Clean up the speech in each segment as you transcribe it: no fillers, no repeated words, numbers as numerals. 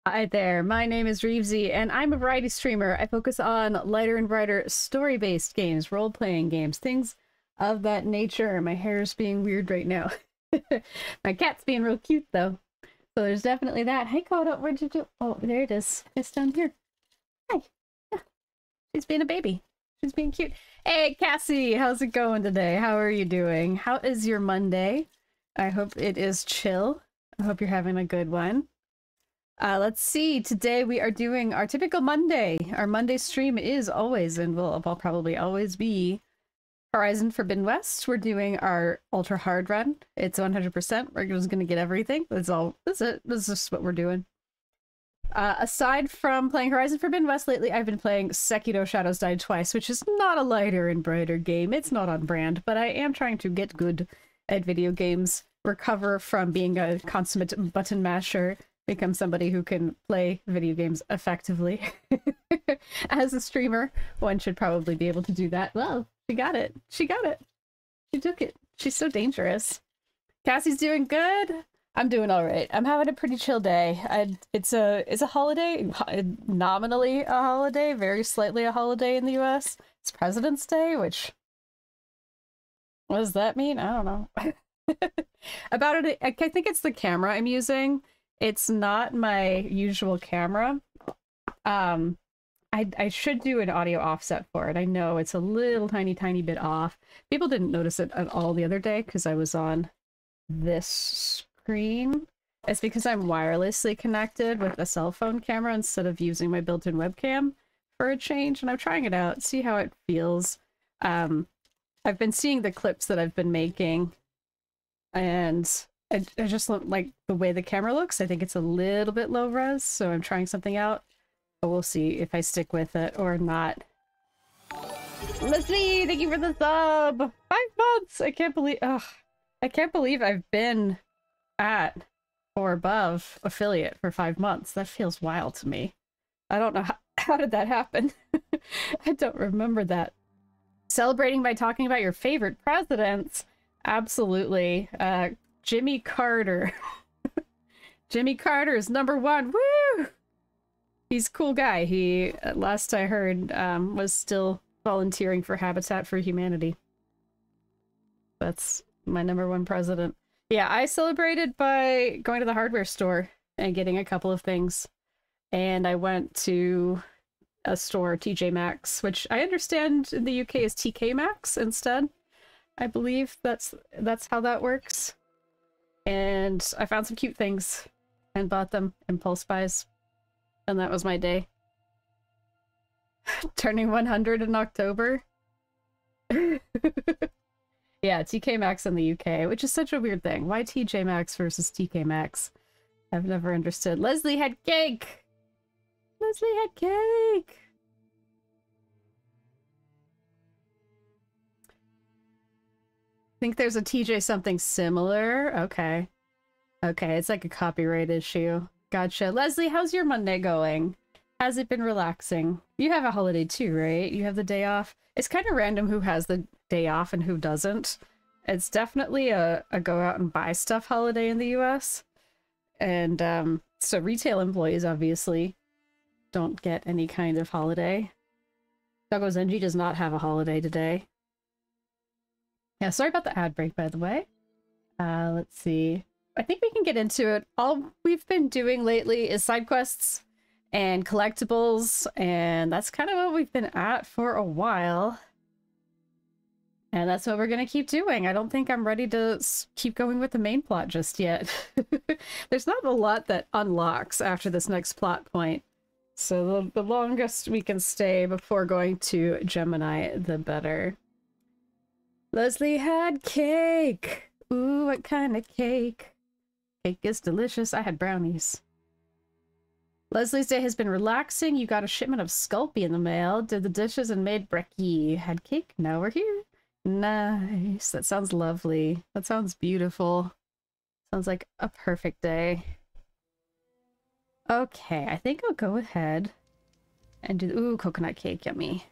Hi there, my name is Reevesy, and I'm a variety streamer. I focus on lighter and brighter story-based games, role-playing games, things of that nature. My hair is being weird right now. My cat's being real cute, though. So there's definitely that. Hey, Coda, where'd you do? Oh, there it is. It's down here. Hi. Yeah, she's being a baby. She's being cute. Hey, Cassie, how's it going today? How are you doing? How is your Monday? I hope it is chill. I hope you're having a good one. Let's see. Today we are doing our typical Monday. Our Monday stream is always, and will probably always be, Horizon Forbidden West. We're doing our ultra hard run. It's 100%. We're just gonna get everything. That's all. That's it. This is what we're doing. Aside from playing Horizon Forbidden West lately, I've been playing Sekiro Shadows Die Twice, which is not a lighter and brighter game. It's not on brand, but I am trying to get good at video games, recover from being a consummate button masher, become somebody who can play video games effectively. As a streamer, one should probably be able to do that. Well, she got it. She got it. She took it. She's so dangerous. Cassie's doing good. I'm doing all right. I'm having a pretty chill day. It's a holiday, nominally a holiday, very slightly a holiday in the US. It's President's Day, which, what does that mean? I don't know. About it, I think it's the camera I'm using. It's not my usual camera. I should do an audio offset for it. I know it's a little tiny bit off. People didn't notice it at all the other day because I was on this screen. It's because I'm wirelessly connected with a cell phone camera instead of using my built-in webcam for a change, and I'm trying it out, see how it feels. I've been seeing the clips that I've been making, and I just like the way the camera looks. I think it's a little bit low res, so I'm trying something out. But we'll see if I stick with it or not. Leslie, thank you for the sub! 5 months! I can't believe I've been at or above affiliate for 5 months. That feels wild to me. I don't know how did that happen? I don't remember that. Celebrating by talking about your favorite presidents. Absolutely. Jimmy Carter. Jimmy Carter is #1. Woo! He's a cool guy. He, last I heard, was still volunteering for Habitat for Humanity. That's my #1 president. Yeah, I celebrated by going to the hardware store and getting a couple of things. And I went to a store, TJ Maxx, which I understand in the UK is TK Maxx instead. I believe that's how that works. And I found some cute things and bought them, impulse buys. And that was my day. Turning 100 in October. Yeah, TK Maxx in the UK, which is such a weird thing. Why TJ Maxx versus TK Maxx? I've never understood. Leslie had cake! Leslie had cake! Think there's a TJ something similar? Okay. Okay, it's like a copyright issue. Gotcha. Leslie, how's your Monday going? Has it been relaxing? You have a holiday too, right? You have the day off? It's kind of random who has the day off and who doesn't. It's definitely a go out and buy stuff holiday in the US. And so retail employees obviously don't get any kind of holiday. Doggo Zenji does not have a holiday today. Yeah, sorry about the ad break, by the way. Let's see. I think we can get into it. All we've been doing lately is side quests and collectibles, and that's kind of what we've been at for a while. And that's what we're gonna keep doing. I don't think I'm ready to keep going with the main plot just yet. There's not a lot that unlocks after this next plot point. So the longest we can stay before going to Gemini, the better. Leslie had cake! Ooh, what kind of cake? Cake is delicious. I had brownies. Leslie's day has been relaxing. You got a shipment of Sculpey in the mail. Did the dishes and made brekkie. Had cake. Now we're here. Nice. That sounds lovely. That sounds beautiful. Sounds like a perfect day. Okay, I think I'll go ahead and do... Ooh, coconut cake. Yummy.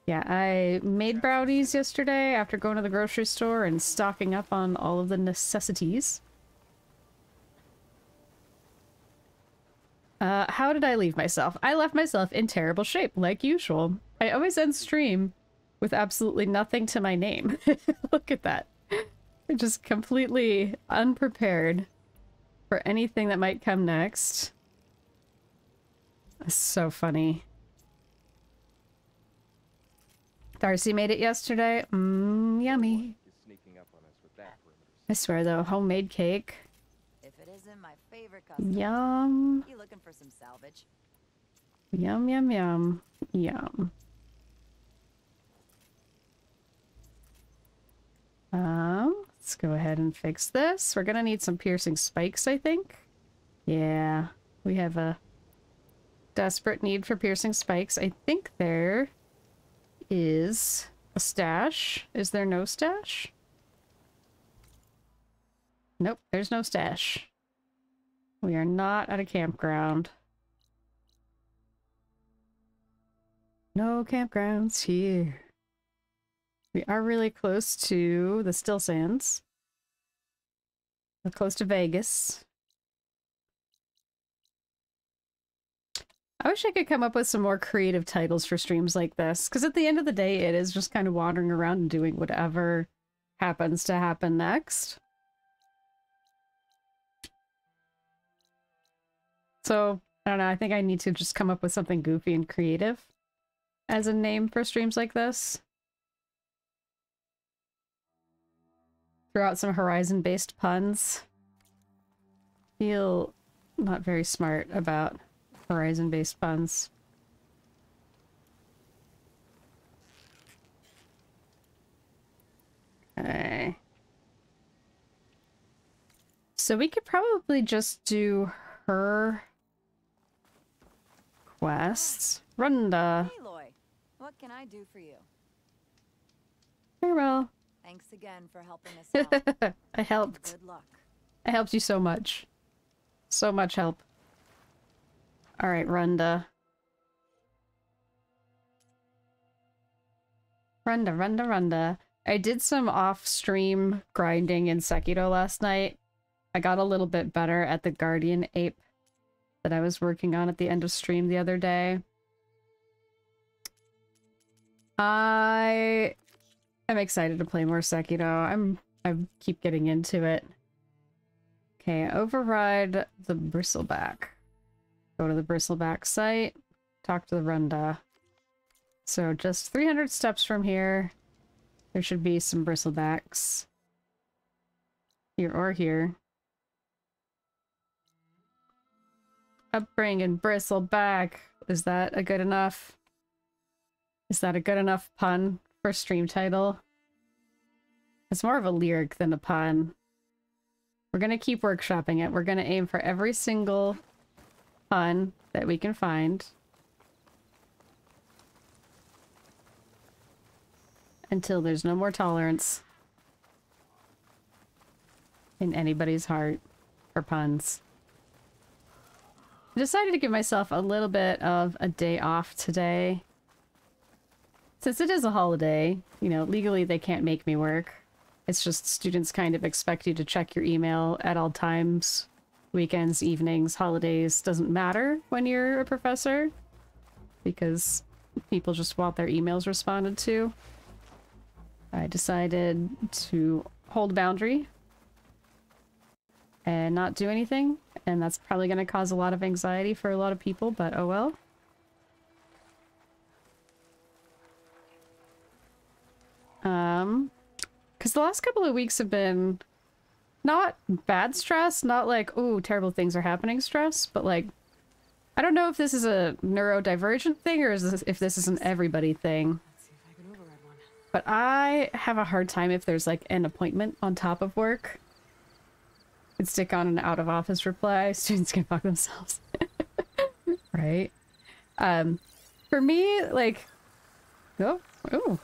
Yeah, I made brownies yesterday after going to the grocery store and stocking up on all of the necessities. How did I leave myself? I left myself in terrible shape, like usual. I always end stream with absolutely nothing to my name. Look at that. I'm just completely unprepared for anything that might come next. That's so funny. Darcy made it yesterday. Yummy. I swear though, homemade cake. If it isn't my favorite customer. Yum. You looking for some salvage? Yum, yum, yum. Yum. Let's go ahead and fix this. We're gonna need some piercing spikes, I think. Yeah, we have a desperate need for piercing spikes. I think there is a stash. Is there no stash? Nope, there's no stash. We are not at a campground. No campgrounds here. We are really close to the Still Sands. We're close to Vegas. I wish I could come up with some more creative titles for streams like this, because at the end of the day, it is just kind of wandering around and doing whatever happens to happen next. So, I don't know, I think I need to just come up with something goofy and creative as a name for streams like this. Throw out some Horizon-based puns. Feel not very smart about Horizon-based puns. Okay. So we could probably just do her quests. Runda. Hey, Loy. What can I do for you? Farewell. Thanks again for helping us out. I helped. Good luck. I helped you so much. So much help. Alright, Runda. Runda. I did some off-stream grinding in Sekiro last night. I got a little bit better at the Guardian Ape that I was working on at the end of stream the other day. I am excited to play more Sekiro. I keep getting into it. Okay, override the BristleBack. Go to the BristleBack site, talk to the Runda. So just 300 steps from here, there should be some BristleBacks. Here or here. Upbringing BristleBack. Is that a good enough? Is that a good enough pun for stream title? It's more of a lyric than a pun. We're gonna keep workshopping it. We're gonna aim for every single pun that we can find. Until there's no more tolerance in anybody's heart for puns. I decided to give myself a little bit of a day off today. Since it is a holiday, you know, legally they can't make me work. It's just students kind of expect you to check your email at all times. Weekends, evenings, holidays, doesn't matter when you're a professor. Because people just want their emails responded to. I decided to hold a boundary and not do anything. And that's probably going to cause a lot of anxiety for a lot of people, but oh well. Because the last couple of weeks have been not bad stress, not like, oh, terrible things are happening stress, but like, I don't know if this is a neurodivergent thing or if this is an everybody thing. But I have a hard time if there's like an appointment on top of work. And stick on an out of office reply, students can fuck themselves. Right? For me, like, oh,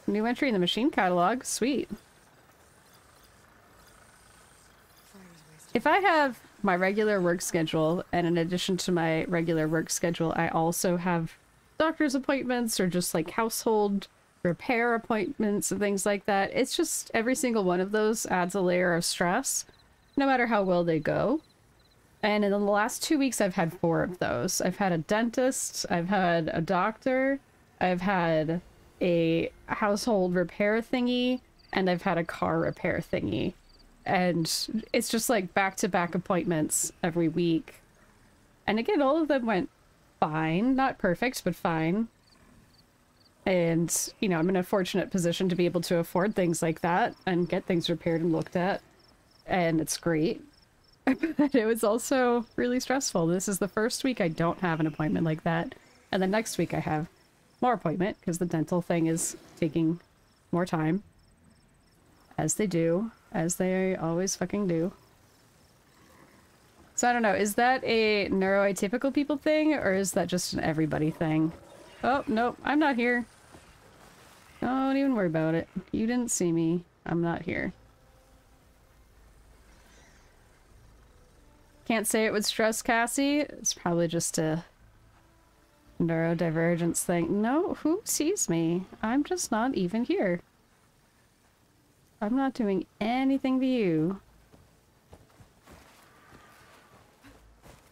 new entry in the machine catalog, sweet. If I have my regular work schedule, and in addition to my regular work schedule, I also have doctor's appointments or just like household repair appointments and things like that, it's just every single one of those adds a layer of stress, no matter how well they go. And in the last 2 weeks, I've had 4 of those. I've had a dentist, I've had a doctor, I've had a household repair thingy, and I've had a car repair thingy. And it's just like back-to-back appointments every week. And again, all of them went fine. Not perfect, but fine. And, you know, I'm in a fortunate position to be able to afford things like that and get things repaired and looked at. And it's great. But it was also really stressful. This is the first week I don't have an appointment like that. And then next week I have more appointment because the dental thing is taking more time. As they do. As they always fucking do. So I don't know, is that a neuroatypical people thing or is that just an everybody thing? Oh, nope, I'm not here. Don't even worry about it. You didn't see me. I'm not here. Can't say it would stress Cassie. It's probably just a neurodivergence thing. No, who sees me? I'm just not even here. I'm not doing anything to you.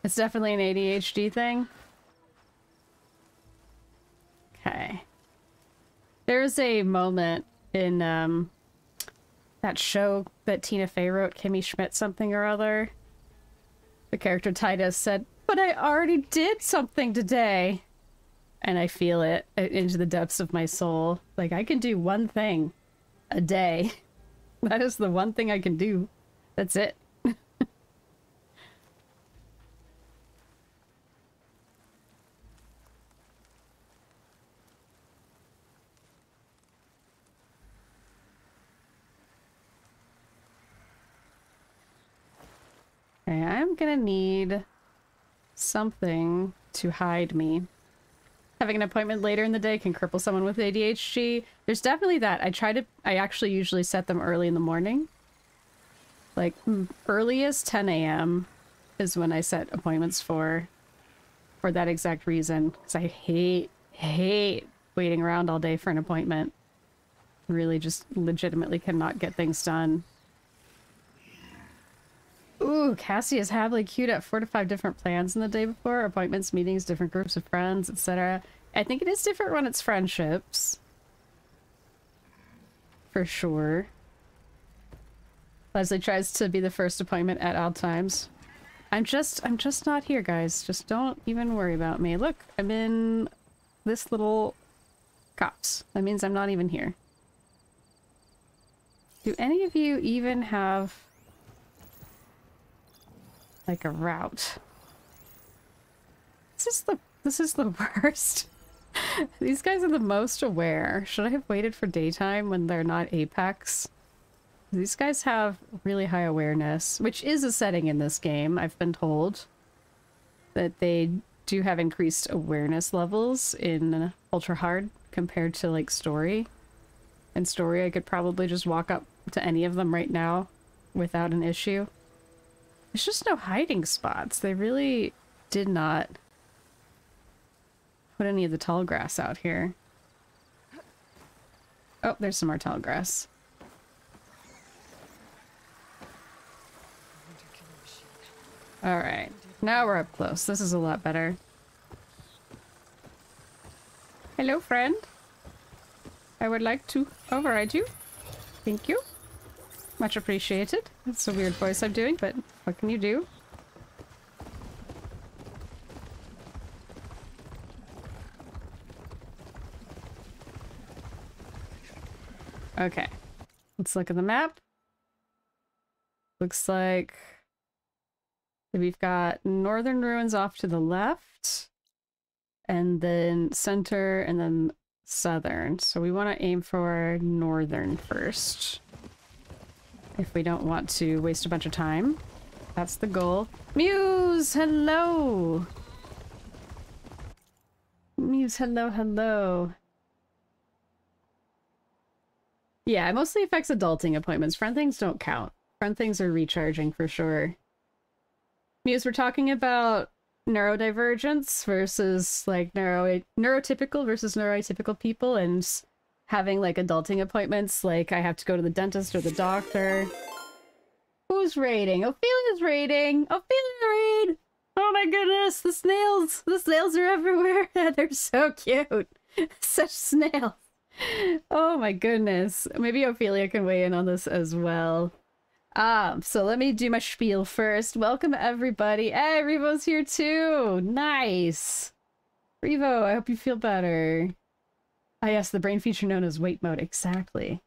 It's definitely an ADHD thing. Okay. There's a moment in that show that Tina Fey wrote, Kimmy Schmidt something or other. The character Titus said, "But I already did something today." And I feel it into the depths of my soul. Like, I can do one thing a day. That is the one thing I can do. That's it. Okay, I'm gonna need something to hide me. Having an appointment later in the day can cripple someone with ADHD. There's definitely that. I actually usually set them early in the morning. Like, earliest 10 a.m. is when I set appointments for that exact reason. Because I hate waiting around all day for an appointment. Really just legitimately cannot get things done. Ooh, Cassie is happily queued at 4 to 5 different plans in the day before. Appointments, meetings, different groups of friends, etc. I think it is different when it's friendships. For sure. Leslie tries to be the first appointment at odd times. I'm just not here, guys. Just don't even worry about me. Look, I'm in this little cops. That means I'm not even here. Do any of you even have like a route? This is the worst. These guys are the most aware. Should I have waited for daytime when they're not Apex? These guys have really high awareness, which is a setting in this game. I've been told that they do have increased awareness levels in Ultra Hard compared to like Story. In Story, I could probably just walk up to any of them right now without an issue. There's just no hiding spots. They really did not put any of the tall grass out here. Oh, there's some more tall grass. Alright, now we're up close. This is a lot better. Hello, friend. I would like to override you. Thank you. Much appreciated. That's a weird voice I'm doing, but what can you do? Okay. Let's look at the map. Looks like we've got northern ruins off to the left, and then center, and then southern. So we want to aim for northern first. If we don't want to waste a bunch of time. That's the goal. Muse, hello! Muse, hello, hello. Yeah, it mostly affects adulting appointments. Friend things don't count. Friend things are recharging for sure. Muse, we're talking about neurodivergence versus like neurotypical versus neuroatypical people, and having like adulting appointments, like I have to go to the dentist or the doctor. Who's raiding? Ophelia's raiding! Ophelia Oh my goodness, the snails! The snails are everywhere! They're so cute! Such snails! Oh my goodness. Maybe Ophelia can weigh in on this as well. So let me do my spiel first. Welcome everybody. Hey, Revo's here too! Nice! Revo, I hope you feel better. Ah yes, the brain feature known as wait mode, exactly.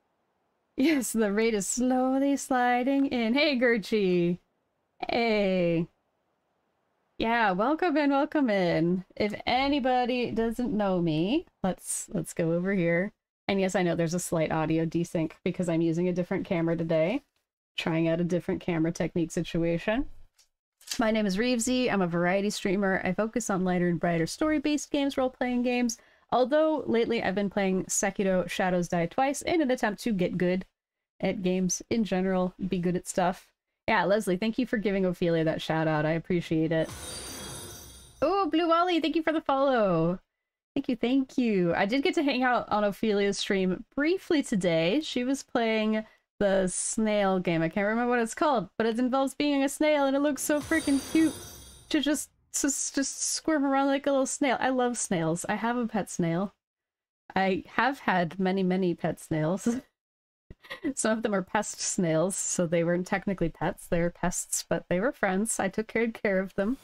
Yes, the rate is slowly sliding in. Hey, Gertchie! Hey! Yeah, welcome in, welcome in. If anybody doesn't know me, let's go over here. And yes, I know there's a slight audio desync because I'm using a different camera today. Trying out a different camera technique situation. My name is Reevesy. I'm a variety streamer. I focus on lighter and brighter story-based games, role-playing games. Although lately I've been playing Sekiro Shadows Die Twice in an attempt to get good at games in general, be good at stuff. Yeah, Leslie, thank you for giving Ophelia that shout out. I appreciate it. Oh, Blue Wally, thank you for the follow. Thank you, thank you. I did get to hang out on Ophelia's stream briefly today. She was playing the snail game. I can't remember what it's called, but it involves being a snail and it looks so freaking cute to just squirm around like a little snail. I love snails. I have a pet snail. I have had many, many pet snails. Some of them are pest snails, so they weren't technically pets. They were pests, but they were friends. I took good care of them.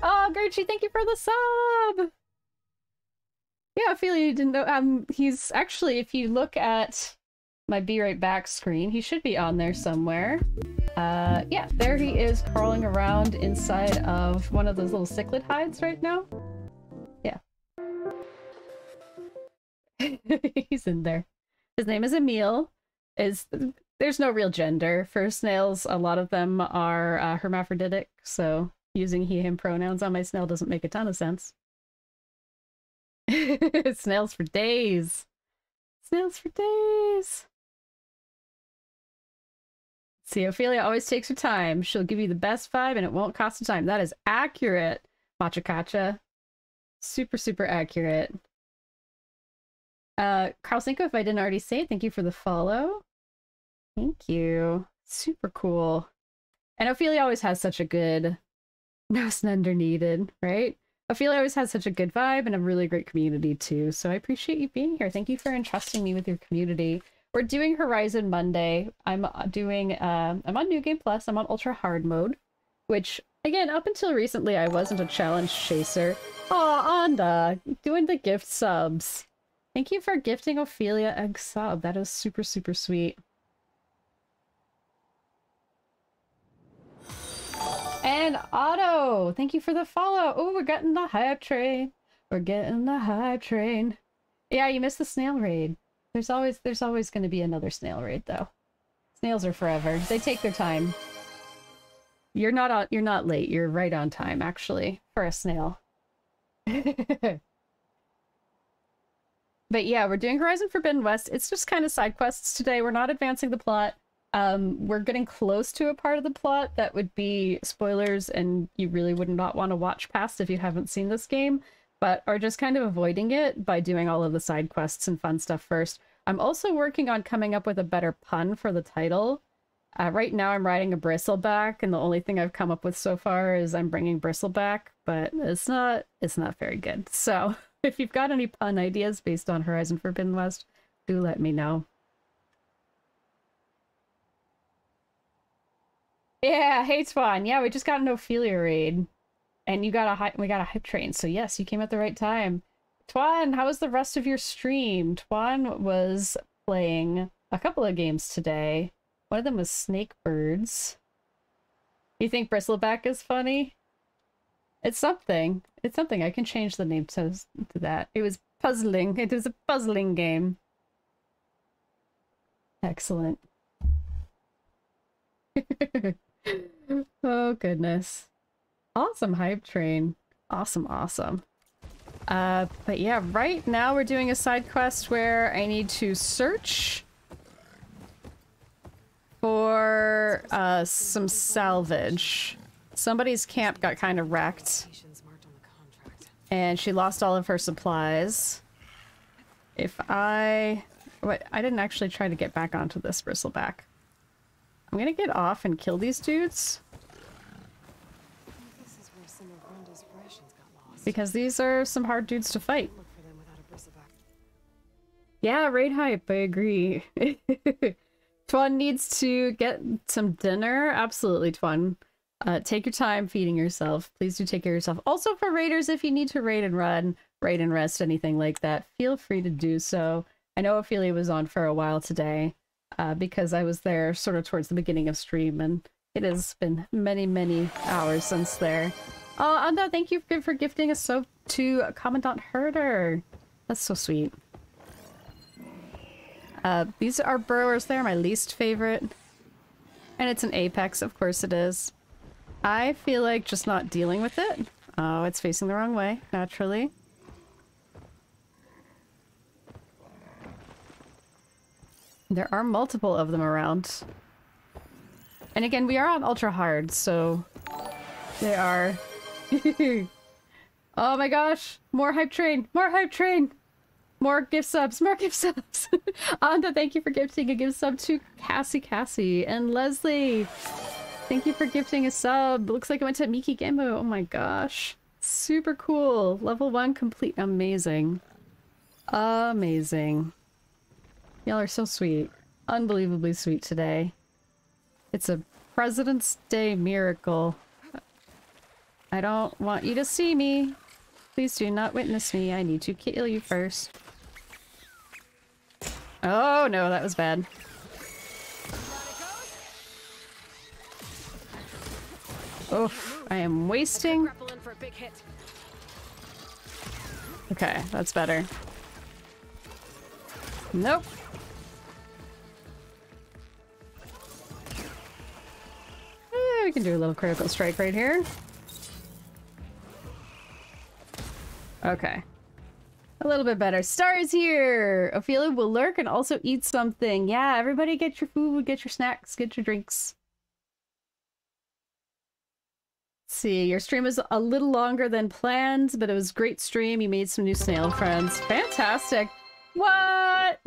Oh, Gertchie, thank you for the sub! Yeah, Ophelia, you didn't know. He's actually, if you look at my Be Right Back screen, he should be on there somewhere. Yeah, there he is crawling around inside of one of those little cichlid hides right now. Yeah. He's in there. His name is Emil. There's no real gender. For snails, a lot of them are hermaphroditic, so using he, him pronouns on my snail doesn't make a ton of sense. Snails for days. Snails for days. See, Ophelia always takes her time. She'll give you the best vibe and it won't cost a time. That is accurate, Machakacha. Super, super accurate. Carlsenko, if I didn't already say it, thank you for the follow. Thank you. Super cool. And Ophelia always has such a good... No slender needed, right? Ophelia always has such a good vibe and a really great community too, so I appreciate you being here. Thank you for entrusting me with your community. We're doing Horizon Monday. I'm on New Game Plus. I'm on Ultra Hard Mode, which, again, up until recently, I wasn't a challenge chaser. Aw, Anda, doing the gift subs. Thank you for gifting Ophelia a sub. That is super, super sweet. And Otto, thank you for the follow. Oh, we're getting the hype train. We're getting the hype train. Yeah, you missed the snail raid. There's always going to be another snail raid though. Snails are forever. They take their time. You're not late. You're right on time actually for a snail. But yeah, we're doing Horizon Forbidden West. It's just kind of side quests today. We're not advancing the plot. We're getting close to a part of the plot that would be spoilers and you really would not want to watch past if you haven't seen this game, but are just kind of avoiding it by doing all of the side quests and fun stuff first. I'm also working on coming up with a better pun for the title. Right now I'm riding a bristleback, and the only thing I've come up with so far is I'm bringing bristleback, but it's not very good. So if you've got any pun ideas based on Horizon Forbidden West, do let me know. Yeah, hey Twan. Yeah, we just got an Ophelia raid. And we got a hype train, so yes, you came at the right time. Twan, how was the rest of your stream? Twan was playing a couple of games today. One of them was Snakebirds. You think Bristleback is funny? It's something. It's something. I can change the name to that. It was puzzling. It was a puzzling game. Excellent. Oh, goodness. Awesome hype train. Awesome, awesome. But yeah, right now we're doing a side quest where I need to search for some salvage. Somebody's camp got kind of wrecked. And she lost all of her supplies. I didn't actually try to get back onto this bristleback. I'm gonna get off and kill these dudes. Because these are some hard dudes to fight. Look for them without a bristleback. Yeah, raid hype, I agree. Twan needs to get some dinner. Absolutely, Twan. Take your time feeding yourself. Please do take care of yourself. Also for raiders, if you need to raid and run, raid and rest, anything like that, feel free to do so. I know Ophelia was on for a while today, because I was there sort of towards the beginning of stream, and it has been many, many hours since there. Oh, Anda, thank you for gifting a soap to Commandant Herder. That's so sweet. These are burrowers. They're my least favorite. And it's an apex, of course it is. I feel like just not dealing with it. Oh, it's facing the wrong way, naturally. There are multiple of them around. And again, we are on ultra hard, so they are... Oh my gosh! More hype train! More hype train! More gift subs! More gift subs! Anda, thank you for gifting a gift sub to Cassie and Leslie. Thank you for gifting a sub. Looks like it went to Miki Gembo. Oh my gosh. Super cool. Level 1 complete. Amazing. Amazing. Y'all are so sweet. Unbelievably sweet today. It's a President's Day miracle. I don't want you to see me. Please do not witness me. I need to kill you first. Oh no, that was bad. Oof, I am wasting. Okay, that's better. Nope. We can do a little critical strike right here. Okay. A little bit better. Stars here! Ophelia will lurk and also eat something. Yeah, everybody get your food, get your snacks, get your drinks. Let's see, your stream was a little longer than planned, but it was a great stream. You made some new snail friends. Fantastic! What?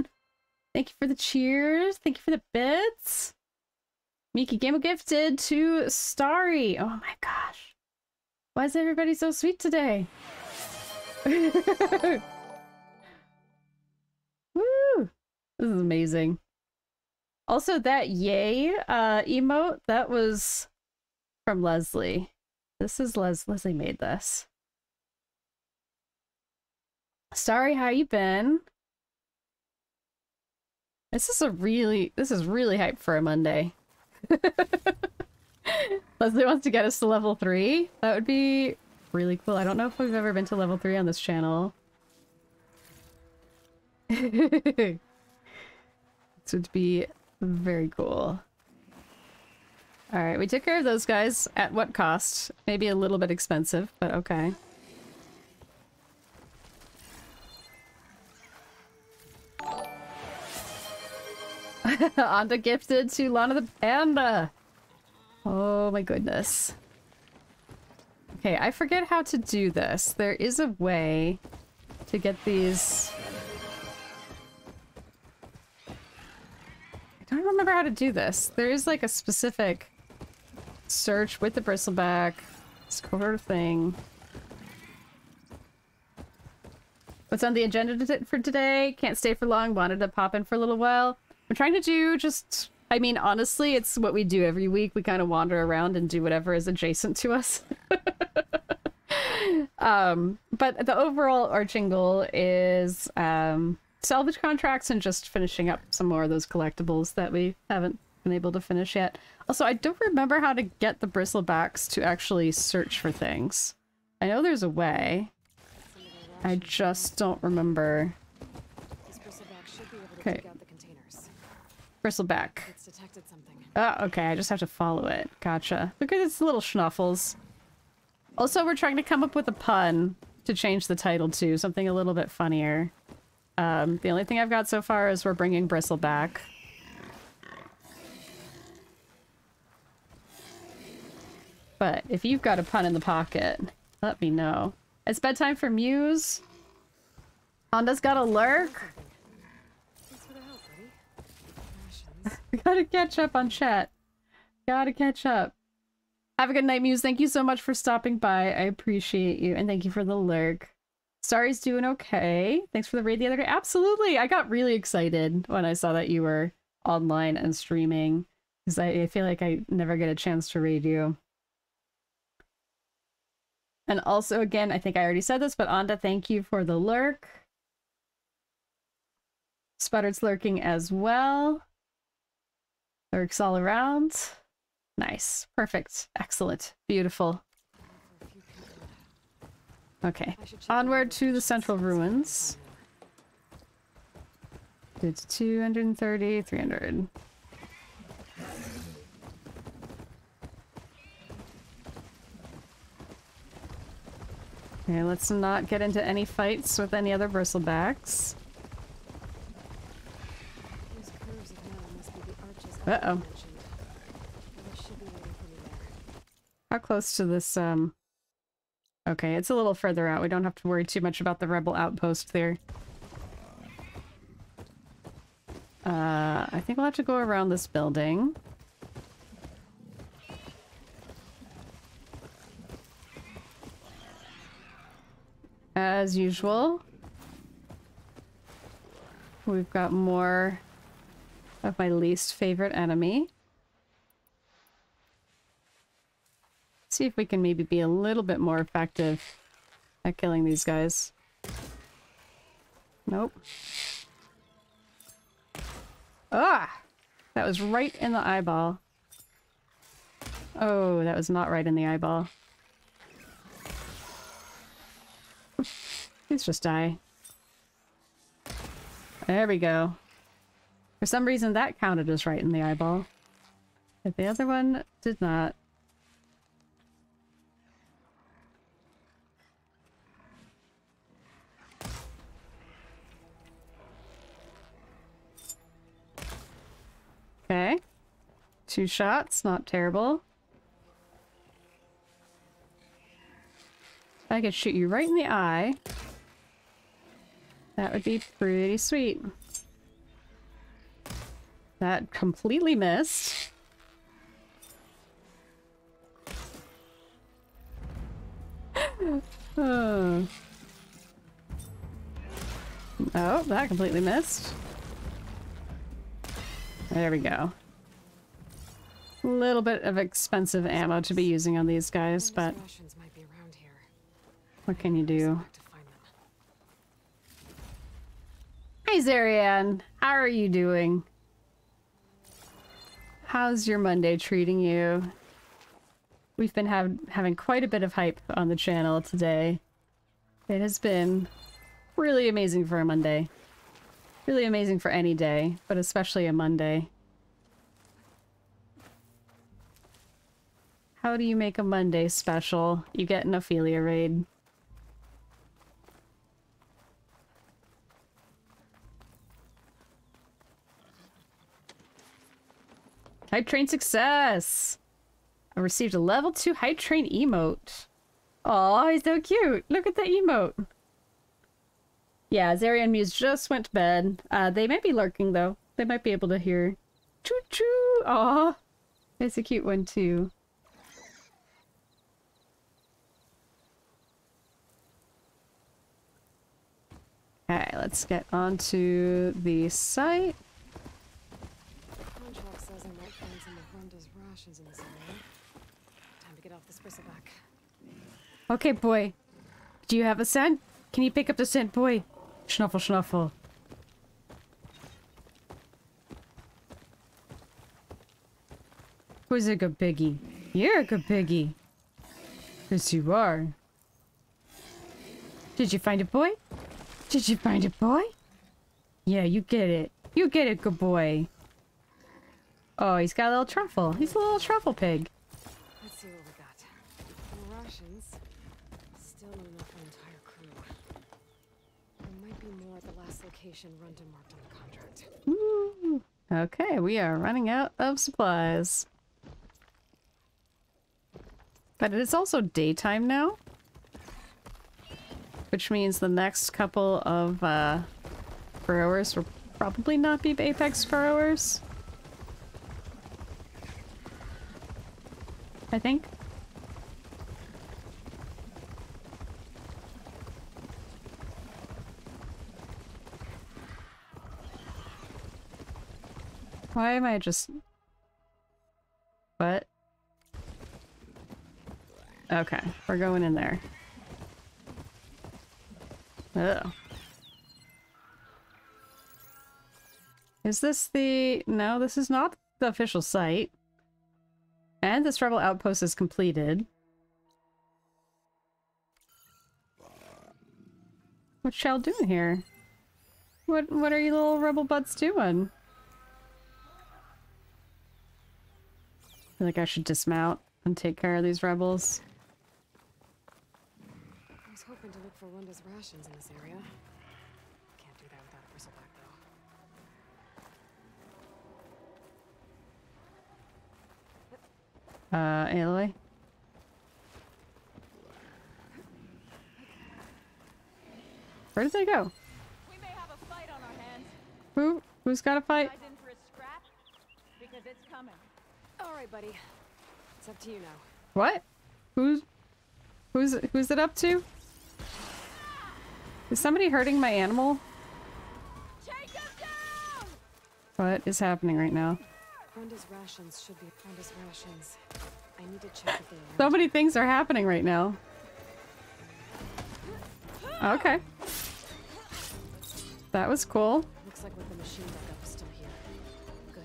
Thank you for the cheers. Thank you for the bits. Miki Gamo gifted to Starry. Oh my gosh. Why is everybody so sweet today? Woo! This is amazing. Also, that yay emote, that was from Leslie. This is Leslie made this. Starry, how you been? This is really hype for a Monday. Leslie wants to get us to level 3. That would be really cool. I don't know if we've ever been to level 3 on this channel. This would be very cool. Alright, we took care of those guys. At what cost? Maybe a little bit expensive, but okay. Anda gifted to Lana the Panda. Oh my goodness. Okay, I forget how to do this. There is a way to get these... I don't remember how to do this. There is like a specific search with the bristleback sort of thing. What's on the agenda for today? Can't stay for long. Wanted to pop in for a little while. I'm trying to do just... I mean, honestly, it's what we do every week. We kind of wander around and do whatever is adjacent to us. But the overall arching goal is salvage contracts and just finishing up some more of those collectibles that we haven't been able to finish yet. Also, I don't remember how to get the bristlebacks to actually search for things. I know there's a way. I just don't remember. Okay. Bristleback. Oh, okay, I just have to follow it. Gotcha. Look at its little schnuffles. Also, we're trying to come up with a pun to change the title to something a little bit funnier. The only thing I've got so far is we're bringing Bristleback. But if you've got a pun in the pocket, let me know. It's bedtime for Muse. Honda's got a lurk. We gotta catch up on chat. Gotta catch up. Have a good night, Muse. Thank you so much for stopping by. I appreciate you. And thank you for the lurk. Starry's doing okay. Thanks for the raid the other day. Absolutely. I got really excited when I saw that you were online and streaming. Because I feel like I never get a chance to raid you. And also, again, I think I already said this, but Anda, thank you for the lurk. Sputtered's lurking as well. Lurks all around. Nice. Perfect. Excellent. Beautiful. Okay. Onward to the central ruins. It's 230, 300. Okay, let's not get into any fights with any other bristlebacks. Uh-oh. How close to this, Okay, it's a little further out. We don't have to worry too much about the rebel outpost there. I think we'll have to go around this building. As usual. We've got more of my least favorite enemy. See if we can maybe be a little bit more effective at killing these guys. Nope. Ah! That was right in the eyeball. Oh, that was not right in the eyeball. Please just die. There we go. For some reason that counted as right in the eyeball. But the other one did not. Okay. 2 shots, not terrible. If I could shoot you right in the eye, that would be pretty sweet. That completely missed. Oh. Oh, that completely missed. There we go. A little bit of expensive ammo to be using on these guys, but what can you do? Hey Zarian, how are you doing? How's your Monday treating you? We've been having quite a bit of hype on the channel today. It has been really amazing for a Monday. Really amazing for any day, but especially a Monday. How do you make a Monday special? You get an Ophelia raid. Hype train success! I received a level 2 hype train emote. Aw, he's so cute! Look at the emote! Yeah, Zarian Muse just went to bed. They might be lurking though. They might be able to hear. Choo choo! Aw! It's a cute one too. Okay, let's get onto the site. Contract says I might find some of Rhonda's rations in this area. Time to get off this bristleback. Okay, boy. Do you have a scent? Can you pick up the scent, boy? Schnuffle, schnuffle. Who's a good piggy? You're a good piggy. Yes, you are. Did you find it, boy? Did you find it, boy? Yeah, you get it. You get it, good boy. Oh, he's got a little truffle. He's a little truffle pig. Let's see what we got. More rations. Still not enough for an entire crew. There might be more at the last location Rhonda marked on the contract. Ooh. Okay, we are running out of supplies. But it is also daytime now. Which means the next couple of burrowers will probably not be apex burrowers. I think. Why am I just... What? Okay, we're going in there. Oh. Is this the... No, this is not the official site. And this rebel outpost is completed. What's y'all doing here? What are you little rebel butts doing? I feel like I should dismount and take care of these rebels. I was hoping to look for Runda's rations in this area. Can't do that without a bristleback, though. Aloy? Where did they go? We may have a fight on our hands. Who's got a fight? Guys in for a scrap? Because it's coming. All right, buddy. It's up to you now. What? Who's it up to? Is somebody hurting my animal? Take him down! What is happening right now? Runda's rations should be Runda's rations. I need to check if they're around. So many things are happening right now. Okay. That was cool. Looks like what the machine dug up is still here. Good.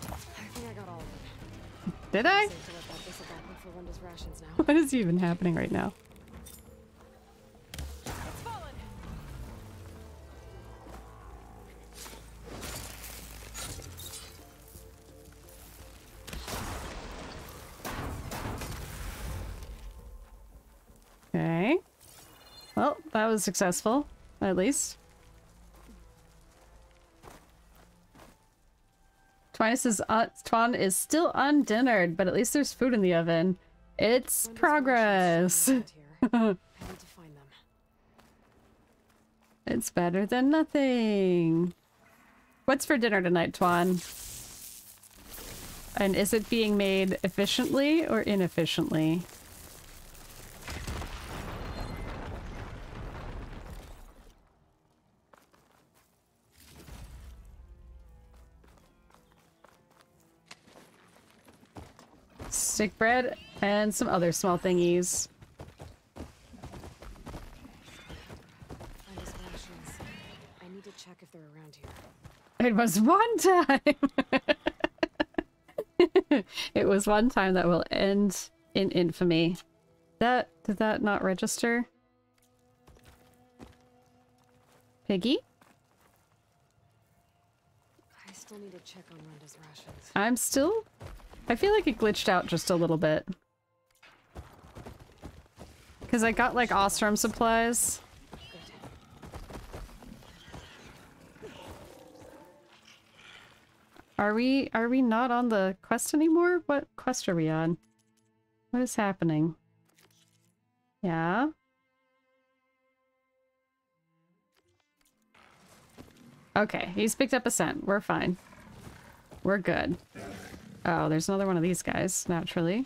I think I got all of them. Did I? Safe to let that bristleback look for Runda's rations now. What is even happening right now? It's fallen. Okay. Well, that was successful, at least. Twan is still undinnered, but at least there's food in the oven. It's Runda's progress. rations should be around here. I need to find them. It's better than nothing. What's for dinner tonight, Twan? And is it being made efficiently or inefficiently? Stick bread and some other small thingies. Runda's rations. I need to check if they're around here. It was one time! It was one time that will end in infamy. Did that not register? Piggy? I still need to check on Runda's rations. I feel like it glitched out just a little bit. Because I got like Ostrom supplies. Are we not on the quest anymore? What quest are we on? What is happening? Yeah? Okay, he's picked up a scent. We're fine. We're good. Oh, there's another one of these guys, naturally.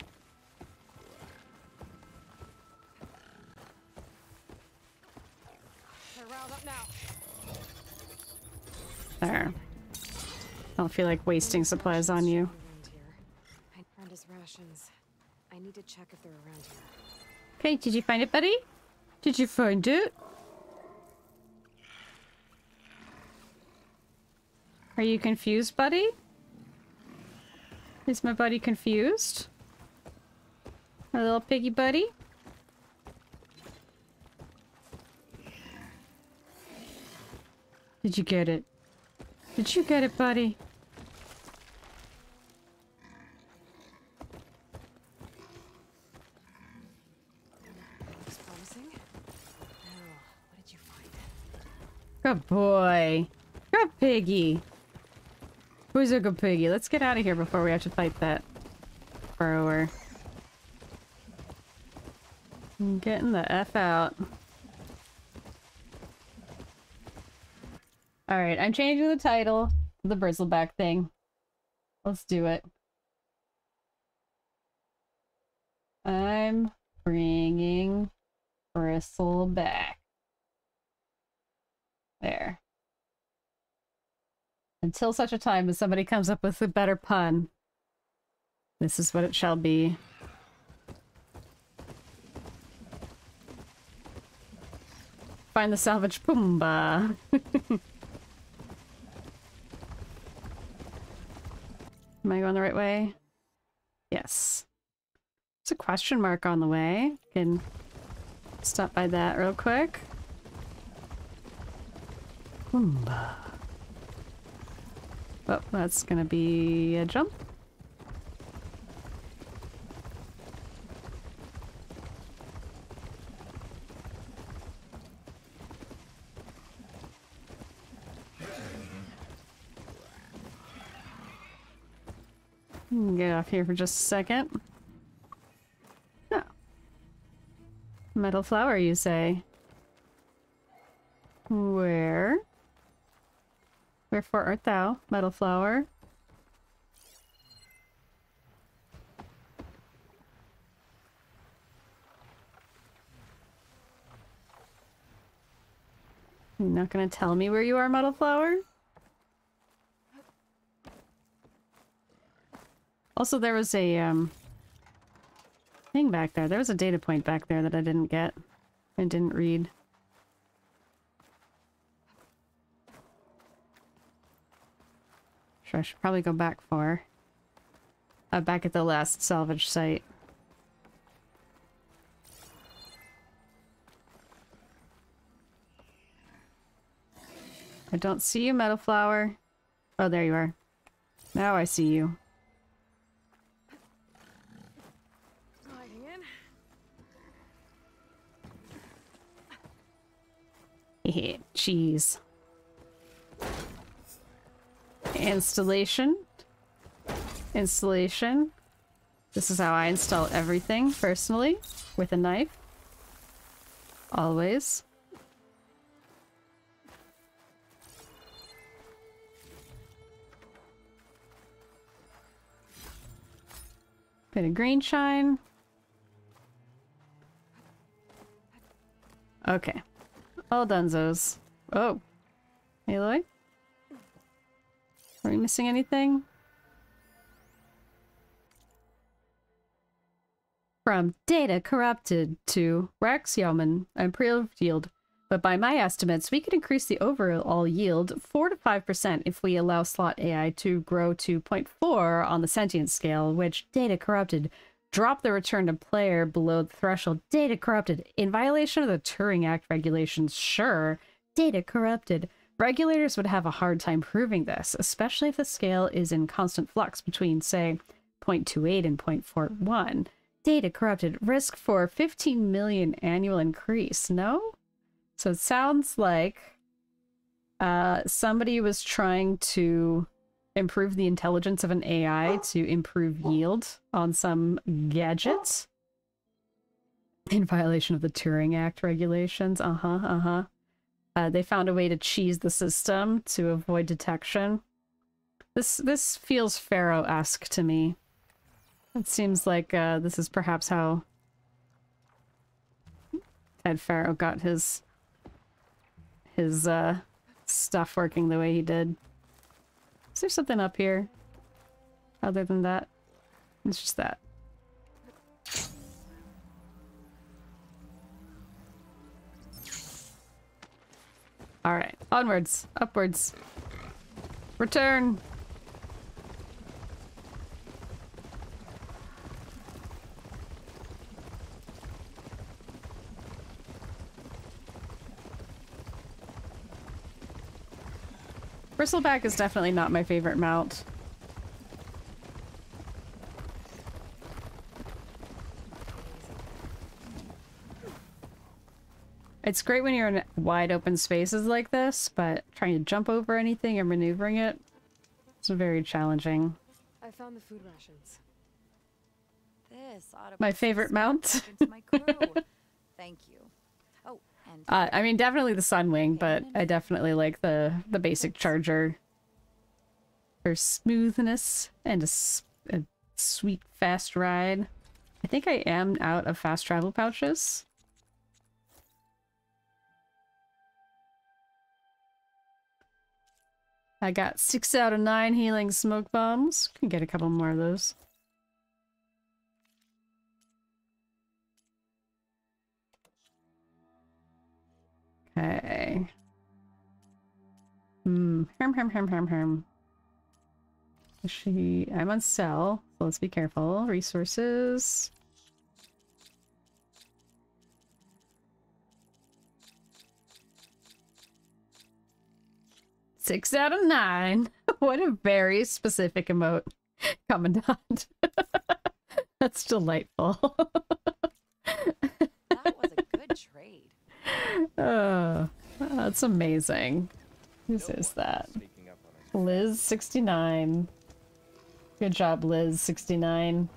They're riled up now. There. I don't feel like wasting supplies on you. Around here. Runda's rations. I need to check if they're around here. Okay, did you find it, buddy? Did you find it? Are you confused, buddy? Is my buddy confused? My little piggy buddy? Did you get it? Did you get it, buddy? Looks promising. Oh, what did you find? Good boy. Good piggy. Who's a good piggy? Let's get out of here before we have to fight that burrower. I'm getting the F out. Alright, I'm changing the title to the Bristleback thing. Let's do it. I'm bringing BristleBack. There. Until such a time as somebody comes up with a better pun, this is what it shall be. Find the salvage Pumbaa. Am I going the right way? Yes. There's a question mark on the way. Can stop by that real quick. Pumbaa. Oh, that's gonna be a jump. Get off here for just a second. Oh. Metal flower, you say? Where? Wherefore art thou, metal flower? You're not gonna tell me where you are, metal flower? Also, there was a, thing back there. There was a data point back there that I didn't get. I didn't read. Sure, I should probably go back for. Back at the last salvage site. I don't see you, metal flower. Oh, there you are. Now I see you. Cheese. Installation. Installation. This is how I install everything, personally. With a knife. Always. Bit of green shine. Okay. All donezos. Oh. Aloy? Are we missing anything? From data corrupted to Rex Yeoman, improved yield. But by my estimates, we could increase the overall yield 4 to 5% if we allow slot AI to grow to 0.4 on the sentience scale, which data corrupted. Drop the return to player below the threshold. Data corrupted. In violation of the Turing Act regulations, sure. Data corrupted. Regulators would have a hard time proving this, especially if the scale is in constant flux between, say, 0.28 and 0.41. Data corrupted. Risk for 15 million annual increase. No? So it sounds like somebody was trying to improve the intelligence of an AI to improve yield on some gadgets in violation of the Turing Act regulations. They found a way to cheese the system to avoid detection. This feels Pharaoh-esque to me. It seems like this is perhaps how Ted Pharaoh got his stuff working the way he did. Is there something up here? Other than that? It's just that. Alright, onwards, upwards. Return! BristleBack is definitely not my favorite mount. It's great when you're in wide open spaces like this, but trying to jump over anything or maneuvering it is very challenging. I found the food rations. This ought to My put favorite some mount. spark into my crew. Thank you. Oh, and I mean, definitely the Sunwing, but I definitely like the basic Charger for smoothness and a sweet, fast ride. I think I am out of fast travel pouches. I got 6 out of 9 healing smoke bombs. Can get a couple more of those. Okay. Herm. I'm on sell, so let's be careful. Resources. Six out of 9. What a very specific emote, Commandant. That's delightful. That was a good trade. Oh, that's amazing. Whose is that? Liz 69. Good job, Liz 69.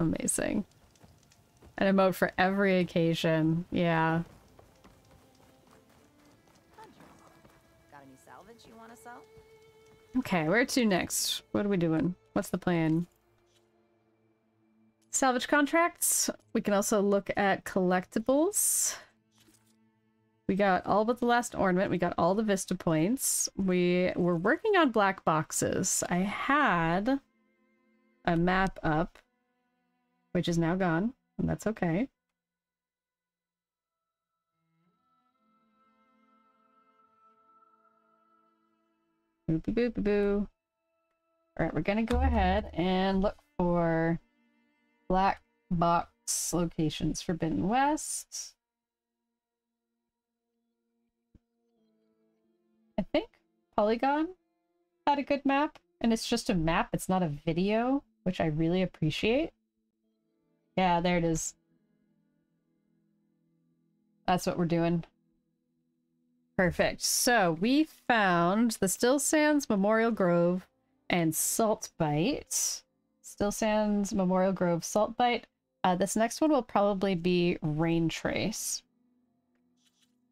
Amazing. An emote for every occasion. Yeah. Got any salvage you want to sell? Okay, where to next? What are we doing? What's the plan? Salvage contracts. We can also look at collectibles. We got all but the last ornament. We got all the Vista points. We were working on black boxes. I had a map up, which is now gone, and that's okay. Boopy boopy boo. Alright, we're gonna go ahead and look for black box locations. Forbidden West. I think Polygon had a good map, and it's just a map, it's not a video, which I really appreciate. Yeah, there it is. That's what we're doing. Perfect. So we found the Still Sands, Memorial Grove, and Salt Bite. Still Sands, Memorial Grove, Salt Bite. This next one will probably be Rain Trace.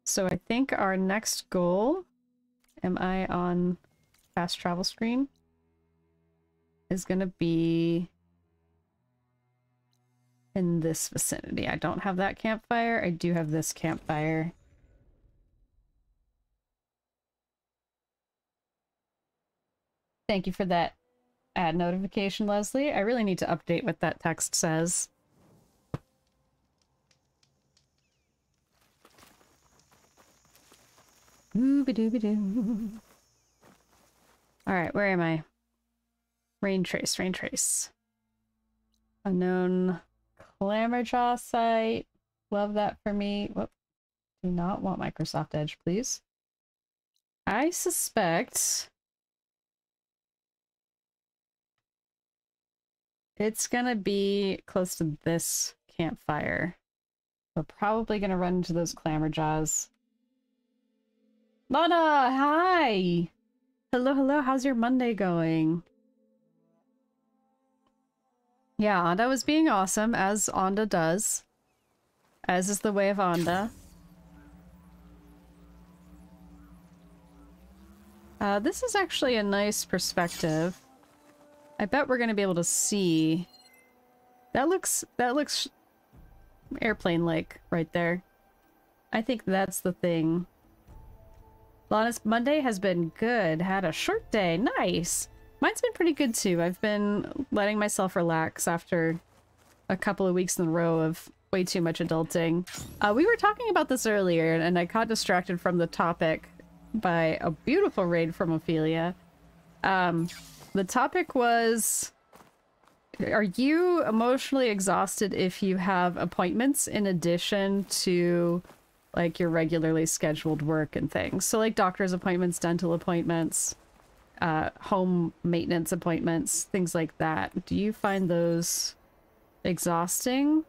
So I think our next goal, am I on fast travel screen? Is going to be in this vicinity. I don't have that campfire. I do have this campfire. Thank you for that ad notification, Leslie. I really need to update what that text says. Ooby-dooby-doo. Alright, where am I? Rain Trace, Rain Trace. Unknown Clamorjaw site. Love that for me. Whoop. Do not want Microsoft Edge, please. I suspect it's gonna be close to this campfire. We're probably gonna run into those Clamorjaws. Lana, hi! Hello, hello, how's your Monday going? Yeah, Onda was being awesome, as Onda does. As is the way of Onda. This is actually a nice perspective. I bet we're gonna be able to see. That looks airplane-like right there. I think that's the thing. Lana's Monday has been good. Had a short day. Nice. Mine's been pretty good too. I've been letting myself relax after a couple of weeks in a row of way too much adulting. We were talking about this earlier, and I got distracted from the topic by a beautiful raid from Ophelia. The topic was, are you emotionally exhausted if you have appointments in addition to like your regularly scheduled work and things? So like doctor's appointments, dental appointments, home maintenance appointments, things like that. Do you find those exhausting?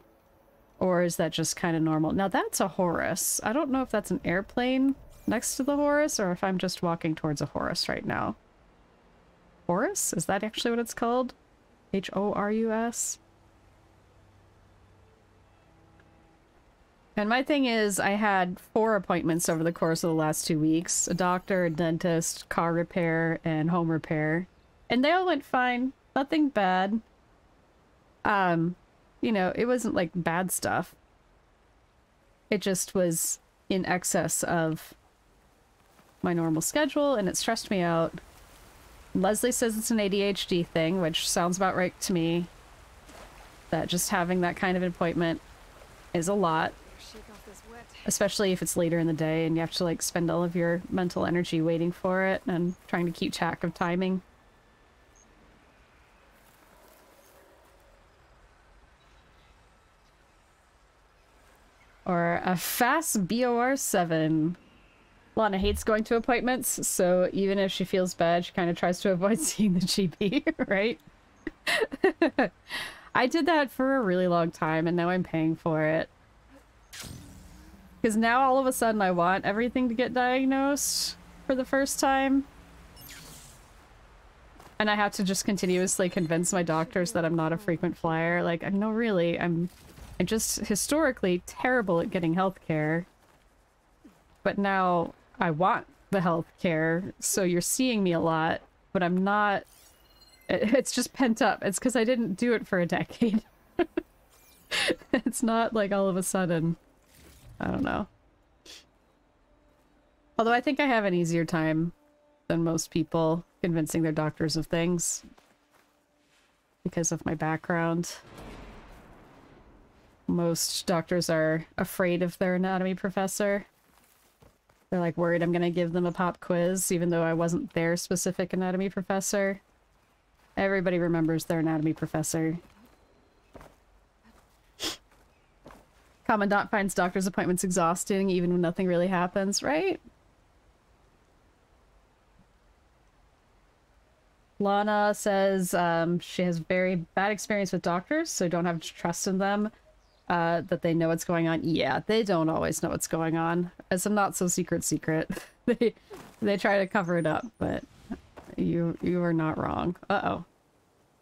Or is that just kind of normal? Now that's a Horus. I don't know if that's an airplane next to the Horus or if I'm just walking towards a Horus right now. Horus? Is that actually what it's called? H-O-R-U-S? And my thing is, I had 4 appointments over the course of the last 2 weeks. A doctor, a dentist, car repair, and home repair. And they all went fine. Nothing bad. You know, it wasn't like bad stuff. It just was in excess of my normal schedule, and it stressed me out. Leslie says it's an ADHD thing, which sounds about right to me. That just having that kind of appointment is a lot. Especially if it's later in the day and you have to like spend all of your mental energy waiting for it and trying to keep track of timing. Or a fast BOR7. Lana hates going to appointments, so even if she feels bad, she kind of tries to avoid seeing the GP, right? I did that for a really long time, and now I'm paying for it. Because now all of a sudden I want everything to get diagnosed for the first time. And I have to just continuously convince my doctors that I'm not a frequent flyer. Like, no, really, I'm just historically terrible at getting healthcare. But now I want the healthcare, so you're seeing me a lot, but I'm not... It's just pent up. It's because I didn't do it for a decade. It's not like all of a sudden... I don't know. Although I think I have an easier time than most people convincing their doctors of things because of my background. Most doctors are afraid of their anatomy professor. They're like worried I'm gonna give them a pop quiz even though I wasn't their specific anatomy professor. Everybody remembers their anatomy professor. Commandant finds doctor's appointments exhausting even when nothing really happens, right? Lana says she has very bad experience with doctors, so don't have trust in them, that they know what's going on. Yeah, they don't always know what's going on. It's a not so secret. They try to cover it up, but you are not wrong. Uh-oh.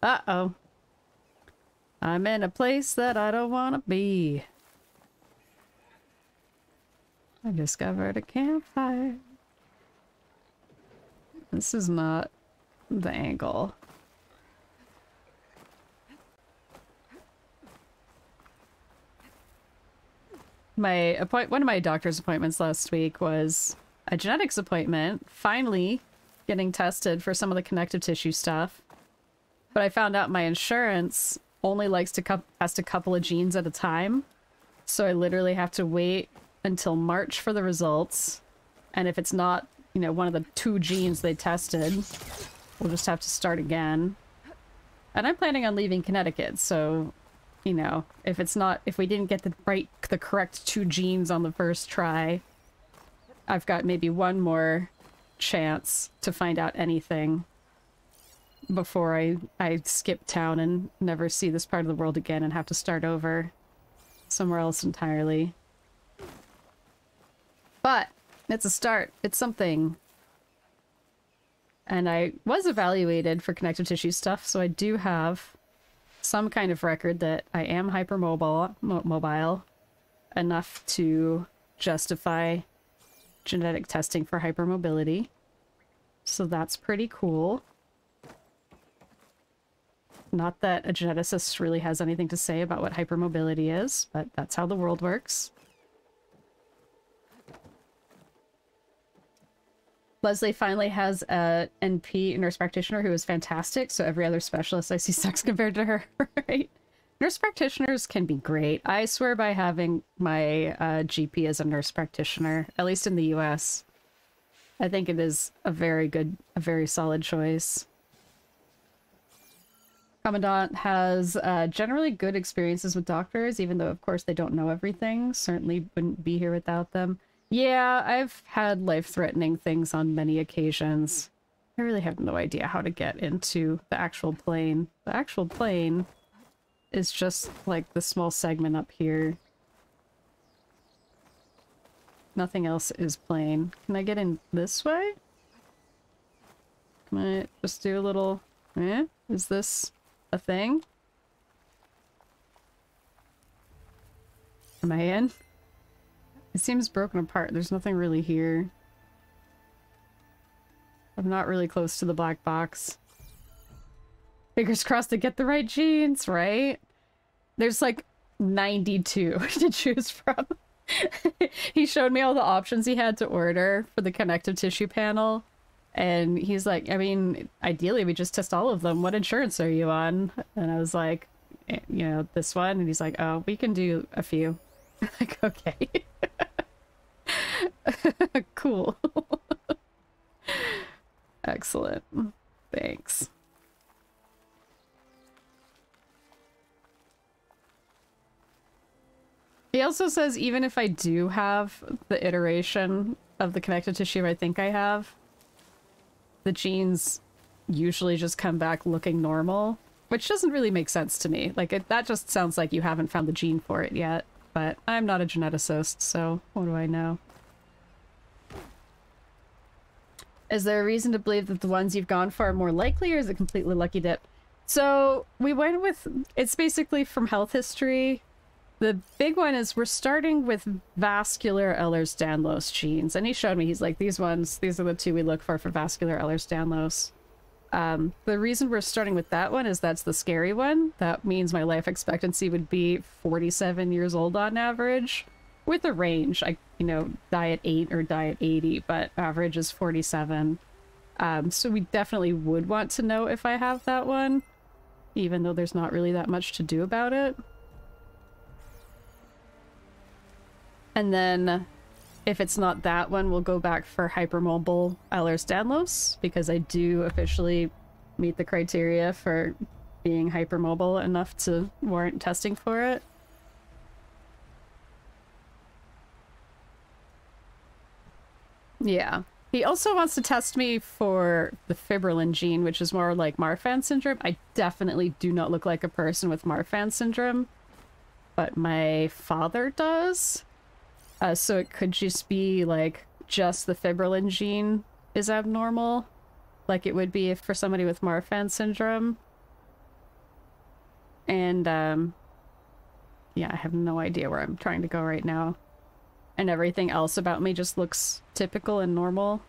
Uh-oh. I'm in a place that I don't want to be. I discovered a campfire. This is not the angle. One of my doctor's appointments last week was a genetics appointment, finally getting tested for some of the connective tissue stuff. But I found out my insurance only likes to test a couple of genes at a time. So I literally have to wait until March for the results. And if it's not, you know, one of the 2 genes they tested, we'll just have to start again. And I'm planning on leaving Connecticut, so, you know, if we didn't get the correct 2 genes on the first try, I've got maybe one more chance to find out anything before I skip town and never see this part of the world again and have to start over somewhere else entirely. But it's a start. It's something. And I was evaluated for connective tissue stuff, so I do have some kind of record that I am hypermobile enough to justify genetic testing for hypermobility. So that's pretty cool. Not that a geneticist really has anything to say about what hypermobility is, but that's how the world works. Leslie finally has a NP, nurse practitioner, who is fantastic, so every other specialist I see sucks compared to her, right? Nurse practitioners can be great. I swear by having my GP as a nurse practitioner, at least in the US. I think it is a very solid choice. Commandant has generally good experiences with doctors, even though, of course, they don't know everything. Certainly wouldn't be here without them. Yeah, I've had life-threatening things on many occasions. I really have no idea how to get into the actual plane. The actual plane is just like the small segment up here. Nothing else is plane. Can I get in this way? Can I just do a little... Is this a thing? Am I in? It seems broken apart. There's nothing really here. I'm not really close to the black box. Fingers crossed to get the right genes, right? There's like 92 to choose from. He showed me all the options he had to order for the connective tissue panel. And he's like, I mean, ideally we just test all of them. What insurance are you on? And I was like, you know, this one. And he's like, oh, we can do a few. Like, okay. Cool. Excellent. Thanks. He also says even if I do have the iteration of the connective tissue I think I have, the genes usually just come back looking normal, which doesn't really make sense to me. Like, that just sounds like you haven't found the gene for it yet, but I'm not a geneticist, so what do I know? Is there a reason to believe that the ones you've gone for are more likely, or is it completely lucky dip? So we went with, it's basically from health history. The big one is we're starting with vascular Ehlers-Danlos genes. And he showed me, he's like, these are the two we look for vascular Ehlers-Danlos. The reason we're starting with that one is that's the scary one. That means my life expectancy would be 47 years old on average, with a range. I, you know, die at 8 or die at 80, but average is 47. So we definitely would want to know if I have that one, even though there's not really that much to do about it. And then if it's not that one, we'll go back for hypermobile Ehlers-Danlos, because I do officially meet the criteria for being hypermobile enough to warrant testing for it. Yeah. He also wants to test me for the fibrillin gene, which is more like Marfan syndrome. I definitely do not look like a person with Marfan syndrome, but my father does. So it could just be like just the fibrillin gene is abnormal, like it would be if for somebody with Marfan syndrome. And yeah, I have no idea where I'm trying to go right now. And everything else about me just looks typical and normal.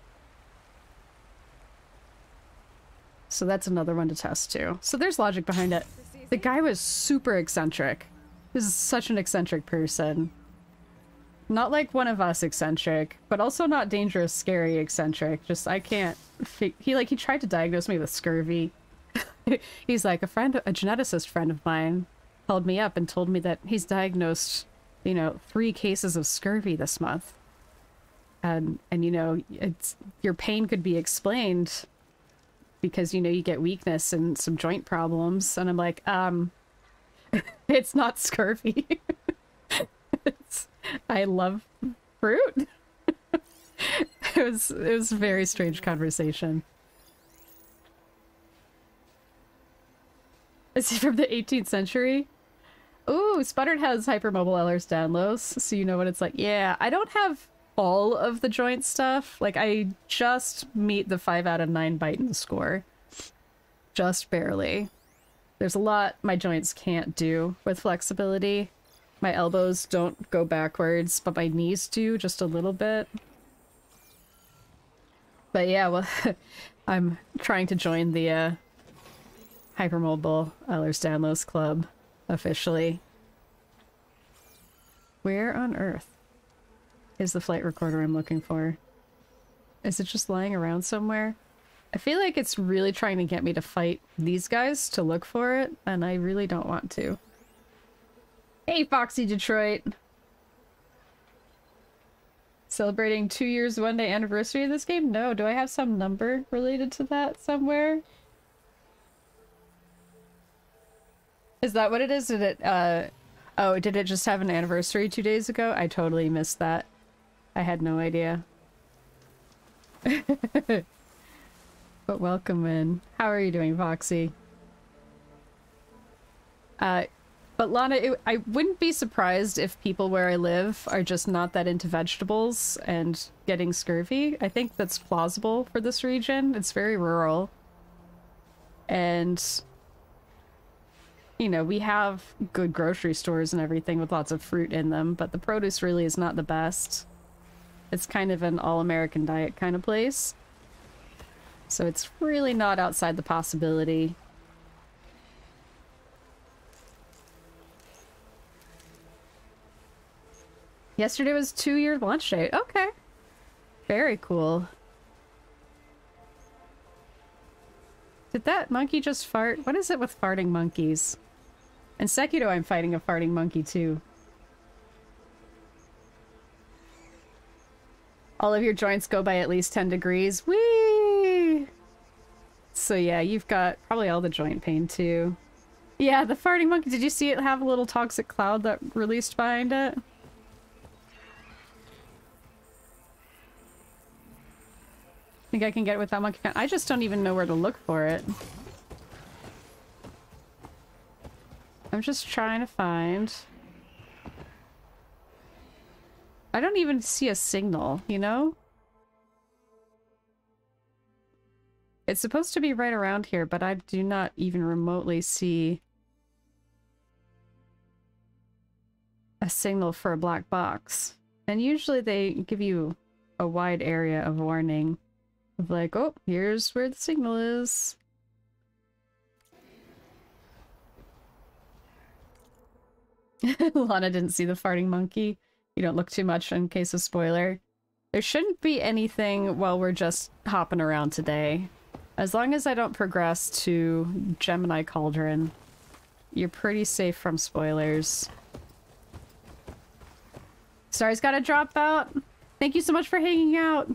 So that's another one to test too. So there's logic behind it. The guy was super eccentric. This is such an eccentric person. Not like one of us eccentric, but also not dangerous, scary eccentric. Just, I can't... He tried to diagnose me with scurvy. He's like, a geneticist friend of mine called me up and told me that he's diagnosed, you know, 3 cases of scurvy this month. And you know, your pain could be explained because, you know, you get weakness and some joint problems. And I'm like, it's not scurvy. I love fruit. It was a very strange conversation. Is he from the 18th century? Ooh, Sputtered has hypermobile Ehlers-Danlos, so you know what it's like. Yeah, I don't have all of the joint stuff. Like, I just meet the 5 out of 9 Beighton score. Just barely. There's a lot my joints can't do with flexibility. My elbows don't go backwards, but my knees do just a little bit. But yeah, well, I'm trying to join the hypermobile Ehlers-Danlos club officially. Where on earth is the flight recorder I'm looking for? Is it just lying around somewhere? I feel like it's really trying to get me to fight these guys to look for it, and I really don't want to. Hey, Foxy Detroit! Celebrating 2 years, 1 day anniversary of this game? No, do I have some number related to that somewhere? Is that what it is? Did it, oh, did it just have an anniversary 2 days ago? I totally missed that. I had no idea. But welcome in. How are you doing, Foxy? But Lana, I wouldn't be surprised if people where I live are just not that into vegetables and getting scurvy. I think that's plausible for this region. It's very rural. And, you know, we have good grocery stores and everything with lots of fruit in them, but the produce really is not the best. It's kind of an all-American diet kind of place. So it's really not outside the possibility. Yesterday was 2-year launch date. Okay. Very cool. Did that monkey just fart? What is it with farting monkeys? In Sekiro, I'm fighting a farting monkey too. All of your joints go by at least 10 degrees. Whee! So yeah, you've got probably all the joint pain too. Yeah, the farting monkey. Did you see it have a little toxic cloud that released behind it? Think I can get it with that monkey? I just don't even know where to look for it. I'm just trying to find... I don't even see a signal, you know? It's supposed to be right around here, but I do not even remotely see a signal for a black box. And usually they give you a wide area of warning. Of like, oh, here's where the signal is. Lana didn't see the farting monkey. You don't look too much in case of spoiler. There shouldn't be anything while we're just hopping around today. As long as I don't progress to Gemini Cauldron, you're pretty safe from spoilers. Star's gotta drop out. Thank you so much for hanging out.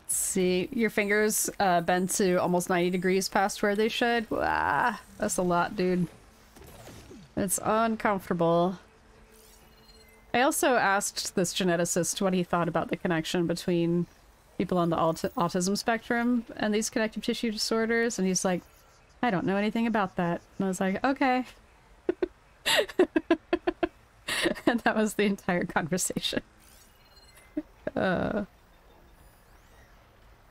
See, your fingers bend to almost 90 degrees past where they should. Wow, that's a lot, dude. It's uncomfortable. I also asked this geneticist what he thought about the connection between people on the autism spectrum and these connective tissue disorders, and he's like, I don't know anything about that. And I was like, okay. And that was the entire conversation.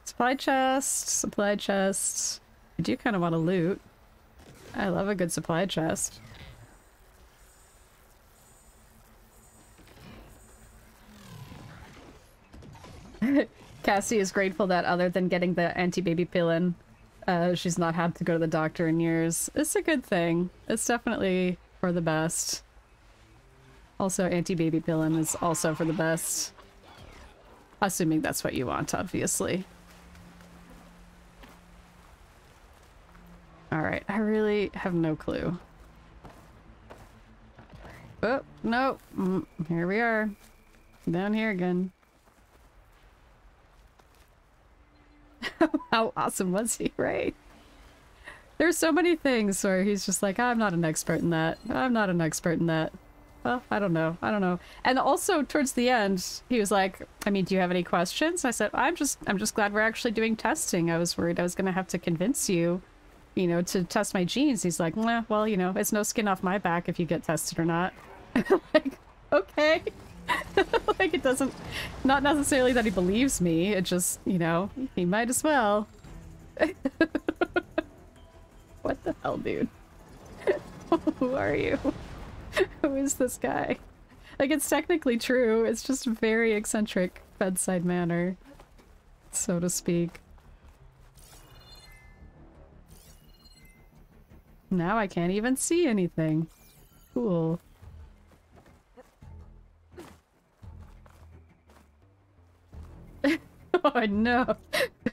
Supply chest, supply chest. I do kind of want to loot. I love a good supply chest. Cassie is grateful that other than getting the anti-baby pill she's not had to go to the doctor in years. It's a good thing. It's definitely for the best. Also, anti-baby pill is also for the best. Assuming that's what you want, obviously. Alright, I really have no clue. Oh, no. Here we are. Down here again. How awesome was he, right? There's so many things where he's just like, I'm not an expert in that. I'm not an expert in that. Well, I don't know. I don't know. And also towards the end, he was like, I mean, do you have any questions? I said, I'm just glad we're actually doing testing. I was worried I was going to have to convince you, you know, to test my genes. He's like, nah, well, you know, it's no skin off my back if you get tested or not. Like, okay. Like, it doesn't, not necessarily that he believes me, it just, you know, he might as well. What the hell, dude? Who are you? Who is this guy? Like, it's technically true, it's just very eccentric bedside manner, so to speak. Now I can't even see anything. Cool. Oh no!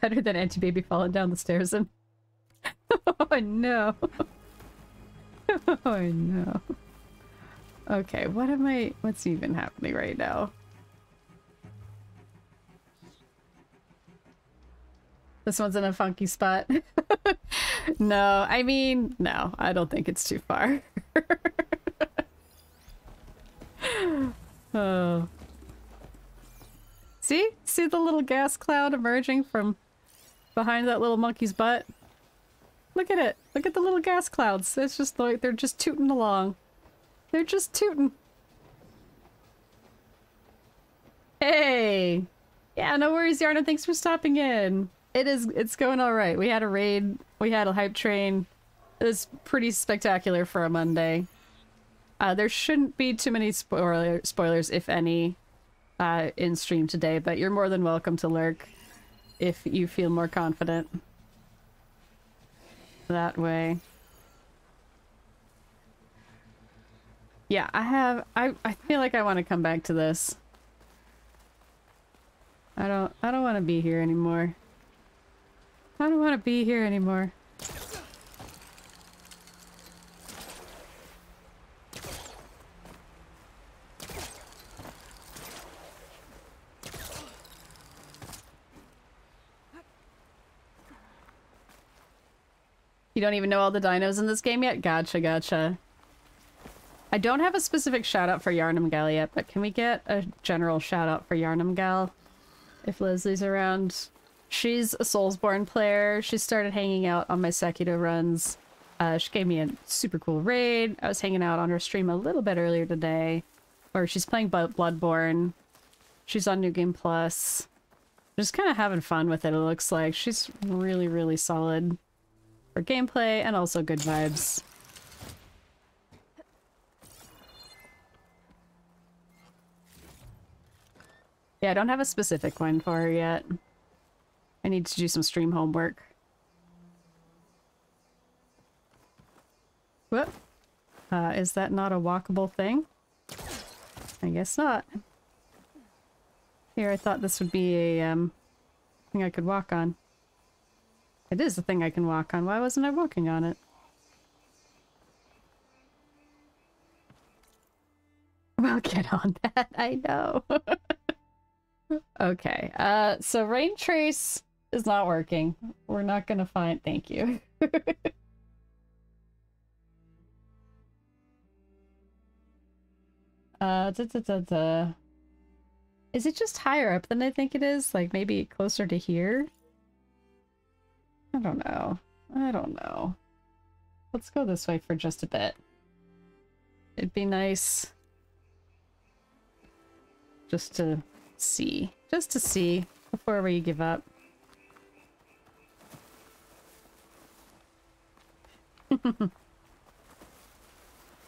Better than anti-baby falling down the stairs and... Oh no! Oh no. Okay, what am I... what's even happening right now? This one's in a funky spot. No, I mean, no, I don't think it's too far. Oh. See? See the little gas cloud emerging from behind that little monkey's butt? Look at it. Look at the little gas clouds. It's just like they're just tooting along. They're just tooting. Hey! Yeah, no worries, Yarna. Thanks for stopping in. It's going alright. We had a raid. We had a hype train. It was pretty spectacular for a Monday. There shouldn't be too many spoilers, if any, in stream today, but you're more than welcome to lurk if you feel more confident. that way. Yeah, I feel like I want to come back to this. I don't want to be here anymore. I don't want to be here anymore. You don't even know all the dinos in this game yet? Gotcha, gotcha. I don't have a specific shout out for Yarnamgal yet, but can we get a general shout out for Yarnamgal? If Leslie's around. She's a Soulsborne player. She started hanging out on my Sekiro runs. She gave me a super cool raid. I was hanging out on her stream a little bit earlier today. Or she's playing Bloodborne. She's on New Game Plus. Just kind of having fun with it, it looks like. She's really, really solid for gameplay and also good vibes. Yeah, I don't have a specific one for her yet. I need to do some stream homework. Whoop. Is that not a walkable thing? I guess not. Here, I thought this would be a thing I could walk on. It is a thing I can walk on. Why wasn't I walking on it? Well, get on that. I know. Okay, so Rain Trace is not working. We're not gonna find... Thank you. Is it just higher up than I think it is? Like, maybe closer to here? I don't know. I don't know. Let's go this way for just a bit. It'd be nice just to see. Just to see before we give up.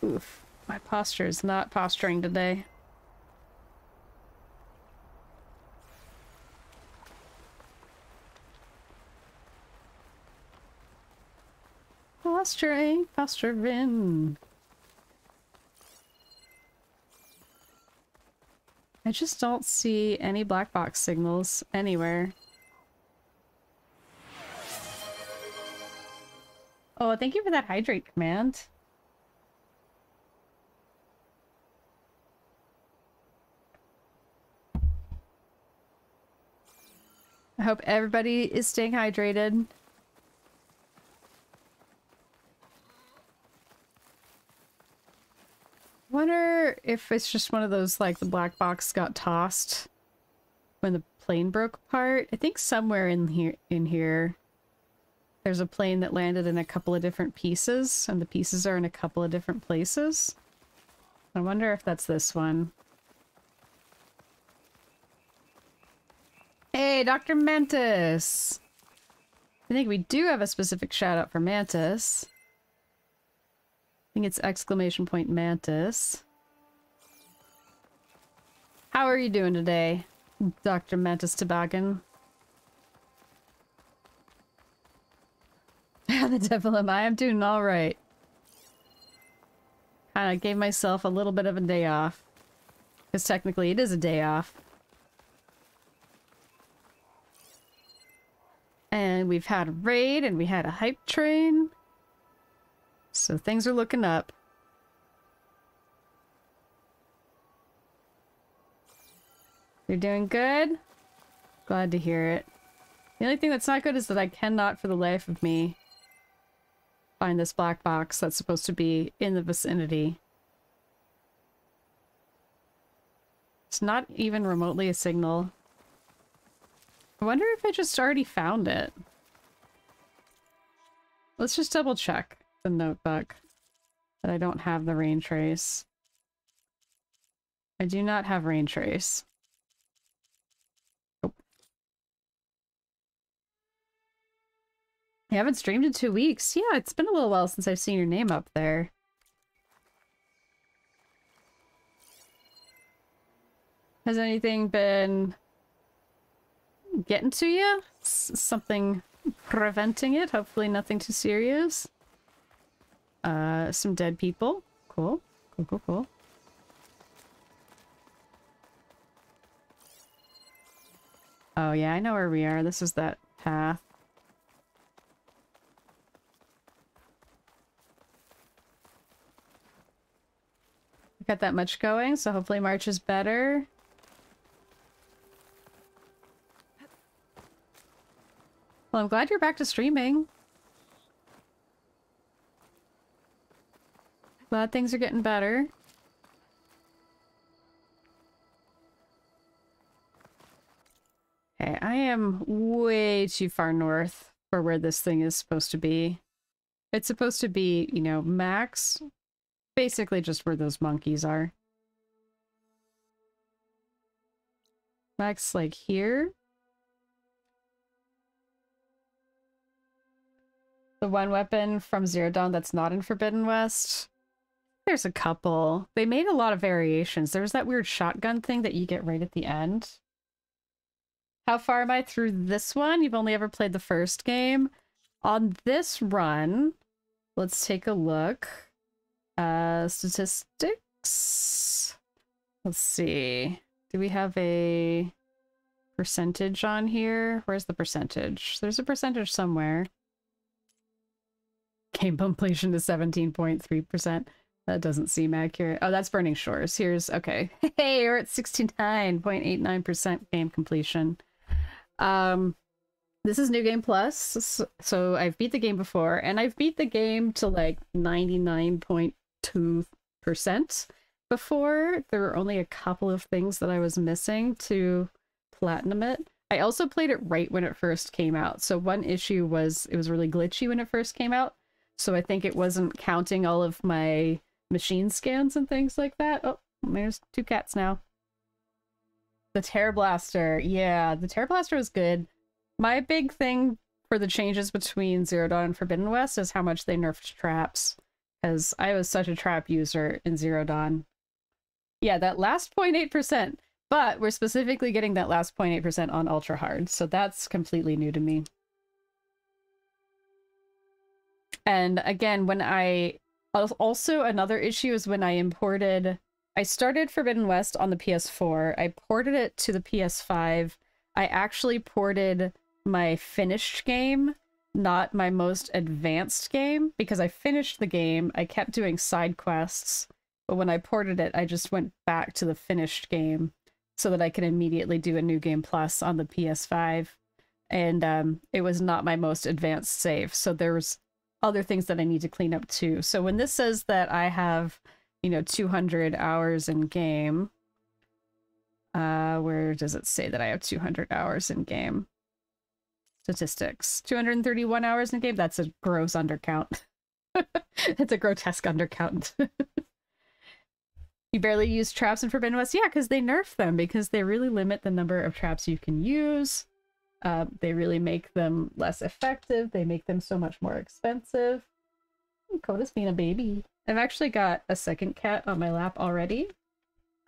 Oof. My posture is not posturing today. Posturing, posturing. I just don't see any black box signals anywhere. Oh, thank you for that hydrate command. I hope everybody is staying hydrated. Wonder if it's just one of those, like, the black box got tossed when the plane broke apart. I think somewhere in here there's a plane that landed in a couple of different pieces, and the pieces are in a couple of different places. I wonder if that's this one. Hey, Dr. Mantis! I think we do have a specific shout out for Mantis. I think it's exclamation point Mantis. How are you doing today, Dr. Mantis Toboggan? The devil am I? I'm doing alright. Kinda gave myself a little bit of a day off. Because technically it is a day off. And we've had a raid and we had a hype train. So things are looking up. You're doing good? Glad to hear it. The only thing that's not good is that I cannot for the life of me find this black box that's supposed to be in the vicinity. It's not even remotely a signal. I wonder if I just already found it. Let's just double check the notebook that I don't have the rain trace. I do not have rain trace. Nope. I haven't streamed in 2 weeks. Yeah, it's been a little while since I've seen your name up there. Has anything been getting to you? Something preventing it. Hopefully nothing too serious. Some dead people. Cool. Cool, cool, cool. Oh yeah, I know where we are. This is that path. Got that much going, so hopefully March is better. Well, I'm glad you're back to streaming. Glad things are getting better. Okay, I am way too far north for where this thing is supposed to be. It's supposed to be, you know, max. Basically just where those monkeys are. Max, like, here. The one weapon from Zero Dawn that's not in Forbidden West. There's a couple. They made a lot of variations. There was that weird shotgun thing that you get right at the end. How far am I through this one? You've only ever played the first game. On this run, let's take a look. Statistics. Let's see. Do we have a percentage on here? Where's the percentage? There's a percentage somewhere. Game completion is 17.3%. That doesn't seem accurate. Oh, that's Burning Shores. Here's, okay. Hey, we're at 69.89% game completion. This is New Game Plus. So I've beat the game before, and I've beat the game to like 99.2% before. There were only a couple of things that I was missing to platinum it. I also played it right when it first came out. So one issue was it was really glitchy when it first came out. So I think it wasn't counting all of my machine scans and things like that. Oh, there's two cats now. The Terror Blaster. Yeah, the Terror Blaster was good. My big thing for the changes between Zero Dawn and Forbidden West is how much they nerfed traps. Because I was such a trap user in Zero Dawn. Yeah, that last 0.8%. But we're specifically getting that last 0.8% on Ultra Hard. So that's completely new to me. And again, when I... Also, another issue is when I imported... I started Forbidden West on the PS4. I ported it to the PS5. I actually ported my finished game, not my most advanced game, because I finished the game. I kept doing side quests, but when I ported it, I just went back to the finished game so that I could immediately do a New Game Plus on the PS5. And it was not my most advanced save, so there was other things that I need to clean up too. So when this says that I have, you know, 200 hours in game, where does it say that I have 200 hours in game? Statistics. 231 hours in game? That's a gross undercount. It's a grotesque undercount. You barely use traps in Forbidden West? Yeah, because they nerf them, because they really limit the number of traps you can use. They really make them less effective. They make them so much more expensive. Coda's being a baby. I've actually got a second cat on my lap already.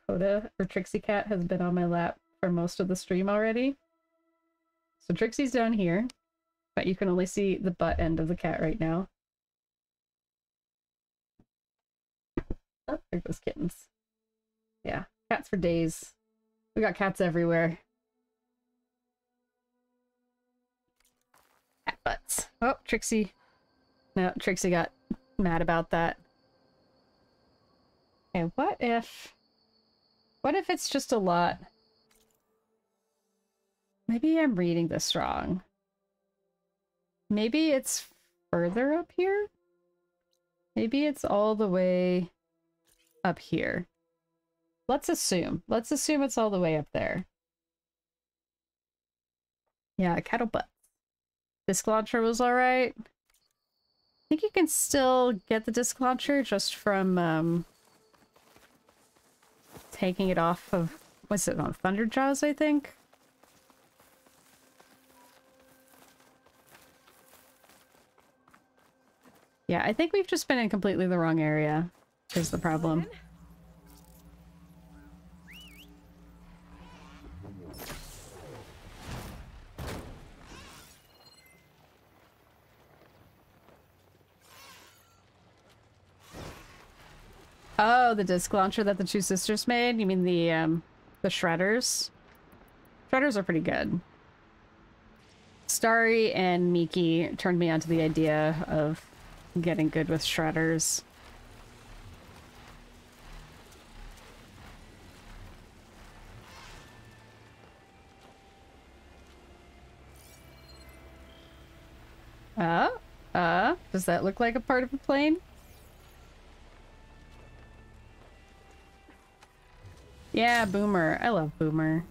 Coda, or Trixie Cat, has been on my lap for most of the stream already. So Trixie's down here, but you can only see the butt end of the cat right now. Oh, there goes kittens. Yeah, cats for days. We got cats everywhere. Cat butts. Oh, Trixie. No, Trixie got mad about that. Okay, what if it's just a lot? Maybe I'm reading this wrong. Maybe it's further up here? Maybe it's all the way up here. Let's assume. Let's assume it's all the way up there. Yeah, cattle butts. Disc launcher was alright. I think you can still get the disc launcher just from taking it off of, what's it on, Thunderjaws, I think? Yeah, I think we've just been in completely the wrong area, is the problem. Oh, the disc launcher that the two sisters made? You mean the shredders? Shredders are pretty good. Starry and Miki turned me onto the idea of getting good with shredders. Does that look like a part of a plane? Yeah, Boomer. I love Boomer.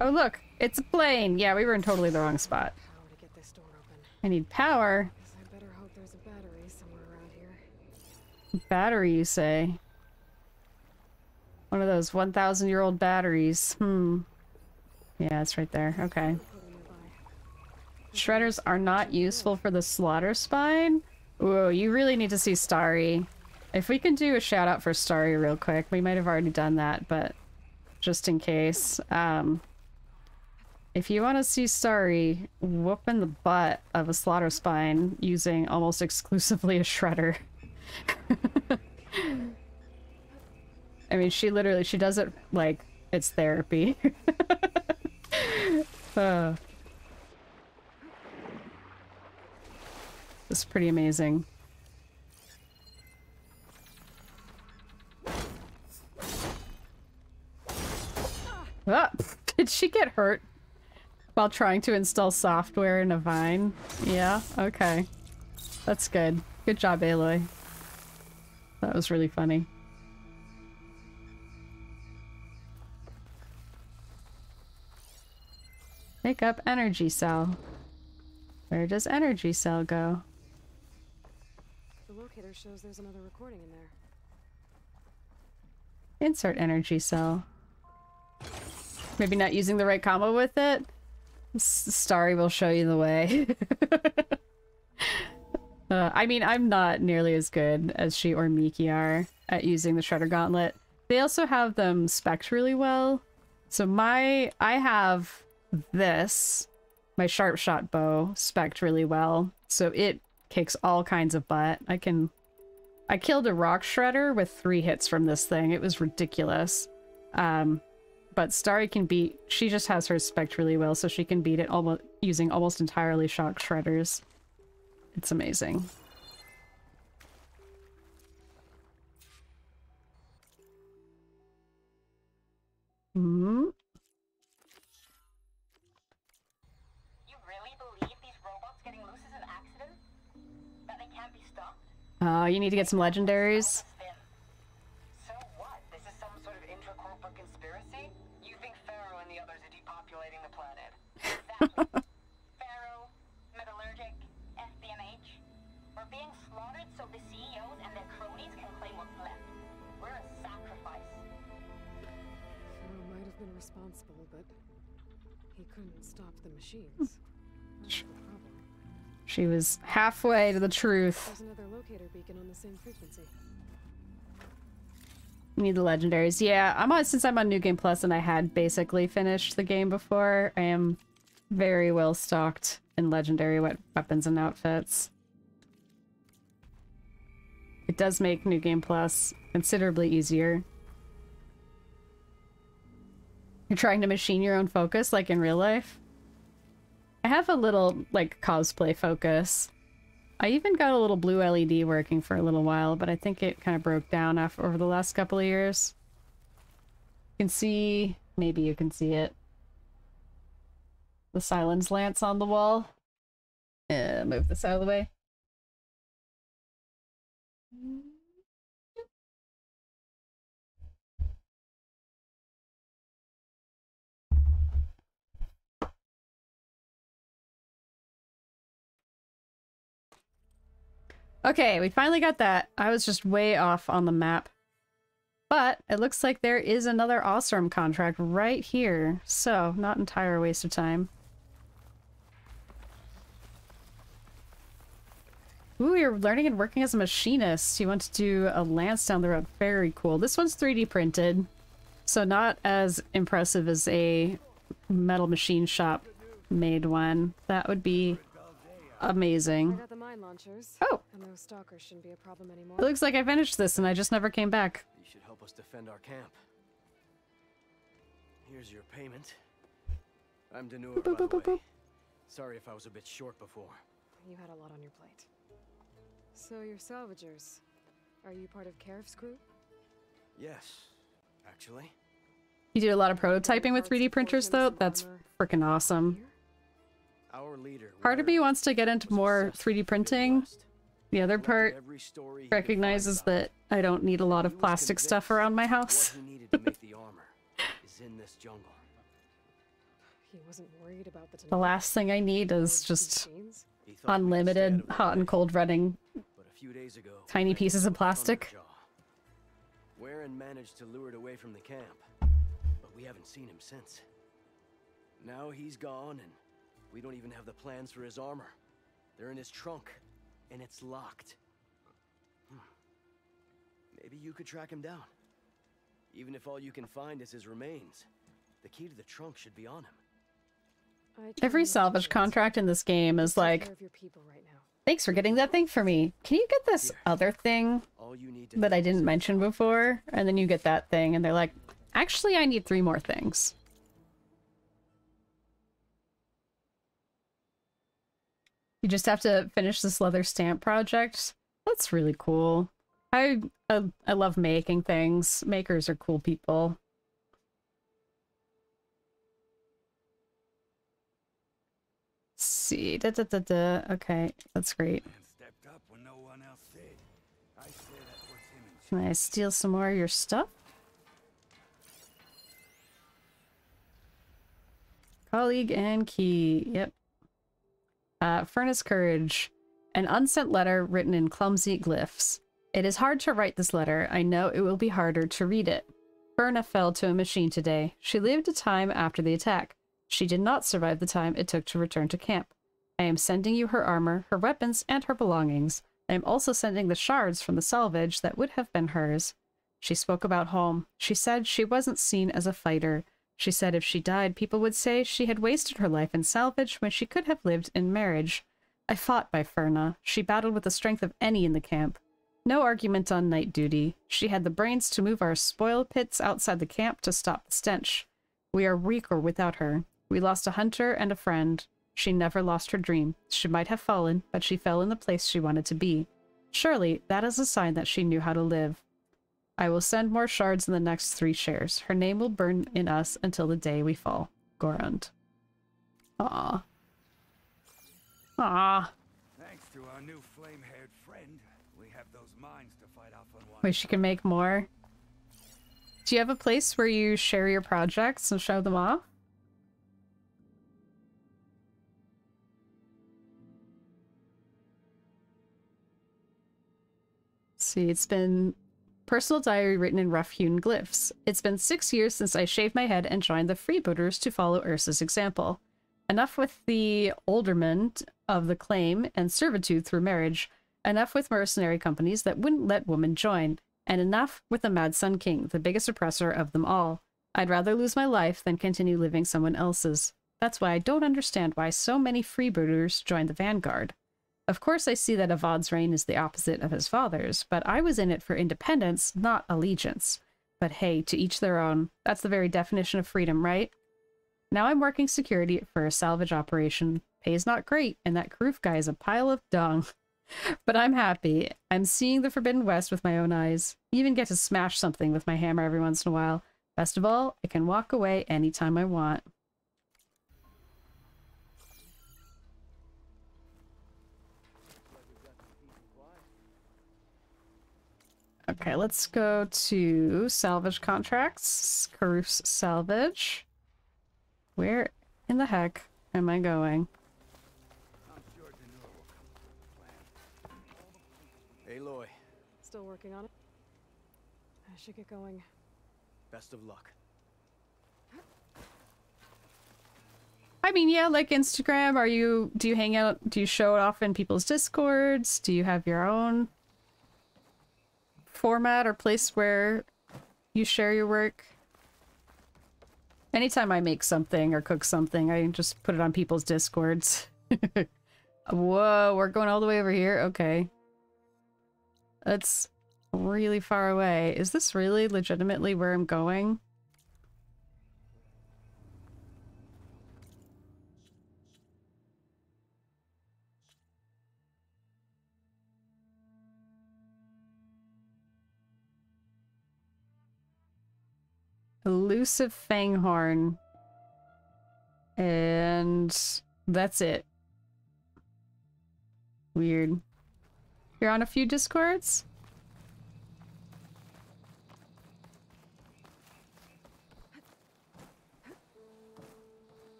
Oh look, it's a plane! Yeah, we were in totally the wrong spot. Power to get this door open. I need power. Guess I better hope there's a battery somewhere around here. Battery, you say? One of those 1,000-year-old batteries. Yeah, it's right there. Okay. Shredders are not useful for the slaughter spine? Whoa, you really need to see Starry. If we can do a shout out for Starry real quick, we might have already done that, but just in case. If you want to see Starry whooping the butt of a slaughter spine using almost exclusively a shredder. I mean, she does it like it's therapy. It's pretty amazing. Ah, did she get hurt while trying to install software in a vine? Yeah, okay. That's good. Good job, Aloy. That was really funny. Pick up energy cell. Where does energy cell go? The locator shows there's another recording in there. Insert energy cell. Maybe not using the right combo with it? Starry will show you the way. I mean, I'm not nearly as good as she or Miki are at using the Shredder Gauntlet. They also have them spec'd really well. So I have this, my sharp shot bow, spec'd really well. So it kicks all kinds of butt. I killed a rock shredder with 3 hits from this thing. It was ridiculous. But Starry can beat, she just has her spec'd really well, so she can beat it using almost entirely shock shredders. It's amazing. Hmm. You really believe these robots getting loose is an accident? That they can't be stopped? You need to get some legendaries. So what? This is some sort of intracorporate conspiracy? You think Pharaoh and the others are depopulating the planet? Exactly. Pharaoh, Metallurgic, FBMH. We're being slaughtered so the CEOs and their cronies can claim what's left. We're a sacrifice. Pharaoh might have been responsible, but he couldn't stop the machines. That's the problem. She was halfway to the truth. There's another locator beacon on the same frequency. Need the legendaries. Yeah, since I'm on New Game Plus and I had basically finished the game before, I am very well stocked in legendary weapons and outfits. It does make New Game Plus considerably easier. You're trying to machine your own focus like in real life? I have a little, like, cosplay focus. I even got a little blue LED working for a little while, but I think it kind of broke down over the last couple of years. You can see... maybe you can see it. The silence lance on the wall. Move this out of the way. Okay, we finally got that. I was just way off on the map. But it looks like there is another Ostrom contract right here. So, not entire waste of time. Ooh, you're learning and working as a machinist. You want to do a lance down the road. Very cool. This one's 3D printed. So not as impressive as a metal machine shop made one. That would be I amazing. got the mine launchers. Oh, And those stalkers shouldn't be a problem anymore. it looks like I finished this and I just never came back. You should help us defend our camp. Here's your payment. I'm Denur, by the way. Sorry if I was a bit short before. You had a lot on your plate. So you're salvagers. Are you part of Karif's crew? Yes, actually. You do a lot of prototyping with 3D printers though? That's freaking awesome. Our leader. Part of me wants to get into more 3D printing. The other part Every story he could recognizes find about that I don't need a lot of plastic stuff around my house. what he needed to make the armor is in this jungle. He wasn't worried about the The last thing I need is just machines? He thought we'd unlimited stay out of hot the and way, cold running but a few days ago, tiny pieces of plastic. Warren managed to lure it away from the camp, but we haven't seen him since. Now he's gone, and we don't even have the plans for his armor. They're in his trunk, and it's locked. Maybe you could track him down. Even if all you can find is his remains, the key to the trunk should be on him. Every salvage contract in this game is like, thanks for getting that thing for me. Can you get this other thing All you need to that I know didn't is mention before? And then you get that thing and they're like, actually I need 3 more things. You just have to finish this leather stamp project. That's really cool. I love making things. Makers are cool people. Let's see. Okay, that's great. Stepped up when no one else did. I say that puts him in Can I steal some more of your stuff? Colleague and key. Yep. Furnace Courage. An unsent letter written in clumsy glyphs. It is hard to write this letter. I know it will be harder to read it. Ferna fell to a machine today. She lived a time after the attack. She did not survive the time it took to return to camp. I am sending you her armor, her weapons, and her belongings. I am also sending the shards from the salvage that would have been hers. She spoke about home. She said she wasn't seen as a fighter. She said if she died, people would say she had wasted her life in salvage when she could have lived in marriage. I fought by Ferna. She battled with the strength of any in the camp. No argument on night duty. She had the brains to move our spoil pits outside the camp to stop the stench. We are weaker without her. We lost a hunter and a friend. She never lost her dream. She might have fallen, but she fell in the place she wanted to be. Surely, that is a sign that she knew how to live. I will send more shards in the next 3 shares. Her name will burn in us until the day we fall. Gorund. Aww. Aww. Thanks to our new flame-haired friend, we have those mines to fight off on one. Wish you could make more. Do you have a place where you share your projects and show them off? See, it's been personal diary written in rough-hewn glyphs. It's been 6 years since I shaved my head and joined the freebooters to follow Ursa's example. Enough with the alderment of the claim and servitude through marriage. Enough with mercenary companies that wouldn't let women join. And enough with the Mad Sun King, the biggest oppressor of them all. I'd rather lose my life than continue living someone else's. That's why I don't understand why so many freebooters joined the Vanguard. Of course I see that Avad's reign is the opposite of his father's, but I was in it for independence, not allegiance. But hey, to each their own. That's the very definition of freedom, right? Now I'm working security for a salvage operation. Pay's not great, and that Karuf guy is a pile of dung. But I'm happy. I'm seeing the Forbidden West with my own eyes. Even get to smash something with my hammer every once in a while. Best of all, I can walk away anytime I want. Okay, let's go to salvage contracts. Karuf's salvage. Where in the heck am I going? I'm sure Denur will come up with a plan. Aloy, Still working on it. I should get going. best of luck. I mean, yeah, like Instagram, do you hang out, do you show it off in people's Discords? Do you have your own format or place where you share your work? Anytime I make something or cook something, I just put it on people's discords. Whoa, we're going all the way over here? Okay. That's really far away. Is this really legitimately where I'm going? Elusive Fanghorn. And that's it. Weird. You're on a few discords?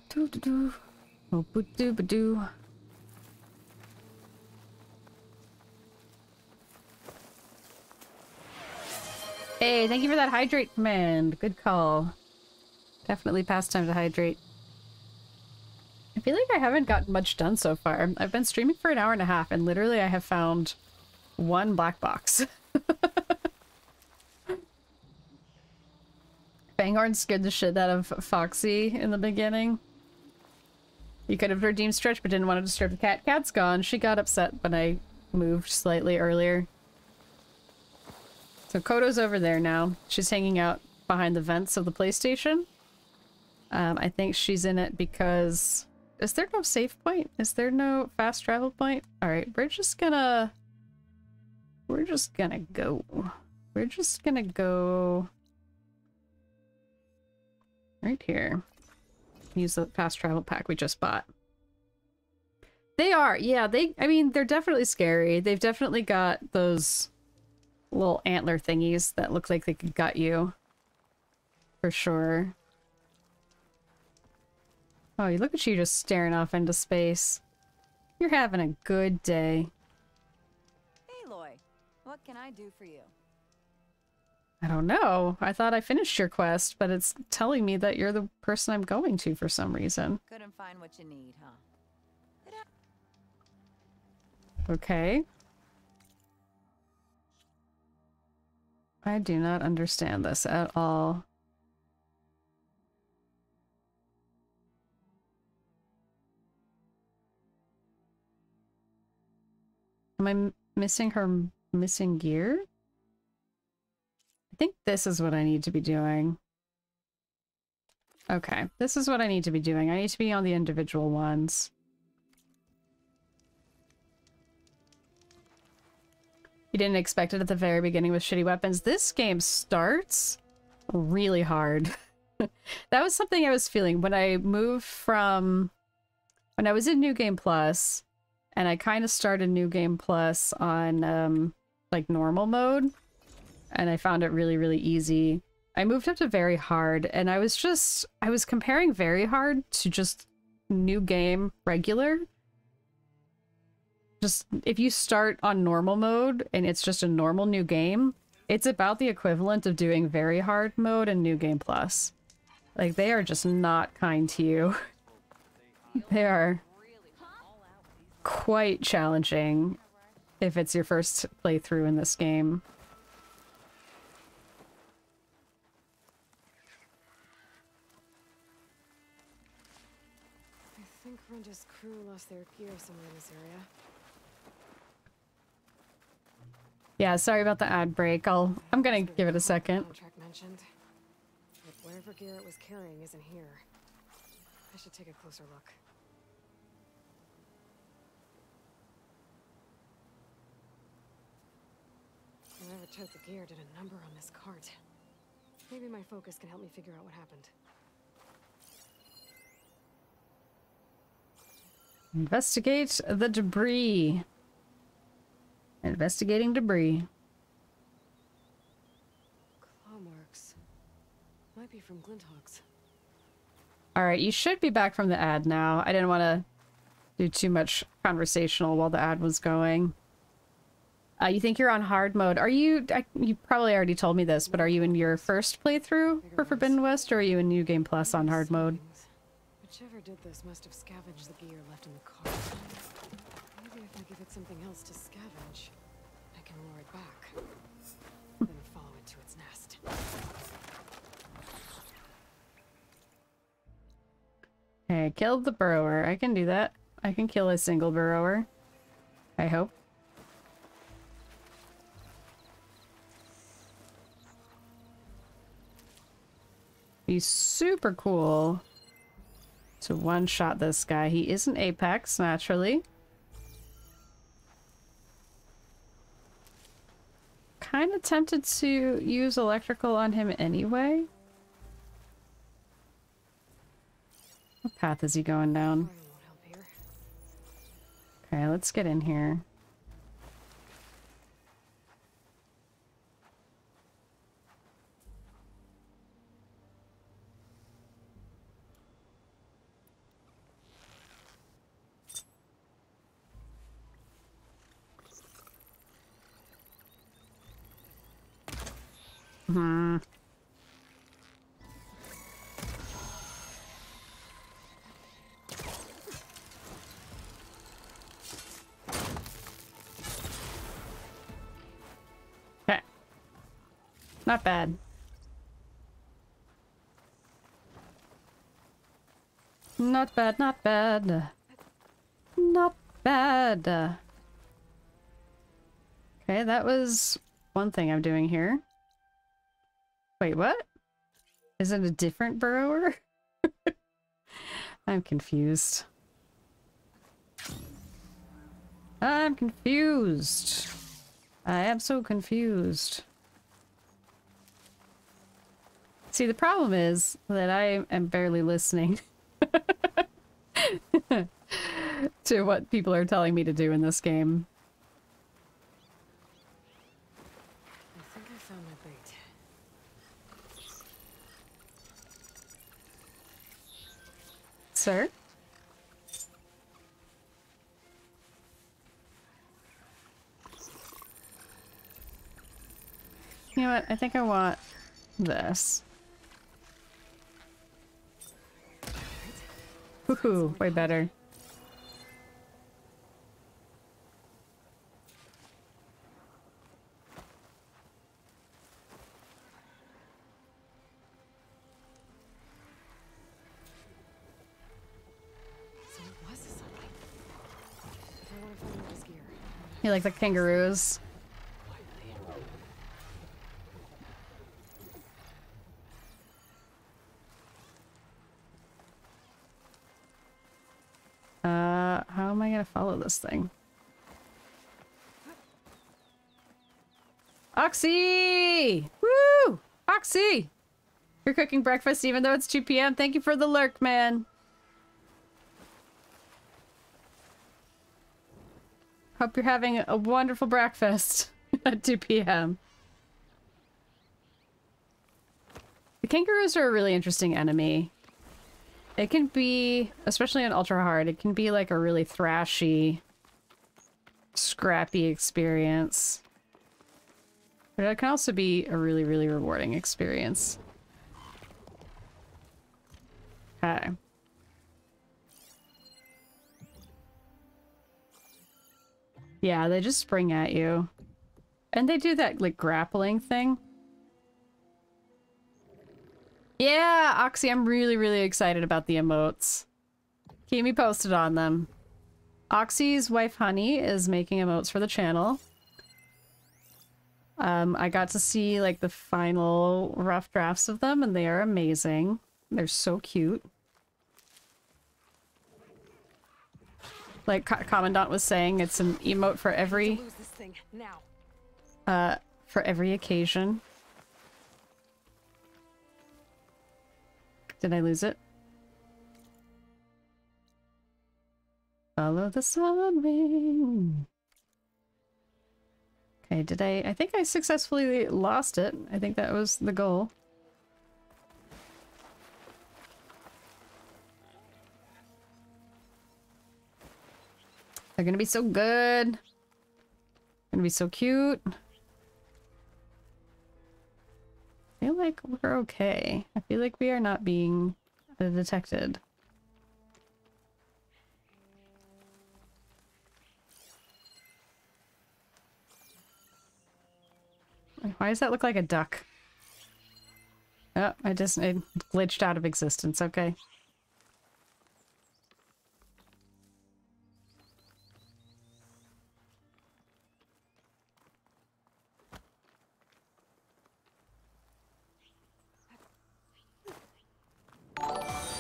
Doo-doo-doo. Oh, boo-doo-ba-doo. Hey, thank you for that hydrate command. Good call. Definitely past time to hydrate. I feel like I haven't gotten much done so far. I've been streaming for an hour and a half, and literally I have found one black box. Fanghorn scared the shit out of Foxy in the beginning. You could have redeemed Stretch, but didn't want to disturb the cat. Cat's gone. She got upset when I moved slightly earlier. So Kodo's over there now. She's hanging out behind the vents of the PlayStation. I think she's in it because... Is there no save point? Is there no fast travel point? Alright, we're just gonna go. We're just gonna go... right here. Use the fast travel pack we just bought. They are, yeah, I mean, they're definitely scary. They've definitely got those little antler thingies that look like they could gut you. For sure. Oh, you look at you just staring off into space. You're having a good day. Aloy, what can I do for you? I don't know. I thought I finished your quest, but it's telling me that you're the person I'm going to for some reason. Couldn't find what you need, huh? Okay. I do not understand this at all. Am I missing her missing gear? I think this is what I need to be doing. Okay, this is what I need to be doing. I need to be on the individual ones. You didn't expect it at the very beginning with shitty weapons. This game starts really hard. That was something I was feeling when I moved from... When I was in New Game Plus, and I kind of started New Game Plus on, like, normal mode. And I found it really, really easy. I moved up to very hard, and I was comparing very hard to just new game regular. Just, if you start on normal mode, and it's just a normal new game, it's about the equivalent of doing very hard mode and New Game Plus. Like, they are just not kind to you. They are quite challenging if it's your first playthrough in this game. I think Renda's crew lost their gear somewhere in this area. Yeah, sorry about the ad break. I'm gonna give it a second. Contract mentioned, but whatever gear it was carrying isn't here. I should take a closer look. Whoever took the gear did a number on this cart. Maybe my focus can help me figure out what happened. Investigate the debris. Investigating debris. Claw marks. Might be from Glinthawks. Alright, you should be back from the ad now. I didn't want to do too much conversational while the ad was going. You think you're on hard mode. Are you... you probably already told me this, but are you in your first playthrough for Forbidden West, or are you in New Game Plus on hard mode? Whichever did this must have scavenged the gear left in the cart. Maybe if I give it something else to scavenge, I can lure it back. Then follow it to its nest. Okay, killed the burrower. I can do that. I can kill a single burrower. I hope. Be super cool to one-shot this guy. He is an apex, naturally. Kind of tempted to use electrical on him anyway. What path is he going down? Okay, let's get in here. Hmm. Okay. Not bad. Not bad, not bad. Not bad. Okay, that was one thing I'm doing here. Wait, what? Is it a different burrower? I'm confused. I'm confused. I am so confused. See, the problem is that I am barely listening to what people are telling me to do in this game. I think I found my bait. Sir? You know what? I think I want this. Woohoo! Way better. So it was a sunlight. If I want to find this gear. You like the kangaroos? How am I gonna follow this thing? Oxy! Woo! Oxy! You're cooking breakfast even though it's 2 p.m. Thank you for the lurk, man. Hope you're having a wonderful breakfast at 2 p.m. The kangaroos are a really interesting enemy. It can be, especially on ultra hard, it can be like a really thrashy, scrappy experience. But it can also be a really, really rewarding experience. Okay. Yeah, they just spring at you. And they do that, like, grappling thing. Yeah, Oxy, I'm really, really excited about the emotes. Keep me posted on them. Oxy's wife, Honey, is making emotes for the channel. I got to see, like, the final rough drafts of them, and they are amazing. They're so cute. Like Commandant was saying, it's an emote for every... Lose this thing now. For every occasion. Did I lose it? Follow the sun ring. Okay, did I think I successfully lost it. I think that was the goal. They're gonna be so good. Gonna be so cute. I feel like we're okay. I feel like we are not being detected. Why does that look like a duck? Oh, it glitched out of existence. Okay.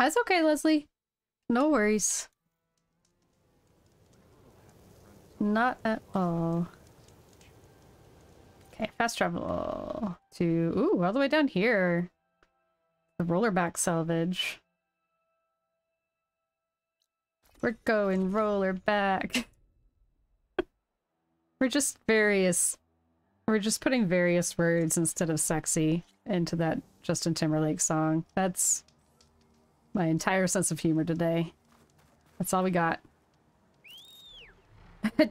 That's okay, Leslie. No worries. Not at all. Okay, fast travel to... Ooh, all the way down here. The rollerback salvage. We're going rollerback. We're just putting various words instead of sexy into that Justin Timberlake song. That's my entire sense of humor today. That's all we got.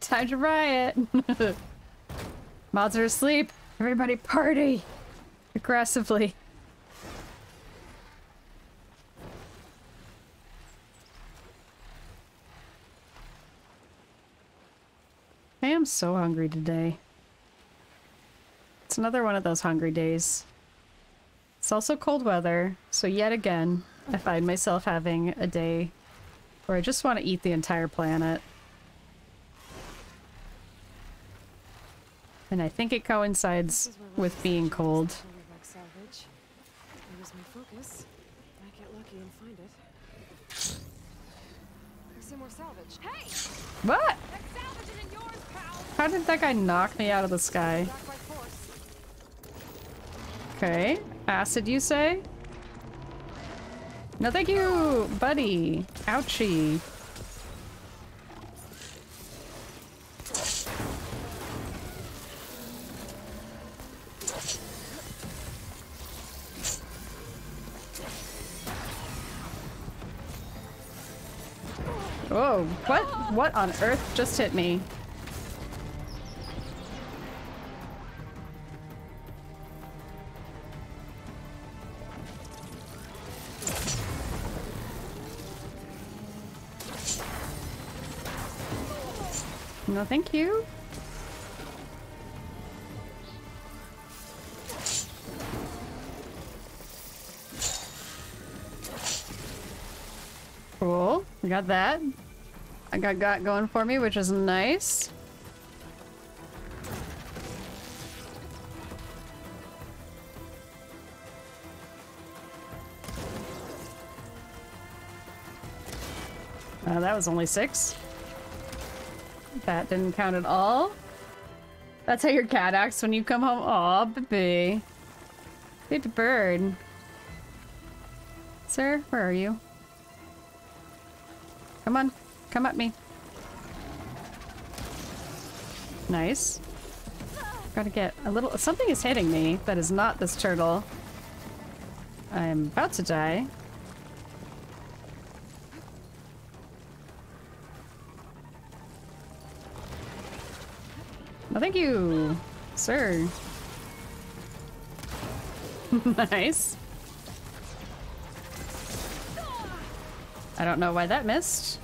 Time to riot! Mods are asleep! Everybody party! Aggressively. I am so hungry today. It's another one of those hungry days. It's also cold weather, so yet again, I find myself having a day where I just want to eat the entire planet. And I think it coincides with being cold. Salvage. I lose my focus. I get lucky and find it. I see more salvage. Hey! What? That salvage isn't yours, pal! How did that guy knock me out of the sky? Back by force. Okay. Acid, you say? No, thank you, buddy. Ouchie. Whoa, what? What on earth just hit me? No, thank you. Cool. We got that. I got going for me, which is nice. That was only 6. That didn't count at all. That's how your cat acts when you come home. Aw, baby. Baby bird. Sir, where are you? Come on. Come at me. Nice. Gotta get a little... Something is hitting me that is not this turtle. I'm about to die. No, thank you, sir. Nice. I don't know why that missed.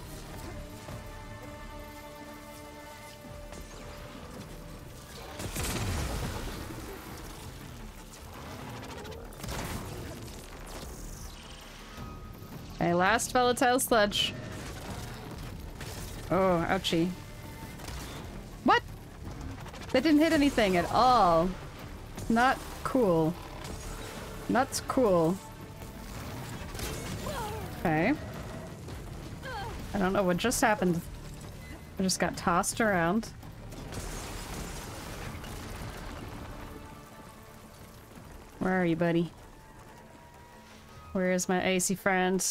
Okay, last volatile sludge. Oh, ouchie. What? That didn't hit anything at all. Not cool. Not cool. Okay. I don't know what just happened. I just got tossed around. Where are you, buddy? Where is my icy friend?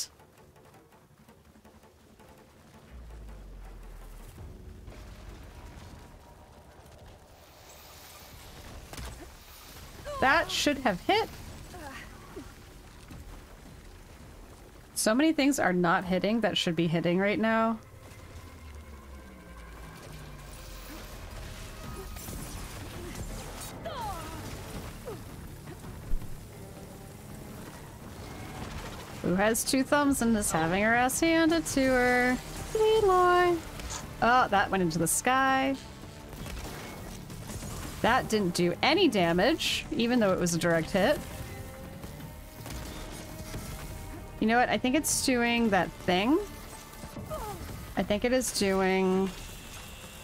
That should have hit. So many things are not hitting that should be hitting right now. Who has 2 thumbs and is having her ass handed to her? Leroy. Oh, that went into the sky. That didn't do any damage, even though it was a direct hit. You know what? I think it's doing that thing. I think it is doing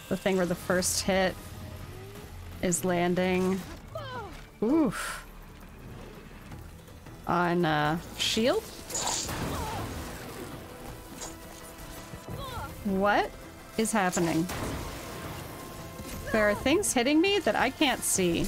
the thing where the first hit is landing. Oof. On shield? What is happening? There are things hitting me that I can't see.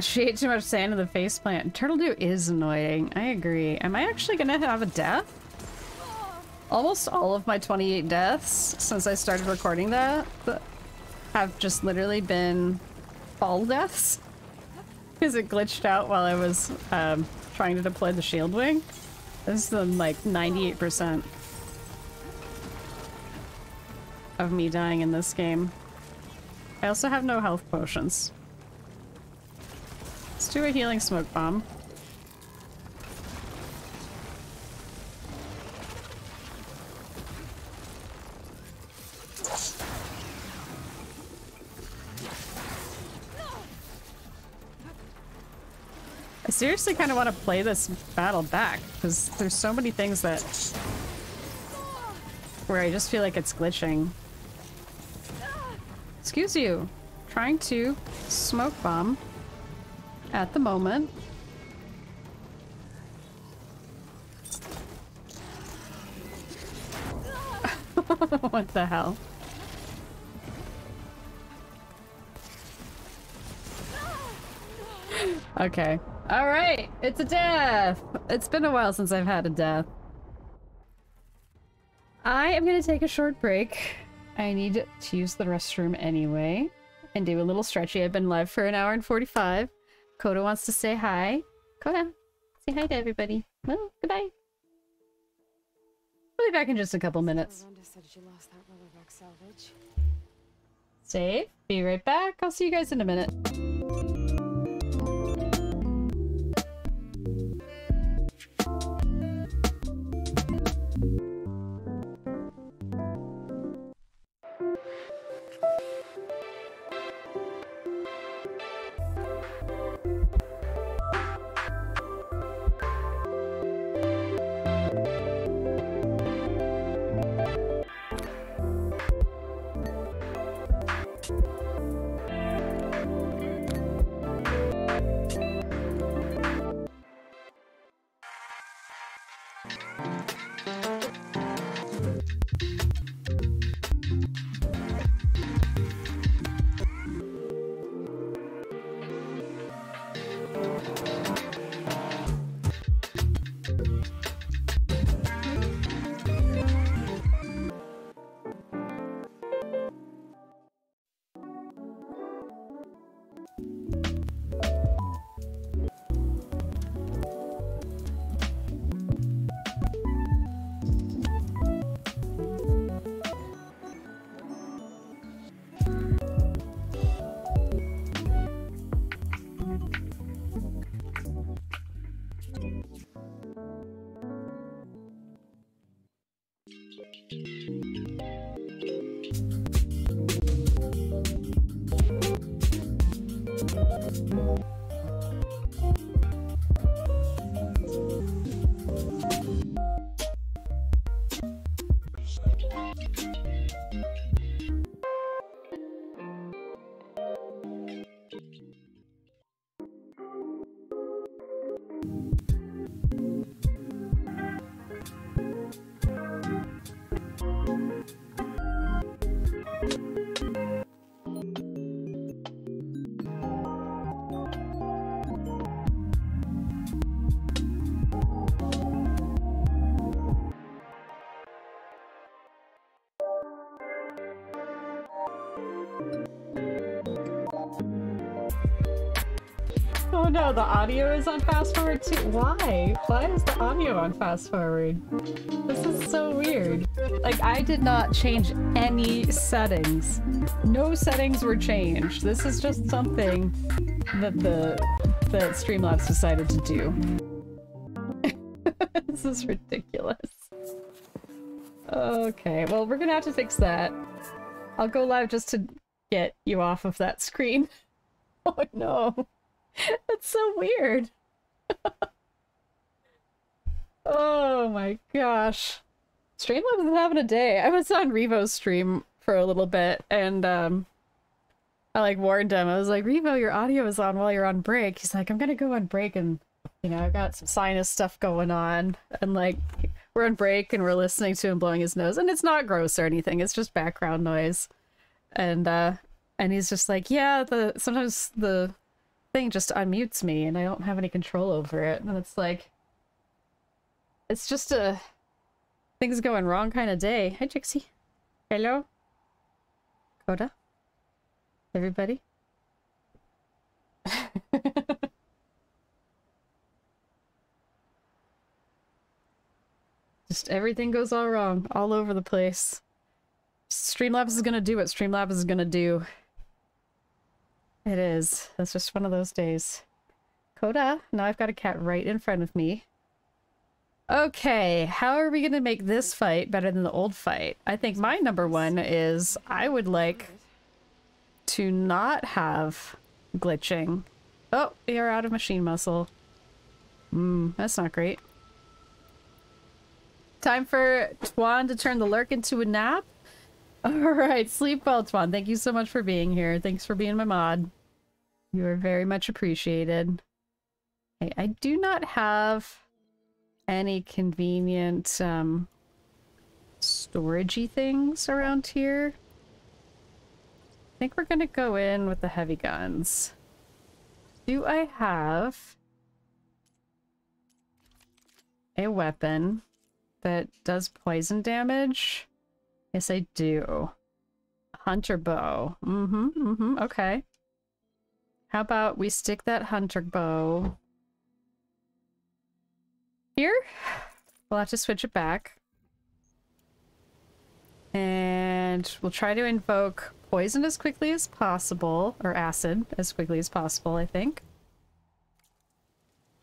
She ate too much sand in the faceplant. Turtle Dew is annoying. I agree. Am I actually gonna have a death? Almost all of my 28 deaths since I started recording that have just literally been fall deaths. Because it glitched out while I was trying to deploy the shield wing. This is like 98% of me dying in this game. I also have no health potions. Let's do a healing smoke bomb. I seriously kind of want to play this battle back because there's so many things that where I just feel like it's glitching. Excuse you. Trying to smoke bomb at the moment. What the hell? Okay. Alright, it's a death! It's been a while since I've had a death. I am gonna take a short break. I need to use the restroom anyway. And do a little stretchy. I've been live for an hour and 45. Coda wants to say hi. Coda, say hi to everybody. Well, goodbye. We'll be back in just a couple minutes. Said you lost that rollerback salvage. Save. Be right back. I'll see you guys in a minute. Oh no, the audio is on fast forward too. Why? Why is the audio on fast forward? This is so weird. Like, I did not change any settings. No settings were changed. This is just something that that Streamlabs decided to do. This is ridiculous. Okay, well, we're gonna have to fix that. I'll go live just to get you off of that screen. Oh no. That's so weird. Oh my gosh. Streamlabs is having a day. I was on Revo's stream for a little bit and I like warned him. I was like, Revo, your audio is on while you're on break. He's like, I'm gonna go on break and, you know, I've got some sinus stuff going on. And like, we're on break and we're listening to him blowing his nose. And it's not gross or anything. It's just background noise. And he's just like, yeah, sometimes the thing just unmutes me and I don't have any control over it. And it's like, it's just a things going wrong kind of day. Hi, Jixie. Hello. Coda. Everybody. Just everything goes all wrong, all over the place. Streamlabs is gonna do what Streamlabs is gonna do. It is. That's just one of those days. Coda, now I've got a cat right in front of me. Okay, how are we gonna make this fight better than the old fight? I think my number one is I would like to not have glitching. Oh, you're out of machine muscle. That's not great. Time for Twan to turn the lurk into a nap. Alright, sleep well, Twan. Thank you so much for being here. Thanks for being my mod. You are very much appreciated. Okay, I do not have any convenient storagey things around here. I think we're gonna go in with the heavy guns. Do I have a weapon that does poison damage? Yes, I do. Hunter bow. Okay. How about we stick that hunter bow here? We'll have to switch it back. And we'll try to invoke poison as quickly as possible, or acid as quickly as possible, I think.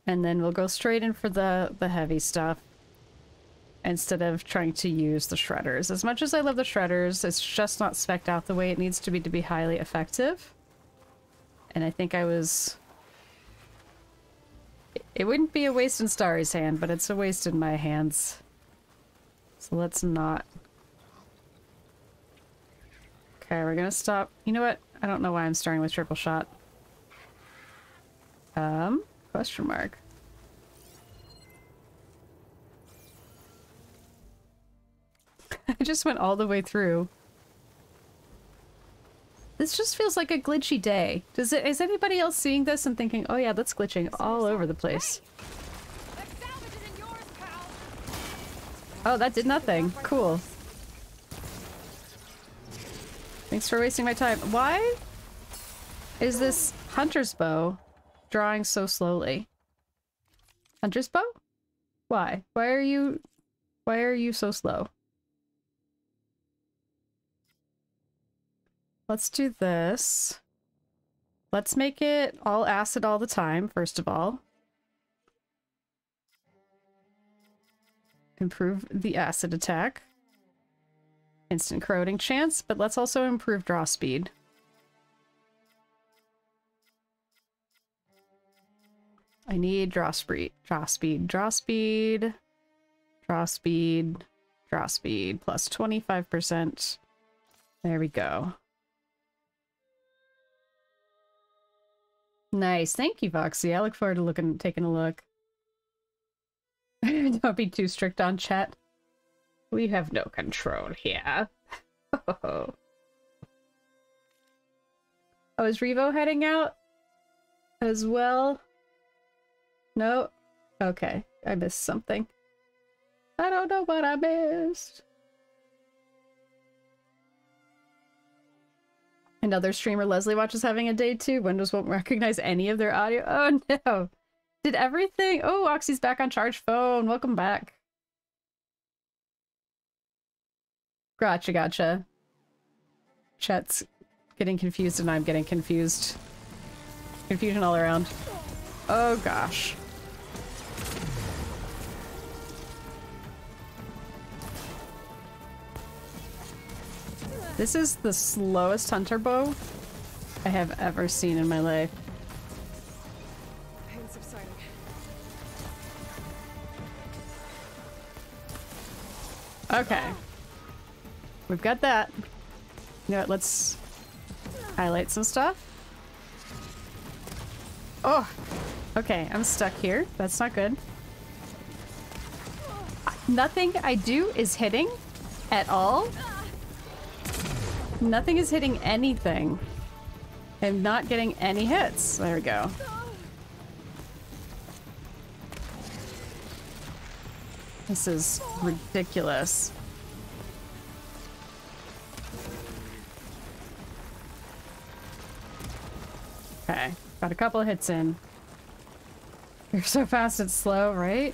And then we'll go straight in for the heavy stuff instead of trying to use the shredders. As much as I love the shredders, it's just not spec'd out the way it needs to be highly effective. And I think I was... It wouldn't be a waste in Starry's hand, but it's a waste in my hands. So let's not... Okay, we're gonna stop. You know what? I don't know why I'm starting with triple shot. Question mark. I just went all the way through. This just feels like a glitchy day. Is anybody else seeing this and thinking, oh yeah, that's glitching all over the place? Oh, that did nothing. Cool. Thanks for wasting my time. Why is this hunter's bow drawing so slowly? Hunter's bow? Why? Why are you so slow? Let's do this. Let's make it all acid all the time, first of all. Improve the acid attack. Instant corroding chance, but let's also improve draw speed. I need draw speed, draw speed, draw speed, draw speed, draw speed, plus 25%. There we go. Nice. Thank you, Voxy. I look forward to taking a look. Don't be too strict on chat. We have no control here. Oh, is Revo heading out as well? No? Okay. I missed something. I don't know what I missed. Another streamer Leslie watches having a day too. Windows won't recognize any of their audio. Oh no. Did everything? Oh, Oxy's back on charge phone. Welcome back. Gotcha. Chat's getting confused and I'm getting confused. Confusion all around. Oh gosh. This is the slowest hunter bow I have ever seen in my life. Pain subsiding. Okay. We've got that. You know what, let's highlight some stuff. Oh, okay, I'm stuck here. That's not good. Nothing I do is hitting at all. Nothing is hitting anything. I'm not getting any hits. There we go. This is ridiculous. Okay, got a couple of hits in. You're so fast it's slow, right?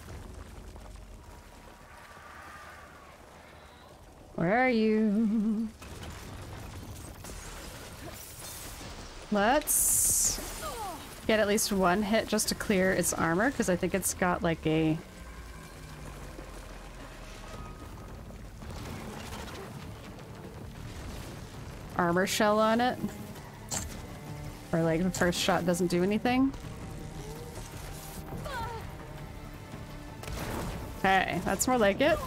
Where are you? Let's get at least one hit just to clear its armor, because I think it's got like a... armor shell on it. Or like the first shot doesn't do anything. Okay, that's more like it.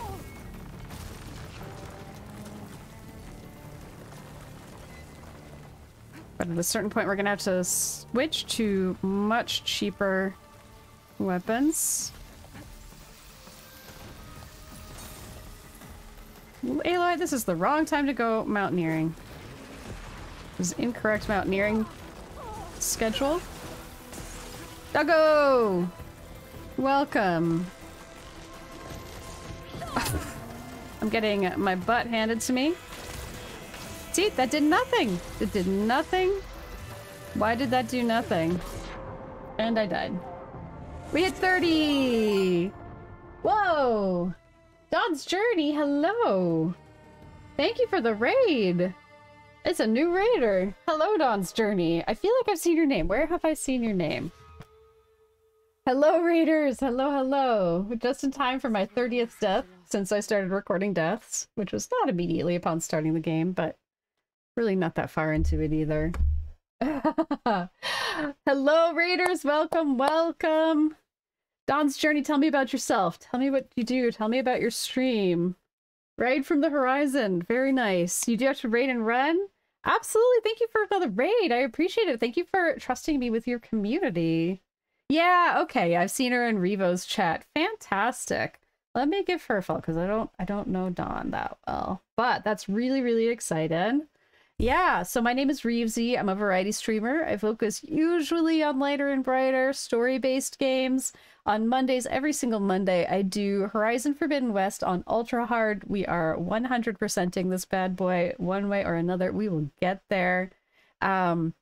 But at a certain point we're gonna have to switch to much cheaper weapons. Aloy, this is the wrong time to go mountaineering. This is incorrect mountaineering schedule. Doggo! Welcome. I'm getting my butt handed to me. See, that did nothing. It did nothing. Why did that do nothing? And I died. We hit 30! Whoa! Dawn's Journey, hello! Thank you for the raid! It's a new raider! Hello, Dawn's Journey! I feel like I've seen your name. Where have I seen your name? Hello, raiders! Hello, hello! Just in time for my 30th death since I started recording deaths, which was not immediately upon starting the game, but really not that far into it either. Hello, raiders! Welcome, welcome! Dawn's Journey, tell me about yourself. Tell me what you do. Tell me about your stream. Raid from the horizon. Very nice. You do have to raid and run? Absolutely. Thank you for another raid. I appreciate it. Thank you for trusting me with your community. Yeah, okay. I've seen her in Revo's chat. Fantastic. Let me give her a follow because I don't know Dawn that well. But that's really, really exciting. Yeah, so my name is Reevesy. I'm a variety streamer. I focus usually on lighter and brighter story-based games. On Mondays, every single Monday, I do Horizon Forbidden West on Ultra Hard. We are 100%ing this bad boy one way or another. We will get there. And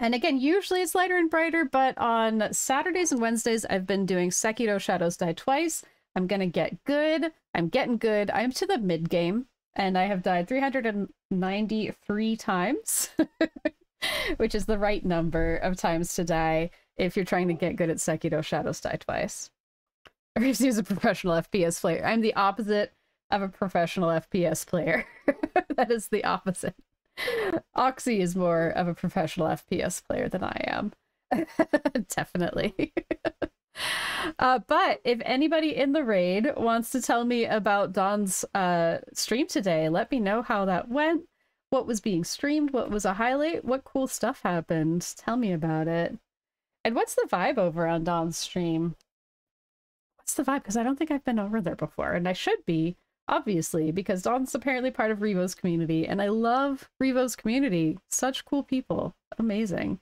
again, usually it's lighter and brighter, but on Saturdays and Wednesdays, I've been doing Sekiro Shadows Die Twice. I'm gonna get good. I'm getting good. I'm to the mid-game, and I have died 393 times, which is the right number of times to die if you're trying to get good at Sekiro Shadows Die Twice. Reeves is a professional FPS player. I'm the opposite of a professional FPS player. That is the opposite. Oxy is more of a professional FPS player than I am. Definitely. But if anybody in the raid wants to tell me about Dawn's stream today, let me know how that went, what was being streamed, what was a highlight, what cool stuff happened. Tell me about it. And what's the vibe over on Dawn's stream? What's the vibe? Because I don't think I've been over there before, and I should be, obviously, because Dawn's apparently part of Revo's community, and I love Revo's community. Such cool people. Amazing.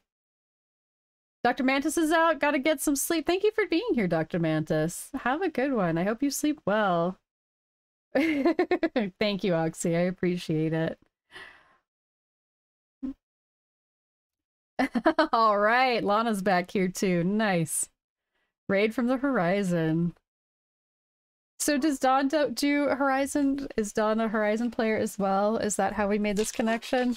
Dr. Mantis is out. Gotta get some sleep. Thank you for being here, Dr. Mantis. Have a good one. I hope you sleep well. Thank you, Oxy. I appreciate it. All right, Lana's back here too. Nice. Raid from the Horizon. So does Dawn do Horizon? Is Dawn a Horizon player as well? Is that how we made this connection?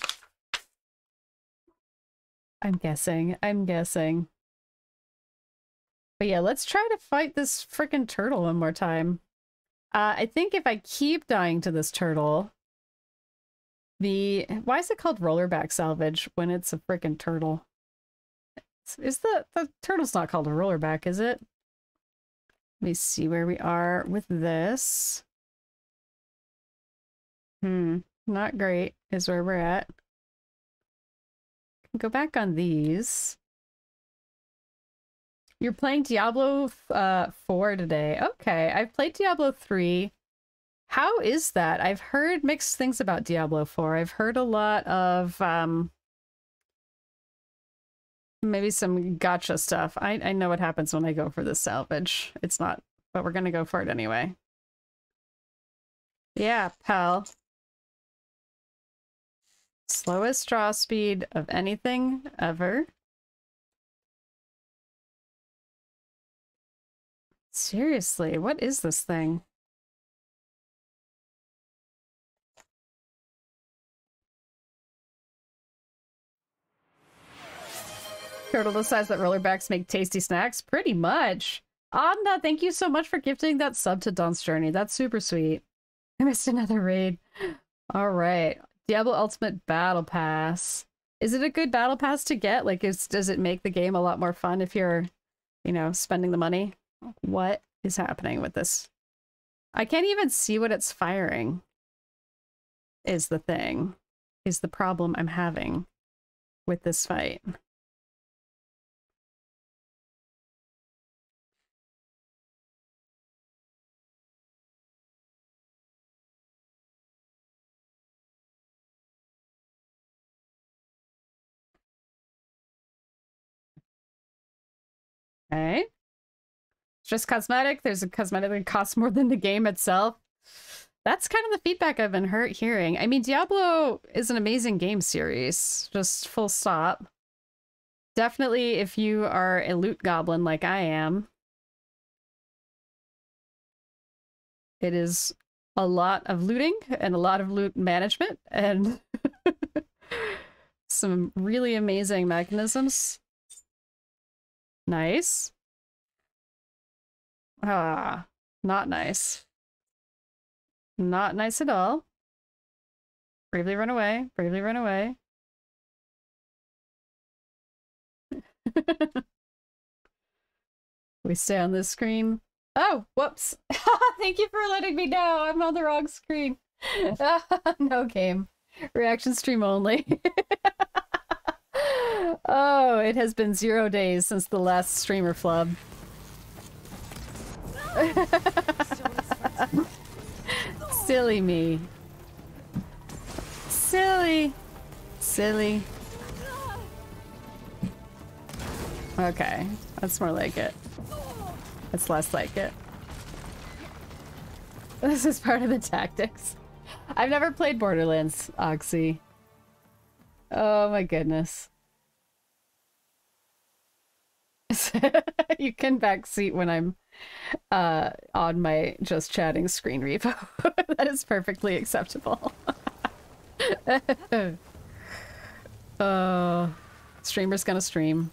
I'm guessing. I'm guessing. But yeah, let's try to fight this freaking turtle one more time. I think if I keep dying to this turtle... Why is it called rollerback salvage when it's a freaking turtle? Is the turtle's not called a rollerback, is it? Let me see where we are with this. Not great is where we're at. Go back on these. You're playing Diablo 4 today. Okay, I've played Diablo 3. How is that? I've heard mixed things about Diablo 4. I've heard a lot of maybe some gotcha stuff. I know what happens when I go for this salvage. It's not, but we're gonna go for it anyway. Yeah, pal. Slowest draw speed of anything ever. Seriously, what is this thing? Turtle decides that rollerbacks make tasty snacks? Pretty much. Anna, thank you so much for gifting that sub to Dawn's Journey. That's super sweet. I missed another raid. All right. Diablo Ultimate Battle Pass. Is it a good battle pass to get? Like, does it make the game a lot more fun if you're, you know, spending the money? What is happening with this? I can't even see what it's firing. Is the thing. Is the problem I'm having with this fight. Okay. It's just cosmetic. There's a cosmetic that costs more than the game itself. That's kind of the feedback I've been hearing. I mean, Diablo is an amazing game series. Just full stop. Definitely if you are a loot goblin like I am. It is a lot of looting and a lot of loot management and some really amazing mechanisms. Nice. Ah, not nice. Not nice at all. Bravely run away. Bravely run away. We stay on this screen. Oh, whoops. Thank you for letting me know. I'm on the wrong screen. No game. Reaction stream only. Oh, it has been 0 days since the last streamer flub. Silly me. Silly. Silly. Okay, that's more like it. That's less like it. This is part of the tactics. I've never played Borderlands, Oxy. Oh my goodness. You can backseat when I'm on my just chatting screen repo. That is perfectly acceptable. Streamer's gonna stream.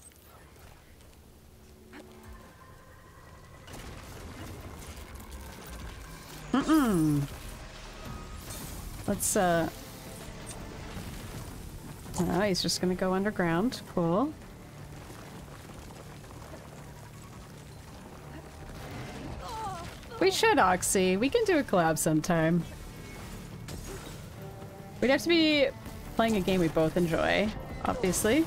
Let's oh, he's just gonna go underground. Cool. We should, Oxy. We can do a collab sometime. We'd have to be playing a game we both enjoy, obviously.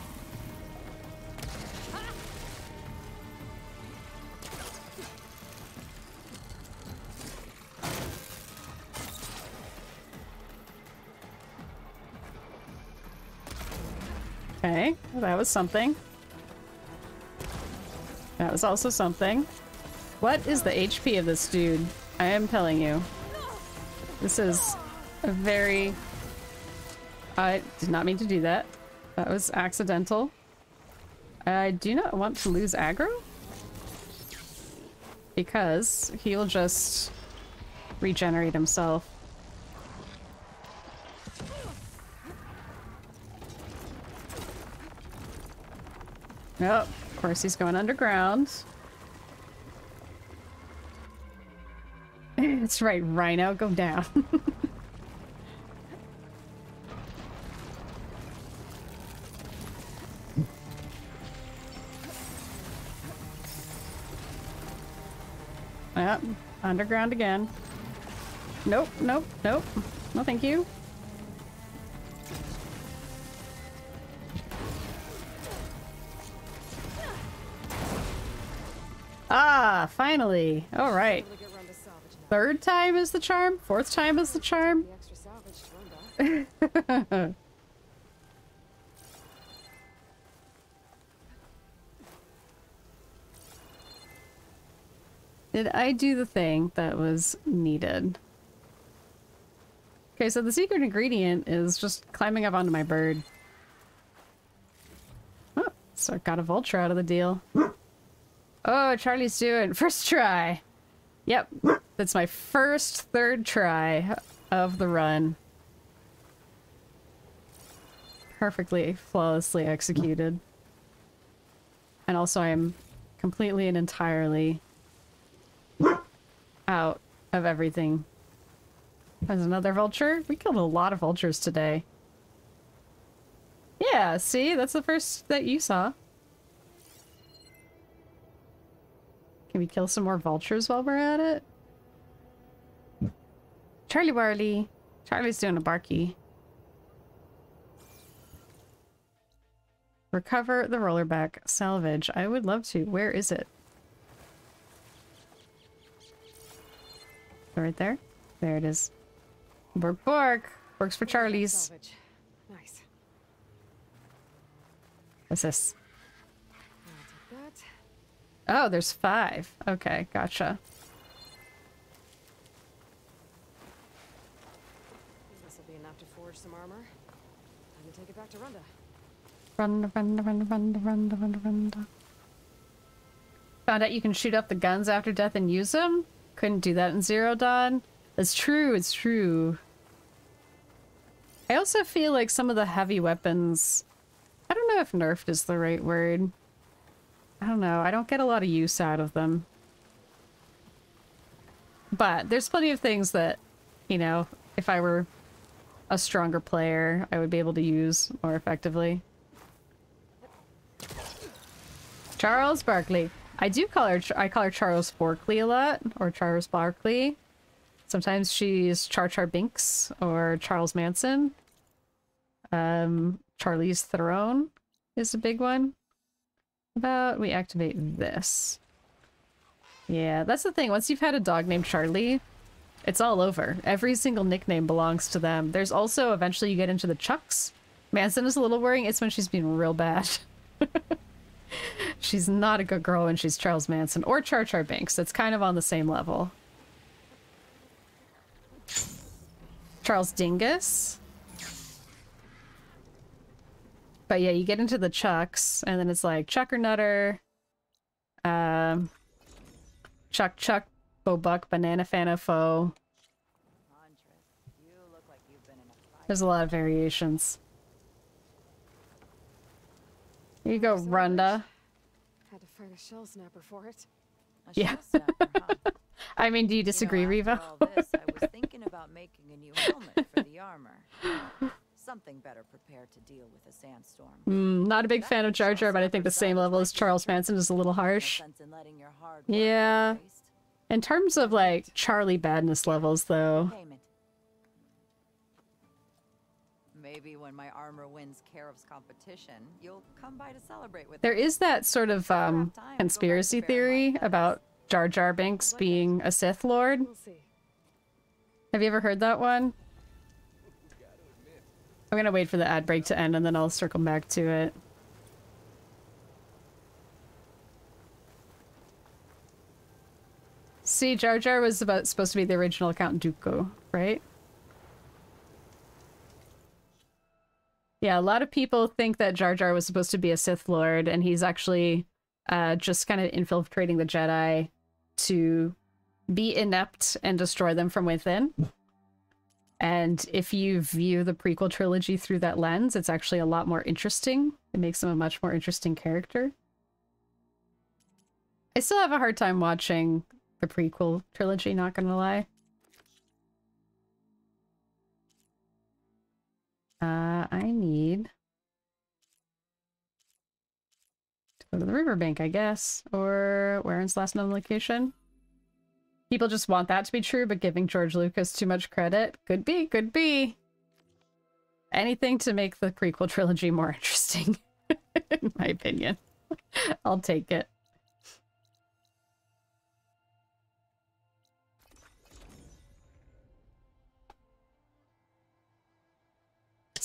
Okay, well, that was something. That was also something. What is the HP of this dude? I am telling you. This is a very... I did not mean to do that. That was accidental. I do not want to lose aggro. Because he will just regenerate himself. Nope, of course he's going underground. That's right, Rhino, go down. Yep, underground again. Nope, nope, nope. No, thank you. Ah, finally. All right. Able to get Runda salvage now. Third time is the charm? Fourth time is the charm? The extra salvage to Runda. Did I do the thing that was needed? Okay, so the secret ingredient is just climbing up onto my bird. Oh, so I got a vulture out of the deal. Oh, Charlie's doing first try. Yep, that's my first third try of the run. Perfectly, flawlessly executed. And also I'm completely and entirely out of everything. There's another vulture. We killed a lot of vultures today. Yeah, see? That's the first that you saw. Can we kill some more vultures while we're at it? Charlie Barley. Charlie's doing a barky. Recover the rollerback salvage. I would love to. Where is it? Right there? There it is. Bork bork! Works for Charlie's. Salvage. Nice. What's this? I'll take that. Oh, there's 5. Okay, gotcha. This will be enough to forge some armor. Time to take it back to Runda. Run, run, run, run, run, run, run. Found out you can shoot up the guns after death and use them? Couldn't do that in Zero Dawn. That's true, it's true. I also feel like some of the heavy weapons... I don't know if nerfed is the right word. I don't know, I don't get a lot of use out of them. But there's plenty of things that, you know, if I were a stronger player, I would be able to use more effectively. Charles Barkley. I do call her, I call her Charles Forkley a lot, or Charles Barkley. Sometimes she's Char Char Binks, or Charles Manson. Charlie's Throne is a big one. About we activate this. Yeah, that's the thing. Once you've had a dog named Charlie, it's all over. Every single nickname belongs to them. There's also, eventually you get into the Chucks. Manson is a little worrying. It's when she's being real bad. She's not a good girl when she's Charles Manson or Char Char Binks. It's kind of on the same level. Charles Dingus. But yeah, you get into the Chucks, and then it's like Chuck or Nutter, Chuck Chuck, Bo Buck, Banana Fana Foe. There's a lot of variations. Here you go, Runda. Had to fight a shell snapper for it. A Yeah. shell snapper, huh? I mean, do you disagree, Riva? After all this, I was thinking about making a new helmet for the armor. Something better prepared to deal with a sandstorm. Not a big fan of Jar Jar, but I think the same level as Charles Manson is a little harsh. No sense in letting your hard work Yeah. go to waste. In terms of, like, Charlie badness levels, though. Payment. Maybe when my armor wins Karev's competition, you'll come by to celebrate with There us. is that sort of, conspiracy theory about Jar Jar Binks being a Sith Lord. We'll see. Have you ever heard that one? I'm gonna wait for the ad break to end and then I'll circle back to it. See, Jar Jar was supposed to be the original Count Dooku, right? Yeah, a lot of people think that Jar Jar was supposed to be a Sith Lord, and he's actually just kind of infiltrating the Jedi to be inept and destroy them from within. And if you view the prequel trilogy through that lens, it's actually a lot more interesting. It makes him a much more interesting character. I still have a hard time watching the prequel trilogy, not gonna lie. I need to go to the riverbank, I guess. Or Warren's last known location. People just want that to be true, but giving George Lucas too much credit. Could be, could be. Anything to make the prequel trilogy more interesting, in my opinion. I'll take it.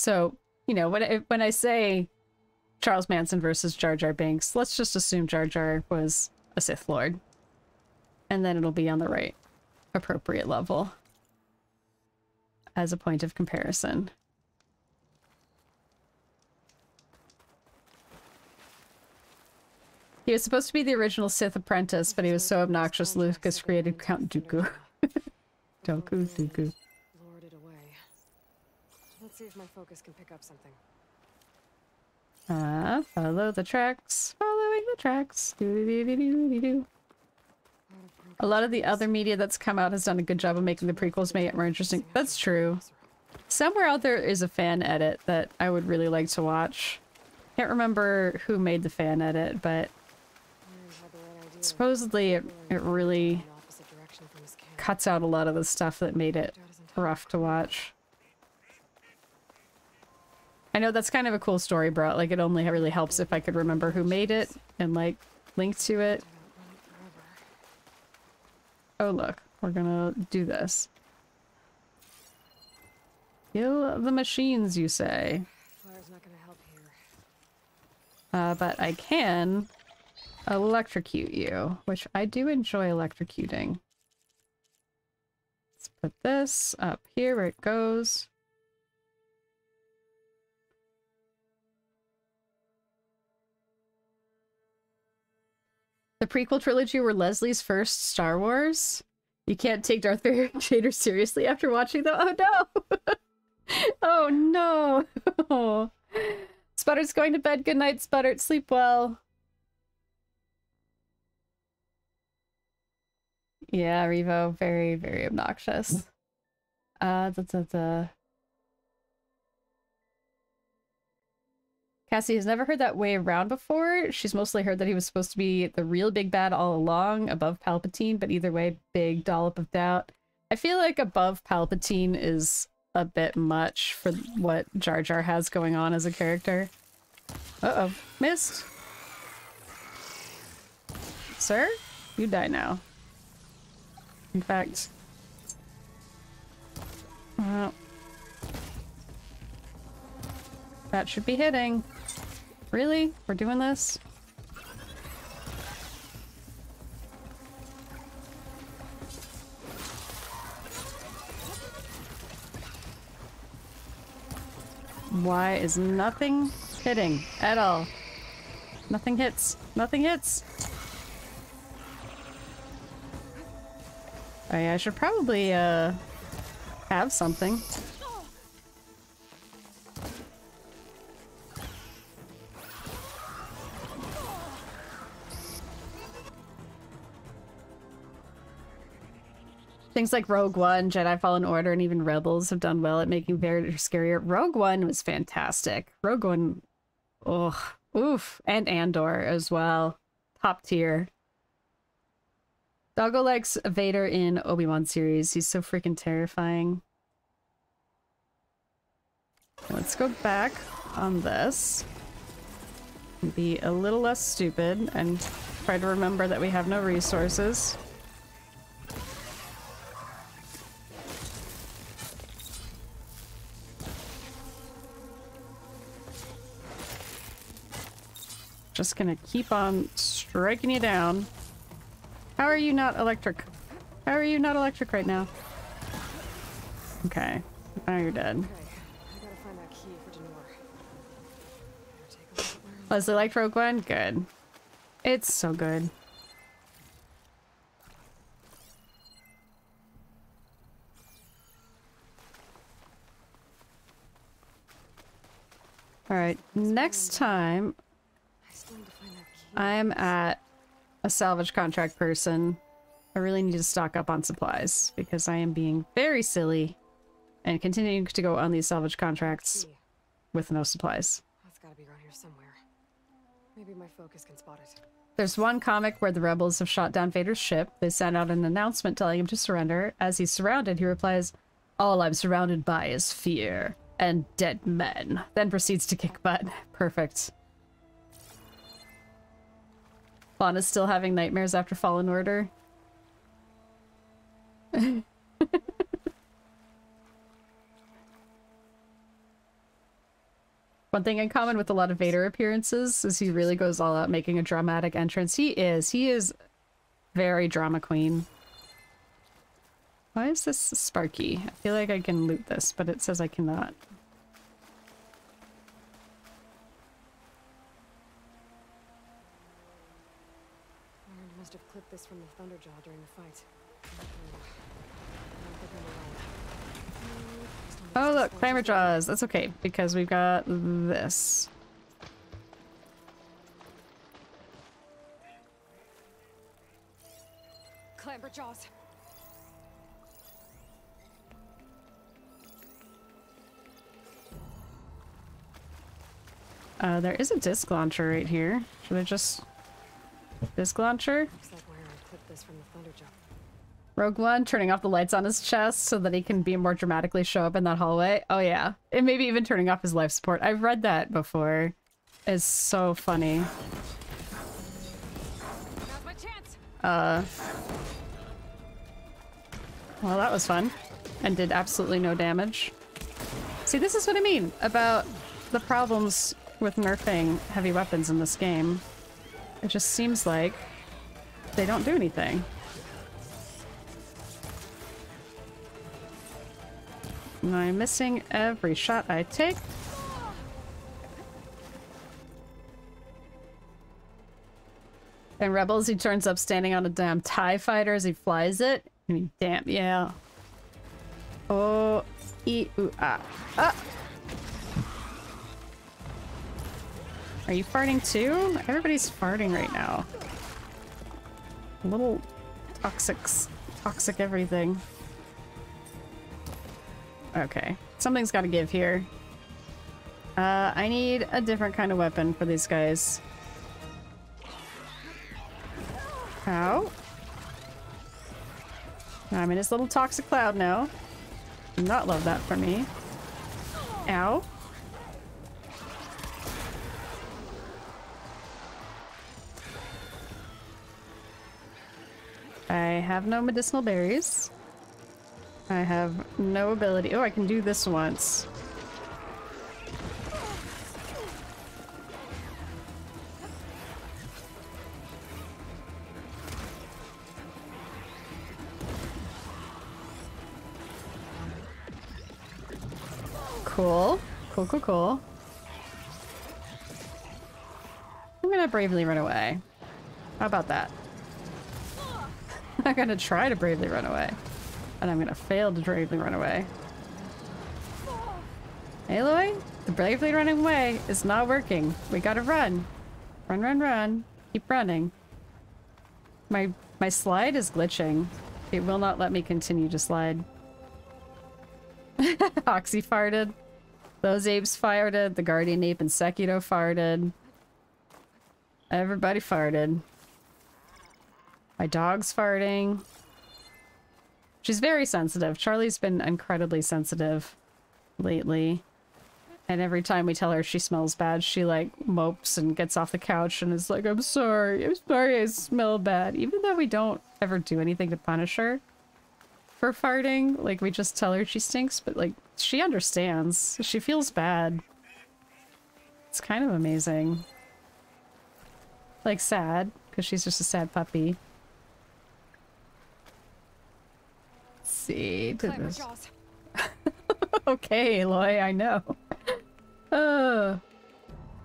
So, you know, when I say Charles Manson versus Jar Jar Binks, let's just assume Jar Jar was a Sith Lord. And then it'll be on the right appropriate level as a point of comparison. He was supposed to be the original Sith apprentice, but he was so obnoxious Lucas created Count Dooku. Dooku. Lured it away. Let's see if my focus can pick up something. Follow the tracks. Following the tracks. Doo-doo-doo-doo-doo-doo. A lot of the other media that's come out has done a good job of making the prequels make it more interesting. That's true. Somewhere out there is a fan edit that I would really like to watch. Can't remember who made the fan edit, but supposedly it really cuts out a lot of the stuff that made it rough to watch. I know that's kind of a cool story, bro. Like, it only really helps if I could remember who made it and, like, link to it. Oh, look. We're gonna do this. Kill the machines, you say? Fire's not gonna help here. But I can electrocute you, which I do enjoy electrocuting. Let's put this up here where it goes. The prequel trilogy were Leslie's first Star Wars. You can't take Darth Vader seriously after watching them. Oh no! Oh no! Oh. Sputter's going to bed. Good night, Sputter. Sleep well. Yeah, Revo, very, very obnoxious. Cassie has never heard that way around before. She's mostly heard that he was supposed to be the real big bad all along, above Palpatine, but either way, big dollop of doubt. I feel like above Palpatine is a bit much for what Jar Jar has going on as a character. Uh-oh. Missed. Sir? You die now. In fact... that should be hitting. Really? We're doing this? Why is nothing hitting at all? Nothing hits. Nothing hits. Oh yeah, I should probably have something. Things like Rogue One, Jedi Fallen Order, and even Rebels have done well at making Vader scarier. Rogue One was fantastic. Rogue One, ugh, oof, and Andor as well. Top tier. Doggo likes Vader in Obi-Wan series. He's so freaking terrifying. Let's go back on this. Be a little less stupid and try to remember that we have no resources. Just gonna keep on striking you down. How are you not electric? How are you not electric right now? Okay. Now you're dead. Okay, I gotta find that key for Denor. Leslie liked Rogue One? Good. It's so good. Alright, next time I'm at a salvage contract person. I really need to stock up on supplies because I am being very silly and continuing to go on these salvage contracts with no supplies. That's gotta be around here somewhere. Maybe my focus can spot it. There's one comic where the rebels have shot down Vader's ship. They send out an announcement telling him to surrender. As he's surrounded, he replies, "All I'm surrounded by is fear and dead men." Then proceeds to kick butt. Perfect. Lana's still having nightmares after Fallen Order. One thing in common with a lot of Vader appearances is he really goes all out making a dramatic entrance. He is very drama queen. Why is this sparky? I feel like I can loot this, but it says I cannot. Aaron must have clipped this from the Thunderjaw during the fight. Oh look, climber jaws. That's okay, because we've got this. Clamber jaws. There is a disc launcher right here. Should I just... Disc launcher? Looks like where I clipped this from the Thunderjaw. Rogue One turning off the lights on his chest so that he can be more dramatically show up in that hallway. Oh yeah. And maybe even turning off his life support. I've read that before. It's so funny. Now's my chance. Well, that was fun. And did absolutely no damage. See, this is what I mean about the problems with nerfing heavy weapons in this game. It just seems like they don't do anything. And I'm missing every shot I take. And Rebels, he turns up standing on a damn TIE fighter as he flies it. I mean, damn, yeah. Oh, ooh, ah. Ah! Are you farting too? Everybody's farting right now. A little toxic everything. Okay, something's got to give here. I need a different kind of weapon for these guys. Ow. I'm in this little toxic cloud now. Do not love that for me. Ow. I have no medicinal berries. I have no ability. Oh, I can do this once. Cool. Cool. I'm gonna bravely run away. How about that? I'm gonna try to bravely run away. And I'm gonna fail to bravely run away. Aloy, the bravely running away is not working. We gotta run. Run. Keep running. My slide is glitching. It will not let me continue to slide. Oxy farted. Those apes farted. The guardian ape and Sekiro farted. Everybody farted. My dog's farting. She's very sensitive. Charlie's been incredibly sensitive lately. And every time we tell her she smells bad, she like mopes and gets off the couch and is like, I'm sorry I smell bad. Even though we don't ever do anything to punish her for farting. Like we just tell her she stinks, but like she understands. She feels bad. It's kind of amazing. Like sad, because she's just a sad puppy. See, to this. Okay, Aloy, I know.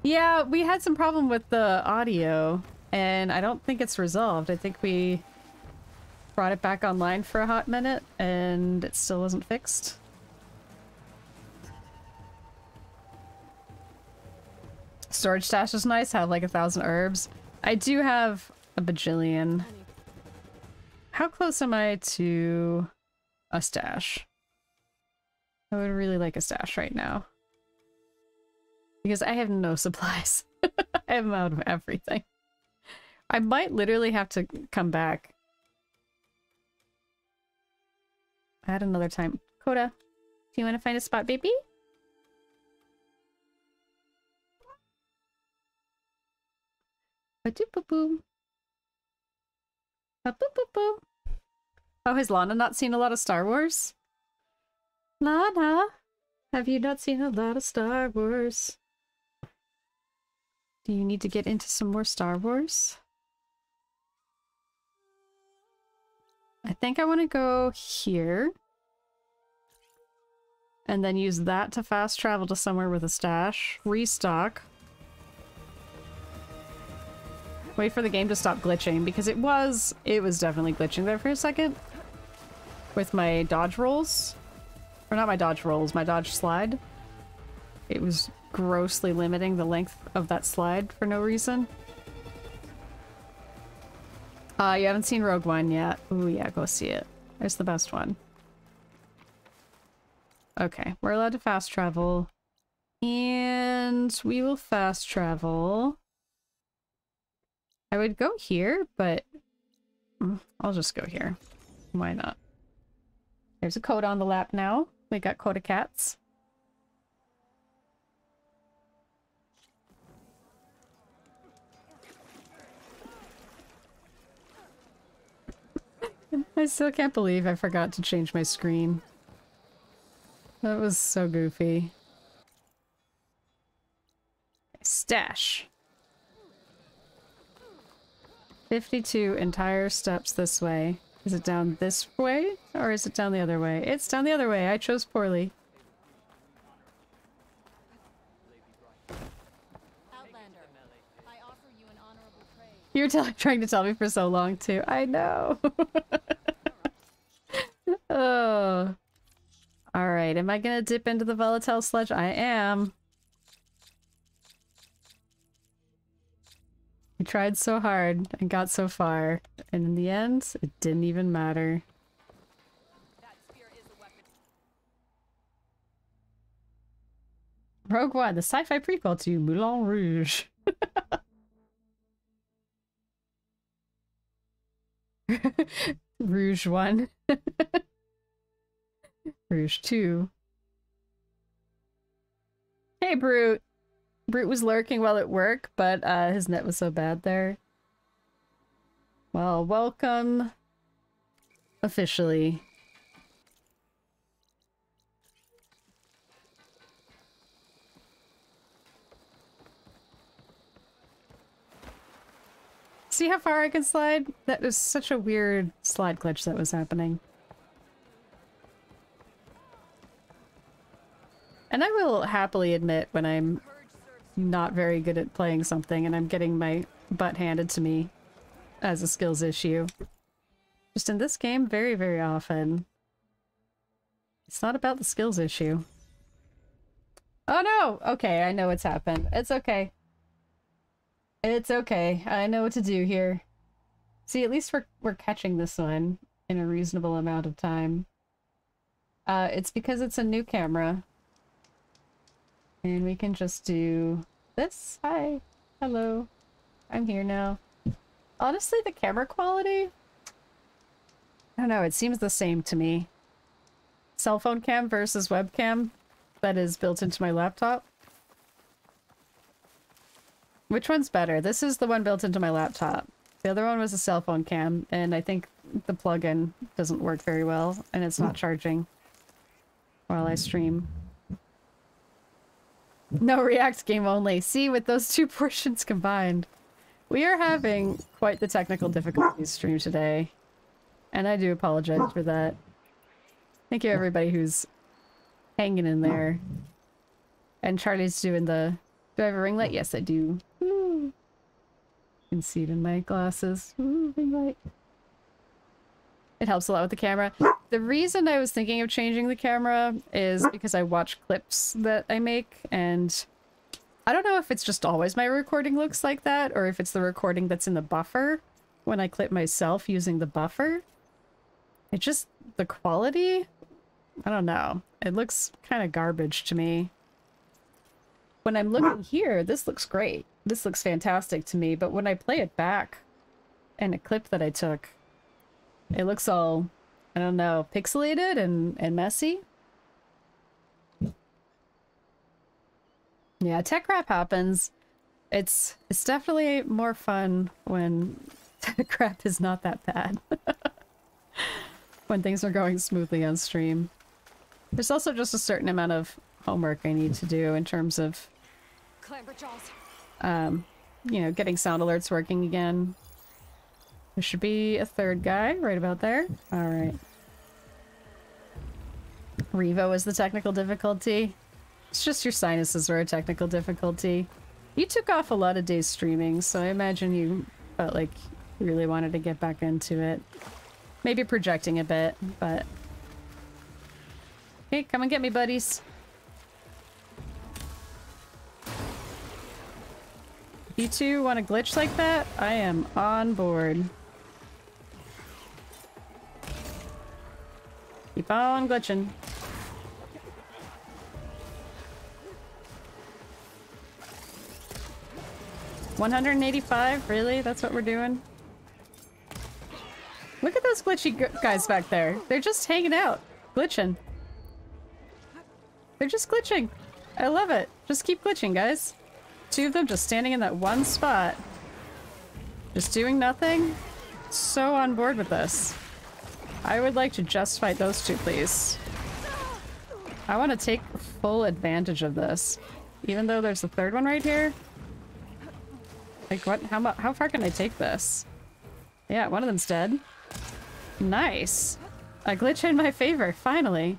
Yeah, we had some problem with the audio, and I don't think it's resolved. I think we brought it back online for a hot minute, and it still wasn't fixed. Storage stash is nice, have like 1,000 herbs. I do have a bajillion. How close am I to a stash? I would really like a stash right now. Because I have no supplies. I am out of everything. I might literally have to come back. At another time. Coda, do you want to find a spot, baby? Ba-doop-boop-boop. Ba-boop-boop-boop. Oh, has Lana not seen a lot of Star Wars? Lana, have you not seen a lot of Star Wars? Do you need to get into some more Star Wars? I think I want to go here. And then use that to fast travel to somewhere with a stash. Restock. Wait for the game to stop glitching, because it was definitely glitching there for a second. With my dodge rolls. Or not my dodge rolls, my dodge slide. It was grossly limiting the length of that slide for no reason. You haven't seen Rogue One yet. Ooh, yeah, go see it. It's the best one. Okay, we're allowed to fast travel. And we will fast travel. I would go here, but I'll just go here. Why not? There's a coat on the lap now. We got Coda Cats. I still can't believe I forgot to change my screen. That was so goofy. Stash. 52 entire steps this way. Is it down this way? Or is it down the other way? It's down the other way. I chose poorly. Outlander, I offer you an honorable praise. You were trying to tell me for so long, too. I know. Oh. Alright, am I gonna dip into the volatile sludge? I am. I tried so hard and got so far, and in the end, it didn't even matter. Rogue One, the sci-fi prequel to Moulin Rouge. Rouge 1. Rouge 2. Hey, Brute! Brute was lurking while at work, but his net was so bad there. Well, welcome. Officially. See how far I can slide? That was such a weird slide glitch that was happening. And I will happily admit when I'm not very good at playing something and I'm getting my butt handed to me as a skills issue. Just in this game, very, very often. It's not about the skills issue. Oh no! Okay, I know what's happened. It's okay. It's okay. I know what to do here. See, at least we're catching this one in a reasonable amount of time. It's because it's a new camera. And we can just do this. Hi. Hello. I'm here now. Honestly, the camera quality? I don't know, it seems the same to me. Cell phone cam versus webcam that is built into my laptop. Which one's better? This is the one built into my laptop. The other one was a cell phone cam, and I think the plugin doesn't work very well, and it's not charging while I stream. No React game only. See, with those two portions combined. We are having quite the technical difficulties stream today. And I do apologize for that. Thank you everybody who's hanging in there. And Charlie's doing the... Do I have a ring light? Yes, I do. Woo. You can see it in my glasses. Ooh, ring light. It helps a lot with the camera. The reason I was thinking of changing the camera is because I watch clips that I make, and I don't know if it's just always my recording looks like that, or if it's the recording that's in the buffer when I clip myself using the buffer. It just, the quality, I don't know. It looks kind of garbage to me. When I'm looking here, this looks great. This looks fantastic to me, but when I play it back in a clip that I took, it looks all, I don't know, pixelated and messy. Yeah, tech crap happens. It's definitely more fun when tech crap is not that bad. When things are going smoothly on stream. There's also just a certain amount of homework I need to do in terms of you know, getting sound alerts working again. There should be a third guy right about there. Alright. Revo is the technical difficulty. It's just your sinuses were a technical difficulty. You took off a lot of days streaming, so I imagine you felt like you really wanted to get back into it. Maybe projecting a bit, but... Hey, come and get me, buddies. If you two want to glitch like that, I am on board. Keep on glitching. $185? Really? That's what we're doing? Look at those glitchy guys back there. They're just hanging out. Glitching. They're just glitching. I love it. Just keep glitching, guys. Two of them just standing in that one spot. Just doing nothing. So on board with this. I would like to just fight those two, please. I want to take full advantage of this. Even though there's a third one right here. Like, what? How far can I take this? Yeah, one of them's dead. Nice. A glitch in my favor, finally.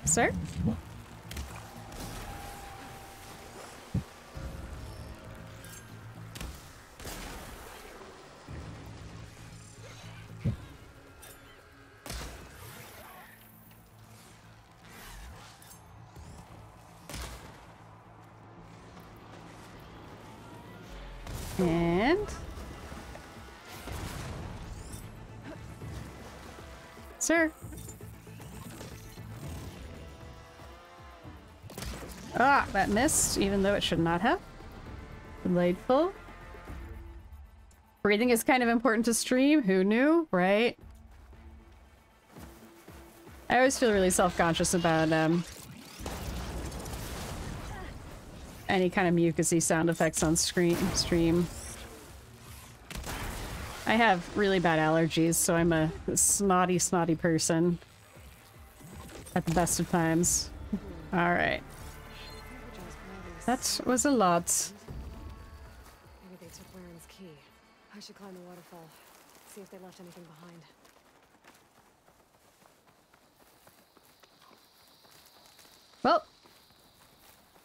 Sir? And... Sir? Ah, that missed, even though it should not have. Delightful. Breathing is kind of important to stream. Who knew, right? I always feel really self-conscious about any kind of mucusy sound effects on stream. I have really bad allergies, so I'm a snotty person. At the best of times. Alright. That was a lot. Maybe they took Waren's key. I should climb the waterfall. See if they left anything behind. Well,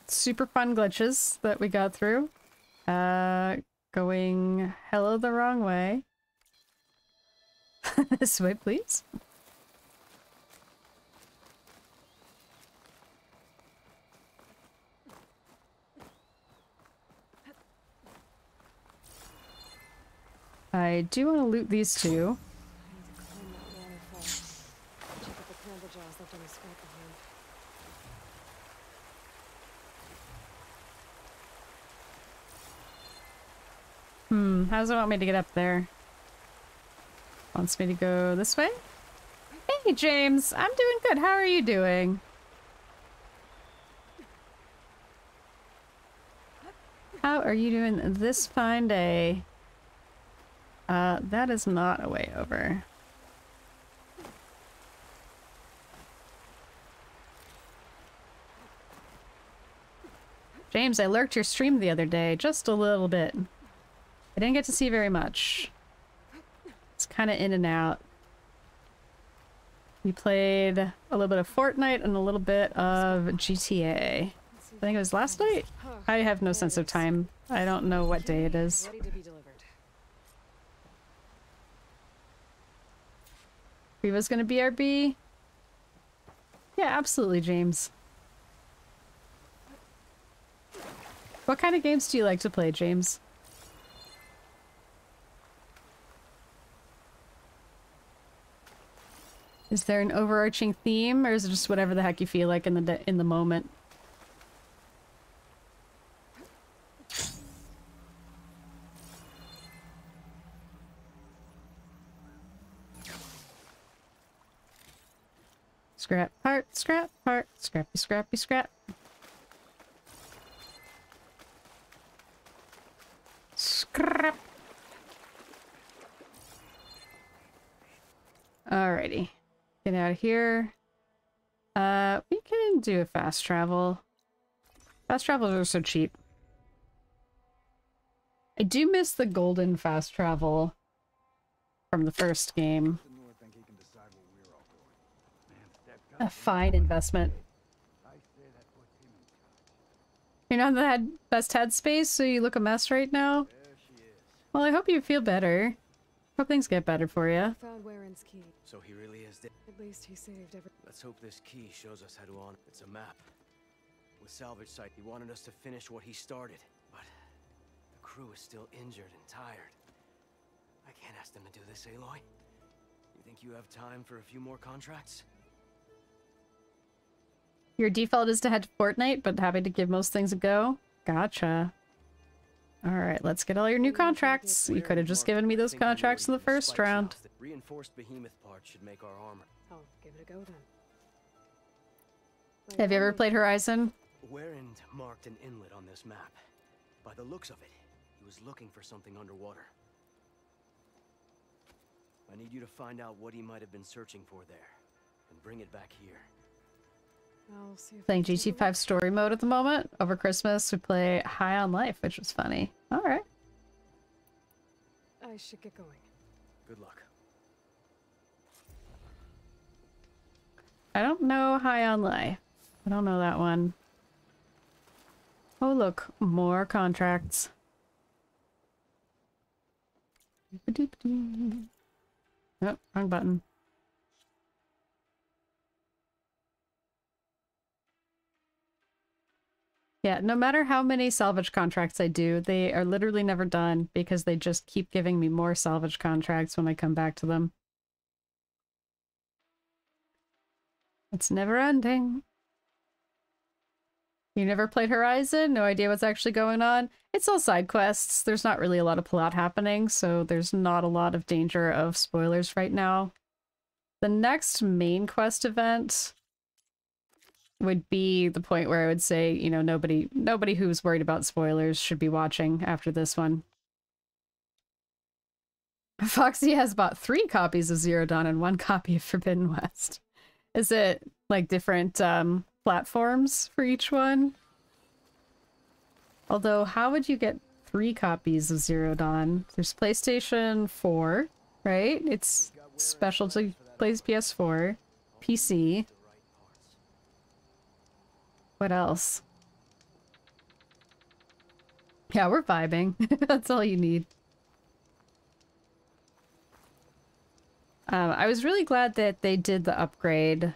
super fun glitches that we got through. Going hella the wrong way. This way, please. I do want to loot these two. I need to climb that waterfall. Check if the cranberry jars left any scrap behind. How does it want me to get up there? Wants me to go this way? Hey, James! I'm doing good. How are you doing? How are you doing this fine day? That is not a way over. James, I lurked your stream the other day, just a little bit. I didn't get to see very much. It's kind of in and out. We played a little bit of Fortnite and a little bit of GTA. I think it was last night? I have no sense of time. I don't know what day it is. Ready to be delivered. Riva's gonna BRB? Yeah, absolutely, James. What kind of games do you like to play, James? Is there an overarching theme, or is it just whatever the heck you feel like in the moment? Scrap part, scrappy, scrappy, scrap. Scrap. Alrighty. Get out of here. We can do a fast travel. Fast travels are so cheap. I do miss the golden fast travel from the first game. A fine investment. You're not in the best headspace, so you look a mess right now? Well, I hope you feel better. Hope things get better for you. Found Warren's key. So he really is dead. At least he saved every. Let's hope this key shows us how to honor. It's a map. With salvage site, he wanted us to finish what he started, but the crew is still injured and tired. I can't ask them to do this, Aloy. You think you have time for a few more contracts? Your default is to head to Fortnite, but happy to give most things a go? Gotcha. Alright, let's get all your new contracts. You could have just given me those contracts in the first round. Reinforced behemoth parts should make our armor. I'll give it a go then. Have you ever played Horizon? Warren marked an inlet on this map. By the looks of it, he was looking for something underwater. I need you to find out what he might have been searching for there, and bring it back here. I'll see if Playing GT5 story mode at the moment. Over Christmas, we play High on Life, which was funny. Alright. I should get going. Good luck. I don't know High on Life. I don't know that one. Oh look, more contracts. Oh, wrong button. Yeah, no matter how many salvage contracts I do, they are literally never done because they just keep giving me more salvage contracts when I come back to them. It's never ending. You never played Horizon? No idea what's actually going on? It's all side quests. There's not really a lot of plot happening, so there's not a lot of danger of spoilers right now. The next main quest event would be the point where I would say, you know, nobody who's worried about spoilers should be watching after this one. Foxy has bought 3 copies of Zero Dawn and 1 copy of Forbidden West. Is it like different platforms for each one? Although, how would you get 3 copies of Zero Dawn? There's PlayStation 4, right? It's special to plays PS4, PC. What else? Yeah, we're vibing. That's all you need. I was really glad that they did the upgrade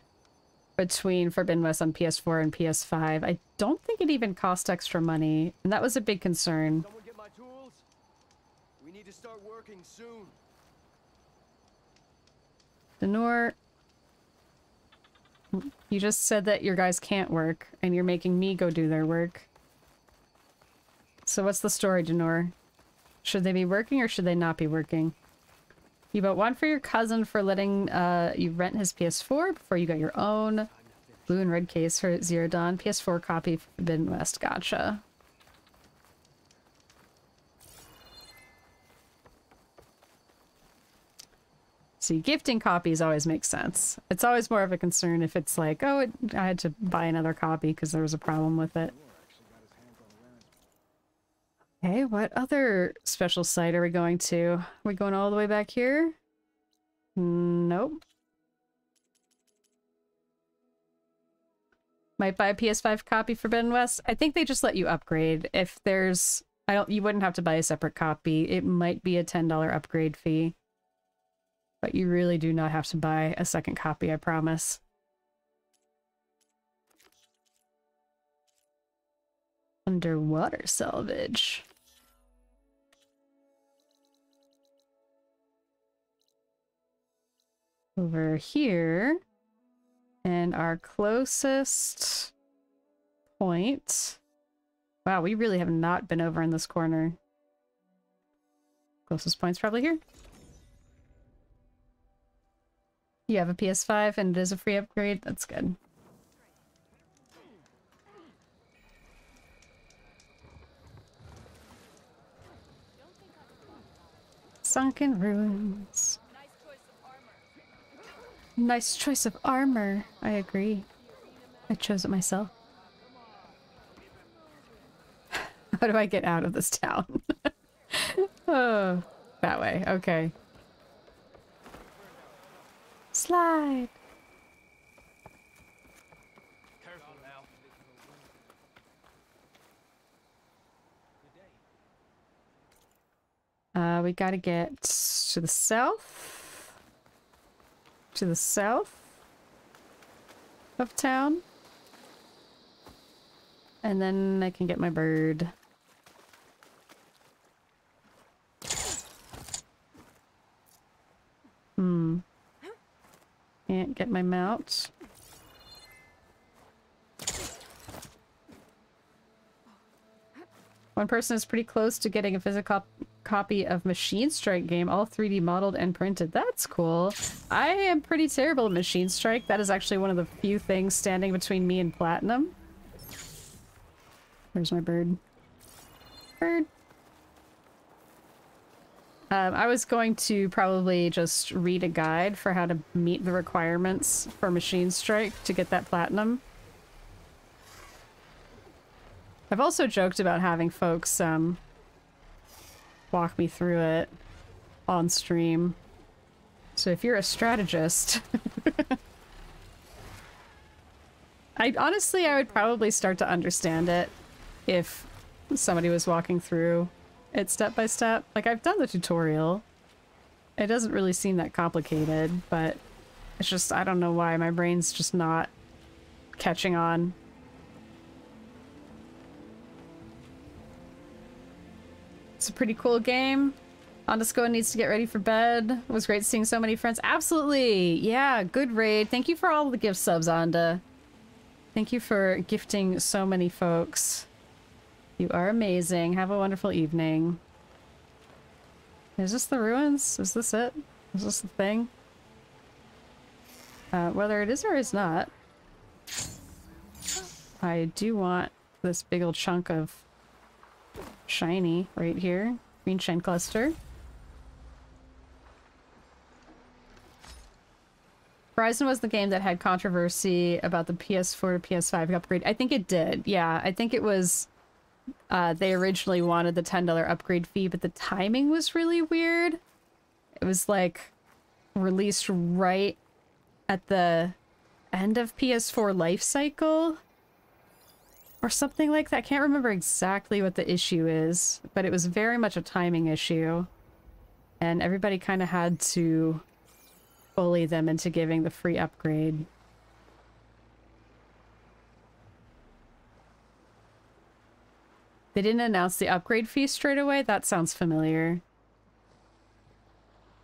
between Forbidden West on PS4 and PS5. I don't think it even cost extra money, and that was a big concern. Someone get my tools? We need to start working soon. Denor, you just said that your guys can't work, and you're making me go do their work. So what's the story, Denor? Should they be working or should they not be working? You bought 1 for your cousin for letting you rent his PS4 before you got your own. Blue and red case for Zero Dawn. PS4 copy for Forbidden West. Gotcha. See, gifting copies always makes sense. It's always more of a concern if it's like, oh, I had to buy another copy because there was a problem with it. Okay, what other special site are we going to? Are we going all the way back here? Nope. Might buy a PS5 copy for Forbidden West. I think they just let you upgrade. If there's... you wouldn't have to buy a separate copy. It might be a $10 upgrade fee. But you really do not have to buy a second copy, I promise. Underwater salvage. Over here. And our closest point. Wow, we really have not been over in this corner. Closest point's probably here. You have a PS5 and it is a free upgrade. That's good. Sunken ruins. Nice choice of armor. I agree. I chose it myself. How do I get out of this town? Oh, that way. Okay. Slide. Careful now. We gotta get to the south. To the south of town. And then I can get my bird. Can't get my mount. One person is pretty close to getting a physical copy of Machine Strike game, all 3D modeled and printed. That's cool. I am pretty terrible at Machine Strike. That is actually one of the few things standing between me and Platinum. Where's my bird? Bird. I was going to probably just read a guide for how to meet the requirements for Machine Strike to get that Platinum. I've also joked about having folks walk me through it on stream. So if you're a strategist... I would probably start to understand it if somebody was walking through it step by step. Like, I've done the tutorial. It doesn't really seem that complicated, but it's just, I don't know why my brain's just not catching on. It's a pretty cool game. Ondisco needs to get ready for bed. It was great seeing so many friends. Absolutely! Yeah, good raid. Thank you for all the gift subs, Onda. Thank you for gifting so many folks. You are amazing. Have a wonderful evening. Is this the ruins? Is this it? Is this the thing? Whether it is or is not, I do want this big old chunk of shiny right here. Green shine cluster. Horizon was the game that had controversy about the PS4 to PS5 upgrade. I think it did. Yeah, I think it was... they originally wanted the $10 upgrade fee, but the timing was really weird. It was like released right at the end of PS4 life cycle or something like that. I can't remember exactly what the issue is, but it was very much a timing issue. And everybody kind of had to bully them into giving the free upgrade. They didn't announce the upgrade fee straight away? That sounds familiar.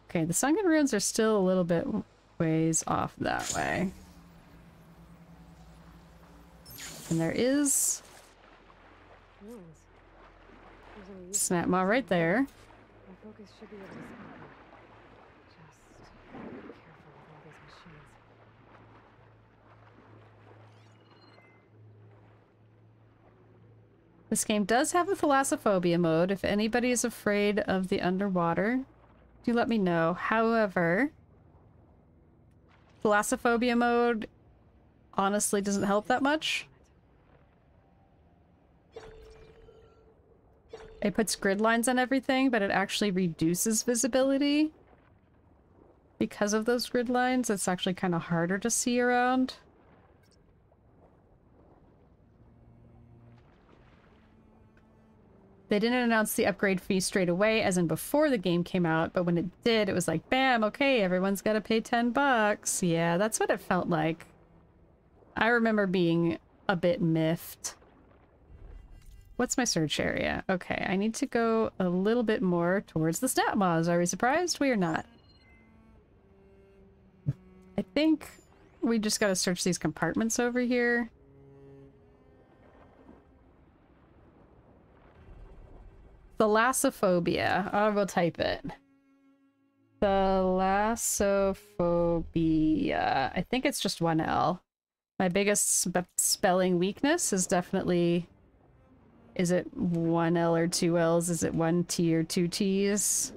Okay, the Sunken Ruins are still a little bit ways off that way. And there is... Snap Maw right there. My focus should be able to spot them. Just be careful with all these machines. This game does have a thalassophobia mode. If anybody is afraid of the underwater, do let me know. However, thalassophobia mode honestly doesn't help that much. It puts grid lines on everything, but it actually reduces visibility. Because of those grid lines, it's actually kind of harder to see around. They didn't announce the upgrade fee straight away, as in before the game came out, but when it did, it was like, bam, okay, everyone's gotta pay $10. Yeah, that's what it felt like. I remember being a bit miffed. What's my search area? Okay, I need to go a little bit more towards the stat mods. Are we surprised? We are not. I think we just gotta search these compartments over here. Thalassophobia. I will type it. Thalassophobia. I think it's just one L. My biggest spelling weakness is definitely... Is it one L or two L's? Is it one T or two T's?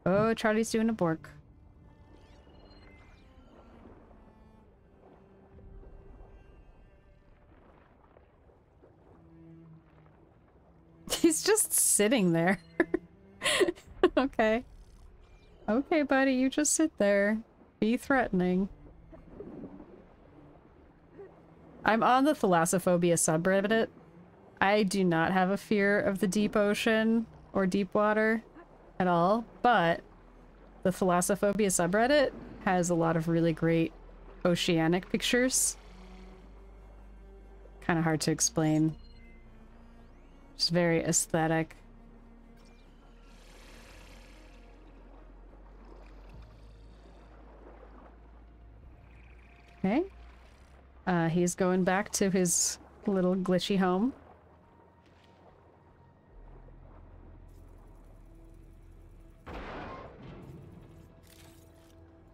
Oh, Charlie's doing a bork. He's just sitting there. Okay. Okay, buddy, you just sit there. Be threatening. I'm on the thalassophobia subreddit. I do not have a fear of the deep ocean or deep water at all, but the thalassophobia subreddit has a lot of really great oceanic pictures. Kind of hard to explain. Just very aesthetic. Okay. He's going back to his little glitchy home.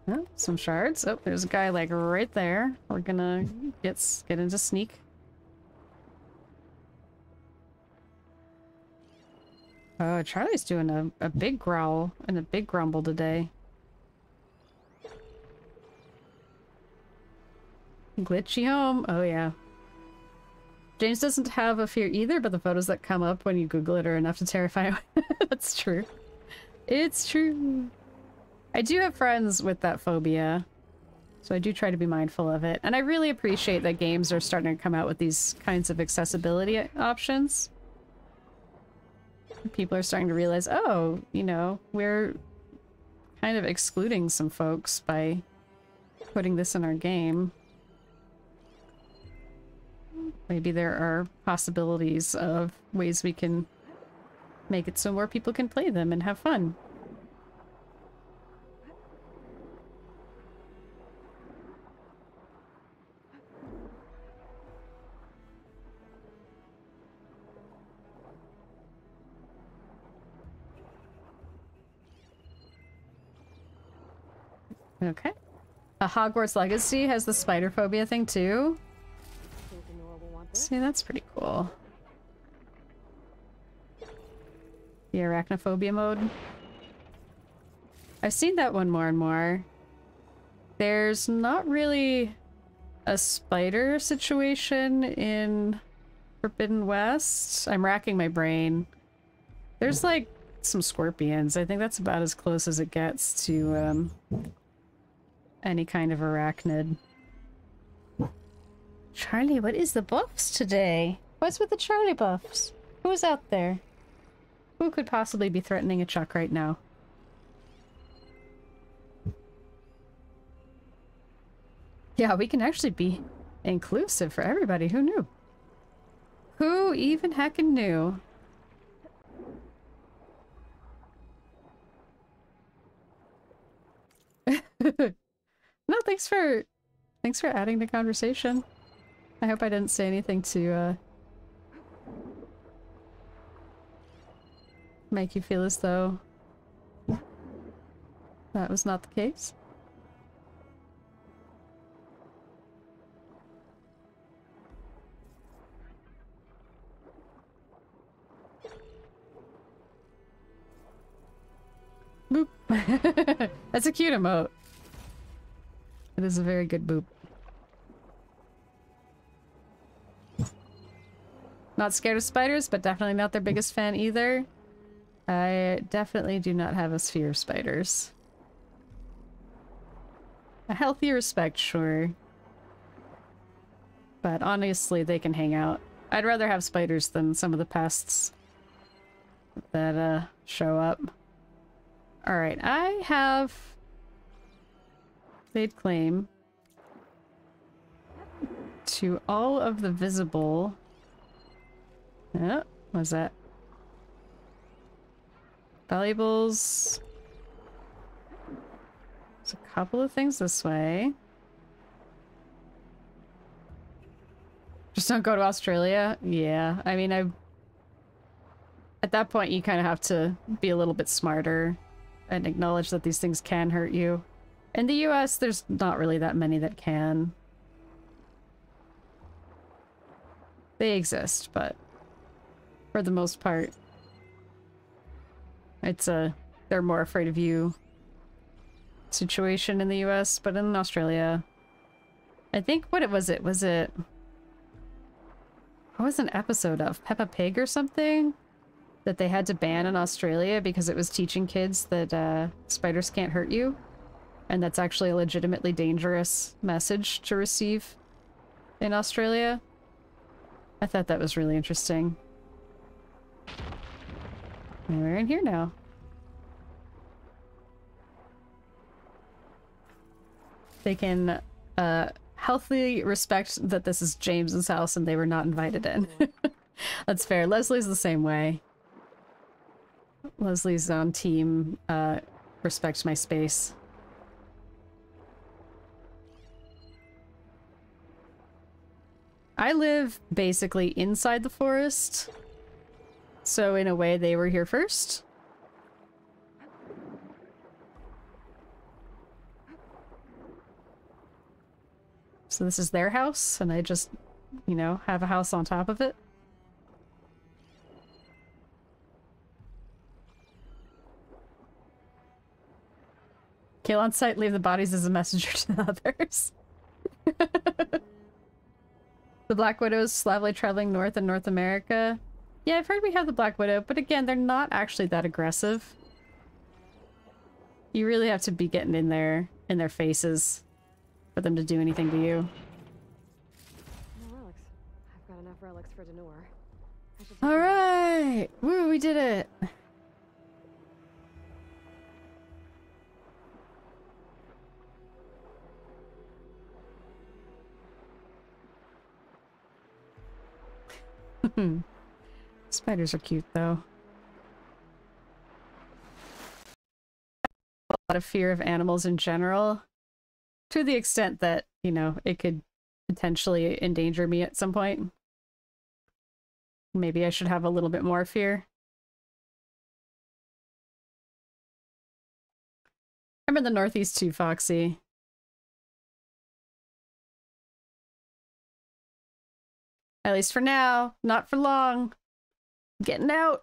Oh, some shards. Oh, there's a guy like right there. We're gonna get into sneak. Oh, Charlie's doing a big growl and a big grumble today. Glitchy home. Oh, yeah. James doesn't have a fear either, but the photos that come up when you Google it are enough to terrify him. That's true. It's true. I do have friends with that phobia, so I do try to be mindful of it. And I really appreciate that games are starting to come out with these kinds of accessibility options. People are starting to realize, oh, you know, we're kind of excluding some folks by putting this in our game. Maybe there are possibilities of ways we can make it so more people can play them and have fun. Okay. A Hogwarts Legacy has the spider phobia thing too. See, that's pretty cool. The arachnophobia mode. I've seen that one more and more. There's not really a spider situation in Forbidden West. I'm racking my brain. There's like some scorpions. I think that's about as close as it gets to any kind of arachnid. Charlie, what is the buffs today? What's with the Charlie buffs? Who's out there? Who could possibly be threatening a Chuck right now? Yeah, we can actually be inclusive for everybody. Who knew? Who even heckin' knew? No, thanks for adding to conversation. I hope I didn't say anything to make you feel as though that was not the case. Boop. That's a cute emote. It is a very good boop. Not scared of spiders, but definitely not their biggest fan either. I definitely do not have a fear of spiders. A healthy respect, sure. But honestly, they can hang out. I'd rather have spiders than some of the pests that show up. Alright, I have laid claim to all of the visible... Oh, what was that? Valuables. There's a couple of things this way. Just don't go to Australia? Yeah, I mean, at that point you kind of have to be a little bit smarter and acknowledge that these things can hurt you. In the US, there's not really that many that can. They exist, but for the most part, it's they're more afraid of you situation in the US, but in Australia, I think what was it? What was an episode of Peppa Pig or something? that they had to ban in Australia because it was teaching kids that spiders can't hurt you. And that's actually a legitimately dangerous message to receive in Australia. I thought that was really interesting. And we're in here now. They can healthily respect that this is James's house and they were not invited in. That's fair. Leslie's the same way. Leslie's on team respect my space. I live basically inside the forest, so in a way they were here first. So this is their house, and I just, you know, have a house on top of it. Kill on sight, leave the bodies as a messenger to the others. The Black Widow's slavely traveling north in North America. Yeah, I've heard we have the Black Widow, but again, they're not actually that aggressive. You really have to be getting in their faces for them to do anything to you. No relics. I've got enough relics for Denor. Alright! Woo, we did it! Spiders are cute, though. A lot of fear of animals in general, to the extent that, you know, it could potentially endanger me at some point. Maybe I should have a little bit more fear. I'm in the Northeast too, Foxy. At least for now. Not for long. Getting out.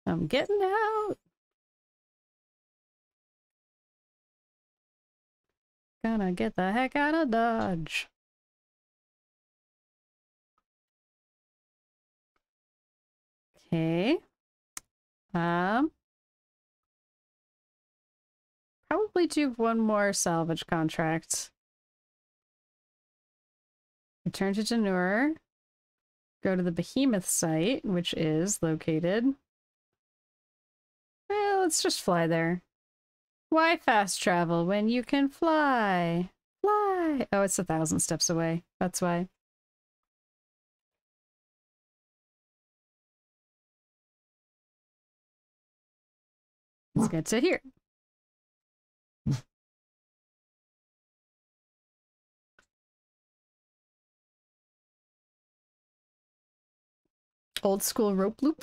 I'm getting out. Gonna get the heck out of Dodge. Okay. Probably do one more salvage contract. Return to Denur. Go to the Behemoth site, which is located... Well, let's just fly there. Why fast travel when you can fly? Fly! Oh, it's 1,000 steps away. That's why. Let's get to here. Old school rope loop?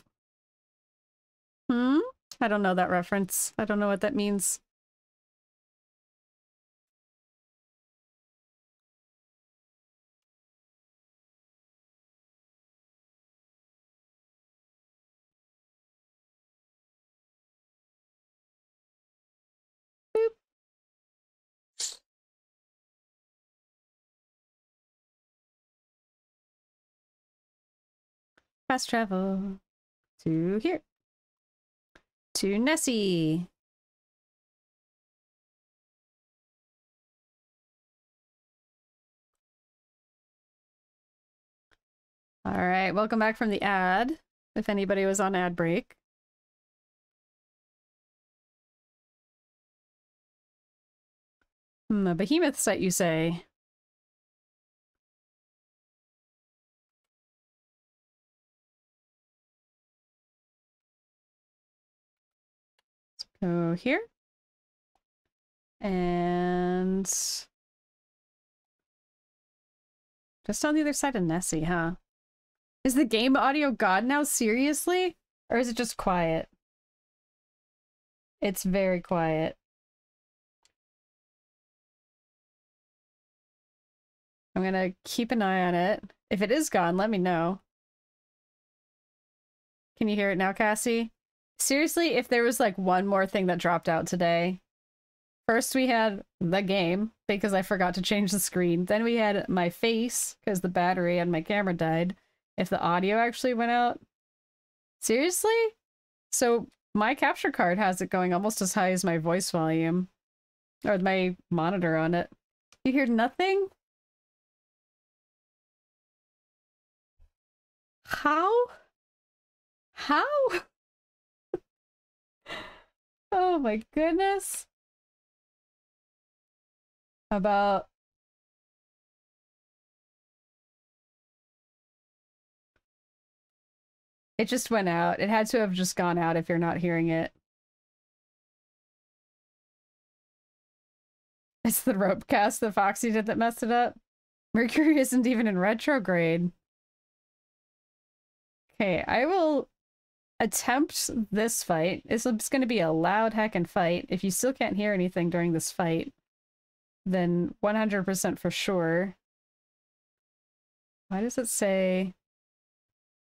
I don't know that reference. I don't know what that means. Boop. Fast travel to here. To Nessie. All right, welcome back from the ad, if anybody was on ad break. A behemoth site, you say? Go here. And just on the other side of Nessie, huh? Is the game audio god now? Seriously? Or is it just quiet? It's very quiet. I'm gonna keep an eye on it. If it is gone, let me know. Can you hear it now, Cassie? Seriously, if there was like one more thing that dropped out today. First we had the game, because I forgot to change the screen. Then we had my face, because the battery on my camera died. If the audio actually went out, Seriously? So my capture card has it going almost as high as my voice volume. Or my monitor on it. You hear nothing? How? How? Oh my goodness. About... It just went out. It had to have just gone out if you're not hearing it. It's the rope cast that Foxy did that messed it up. Mercury isn't even in retrograde. Okay, I will attempt this fight. It's going to be a loud heckin' fight. If you still can't hear anything during this fight, then 100% for sure. Why does it say...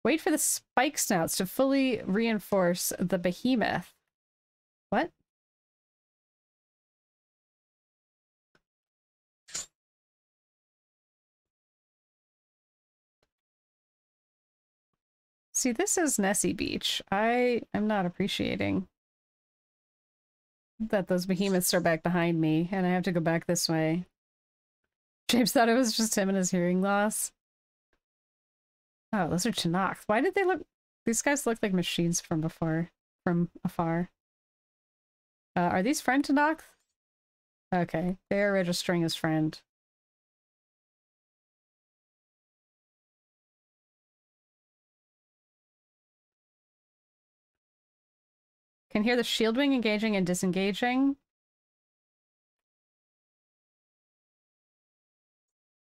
Wait for the spike snouts to fully reinforce the behemoth. What? See, this is Nessie Beach. I am not appreciating that those behemoths are back behind me, and I have to go back this way. James thought it was just him and his hearing loss. Oh, those are Chinook. Why did they look... These guys look like machines from before. From afar. Are these friend Chinook? Okay, they are registering as friend. Can hear the shield wing engaging and disengaging.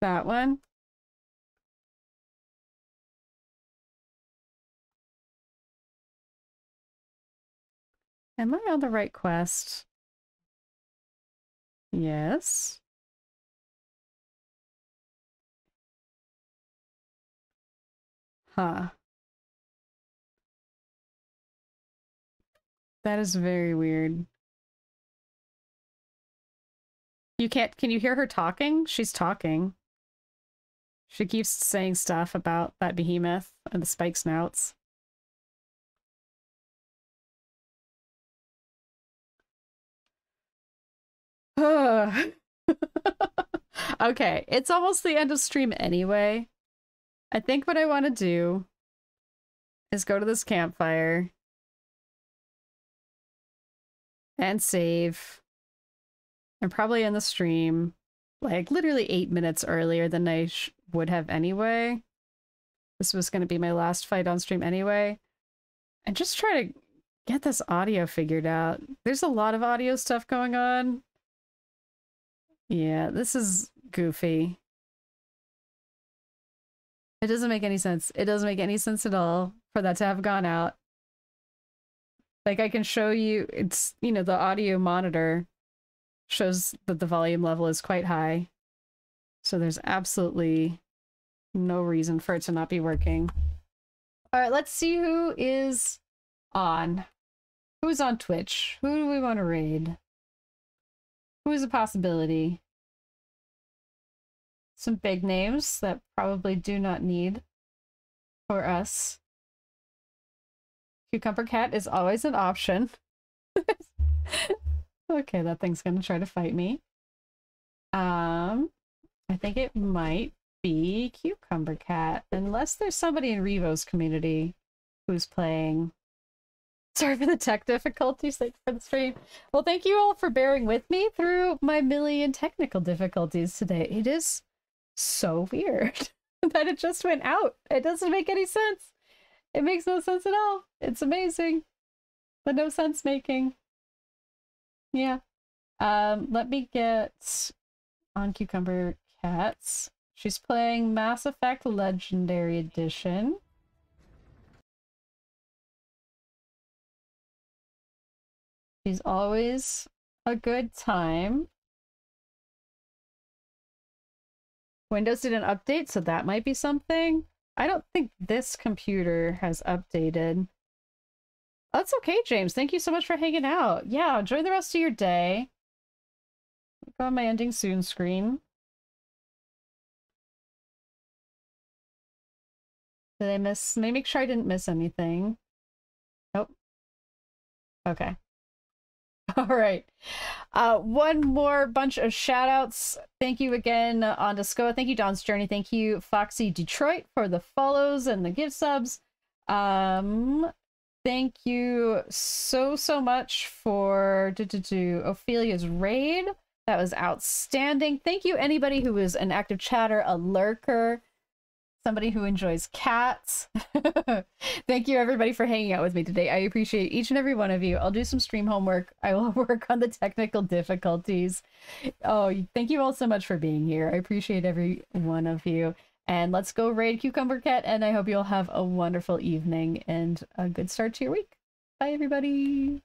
That one. Am I on the right quest? Yes. Huh. That is very weird. You can't... Can you hear her talking? She's talking. She keeps saying stuff about that behemoth and the spike snouts. Okay, it's almost the end of stream anyway. I think what I want to do is go to this campfire and save. I'm probably in the stream like literally 8 minutes earlier than I would have anyway. This was going to be my last fight on stream anyway. And just try to get this audio figured out. There's a lot of audio stuff going on. Yeah, this is goofy. It doesn't make any sense. It doesn't make any sense at all for that to have gone out. Like, I can show you, it's, you know, the audio monitor shows that the volume level is quite high. So there's absolutely no reason for it to not be working. All right, let's see who is on. Who's on Twitch? Who do we want to raid? Who is a possibility? Some big names that probably do not need for us. Cucumber Cat is always an option. Okay, that thing's gonna try to fight me. I think it might be Cucumber Cat, unless there's somebody in Revo's community who's playing. Sorry for the tech difficulties, thanks for the stream. Well, thank you all for bearing with me through my million technical difficulties today. It is so weird that it just went out. It doesn't make any sense. It makes no sense at all. It's amazing. The no sense making. Yeah. Let me get on Cucumber Cats. She's playing Mass Effect Legendary Edition. She's always a good time. Windows did an update, so that might be something. I don't think this computer has updated. That's okay, James. Thank you so much for hanging out. Yeah, enjoy the rest of your day. Go on my ending soon screen. Did I miss? Let me make sure I didn't miss anything. Okay. All right. One more bunch of shout outs. Thank you again on Discoa. Thank you, Don's Journey. Thank you, Foxy Detroit, for the follows and the gift subs. Thank you so much for Ophelia's raid. That was outstanding. Thank you, anybody who was an active chatter, a lurker, somebody who enjoys cats. Thank you, everybody, for hanging out with me today. I appreciate each and every one of you. I'll do some stream homework. I will work on the technical difficulties. Oh, thank you all so much for being here. I appreciate every one of you. And let's go raid Cucumber Cat, and I hope you'll have a wonderful evening and a good start to your week. Bye, everybody.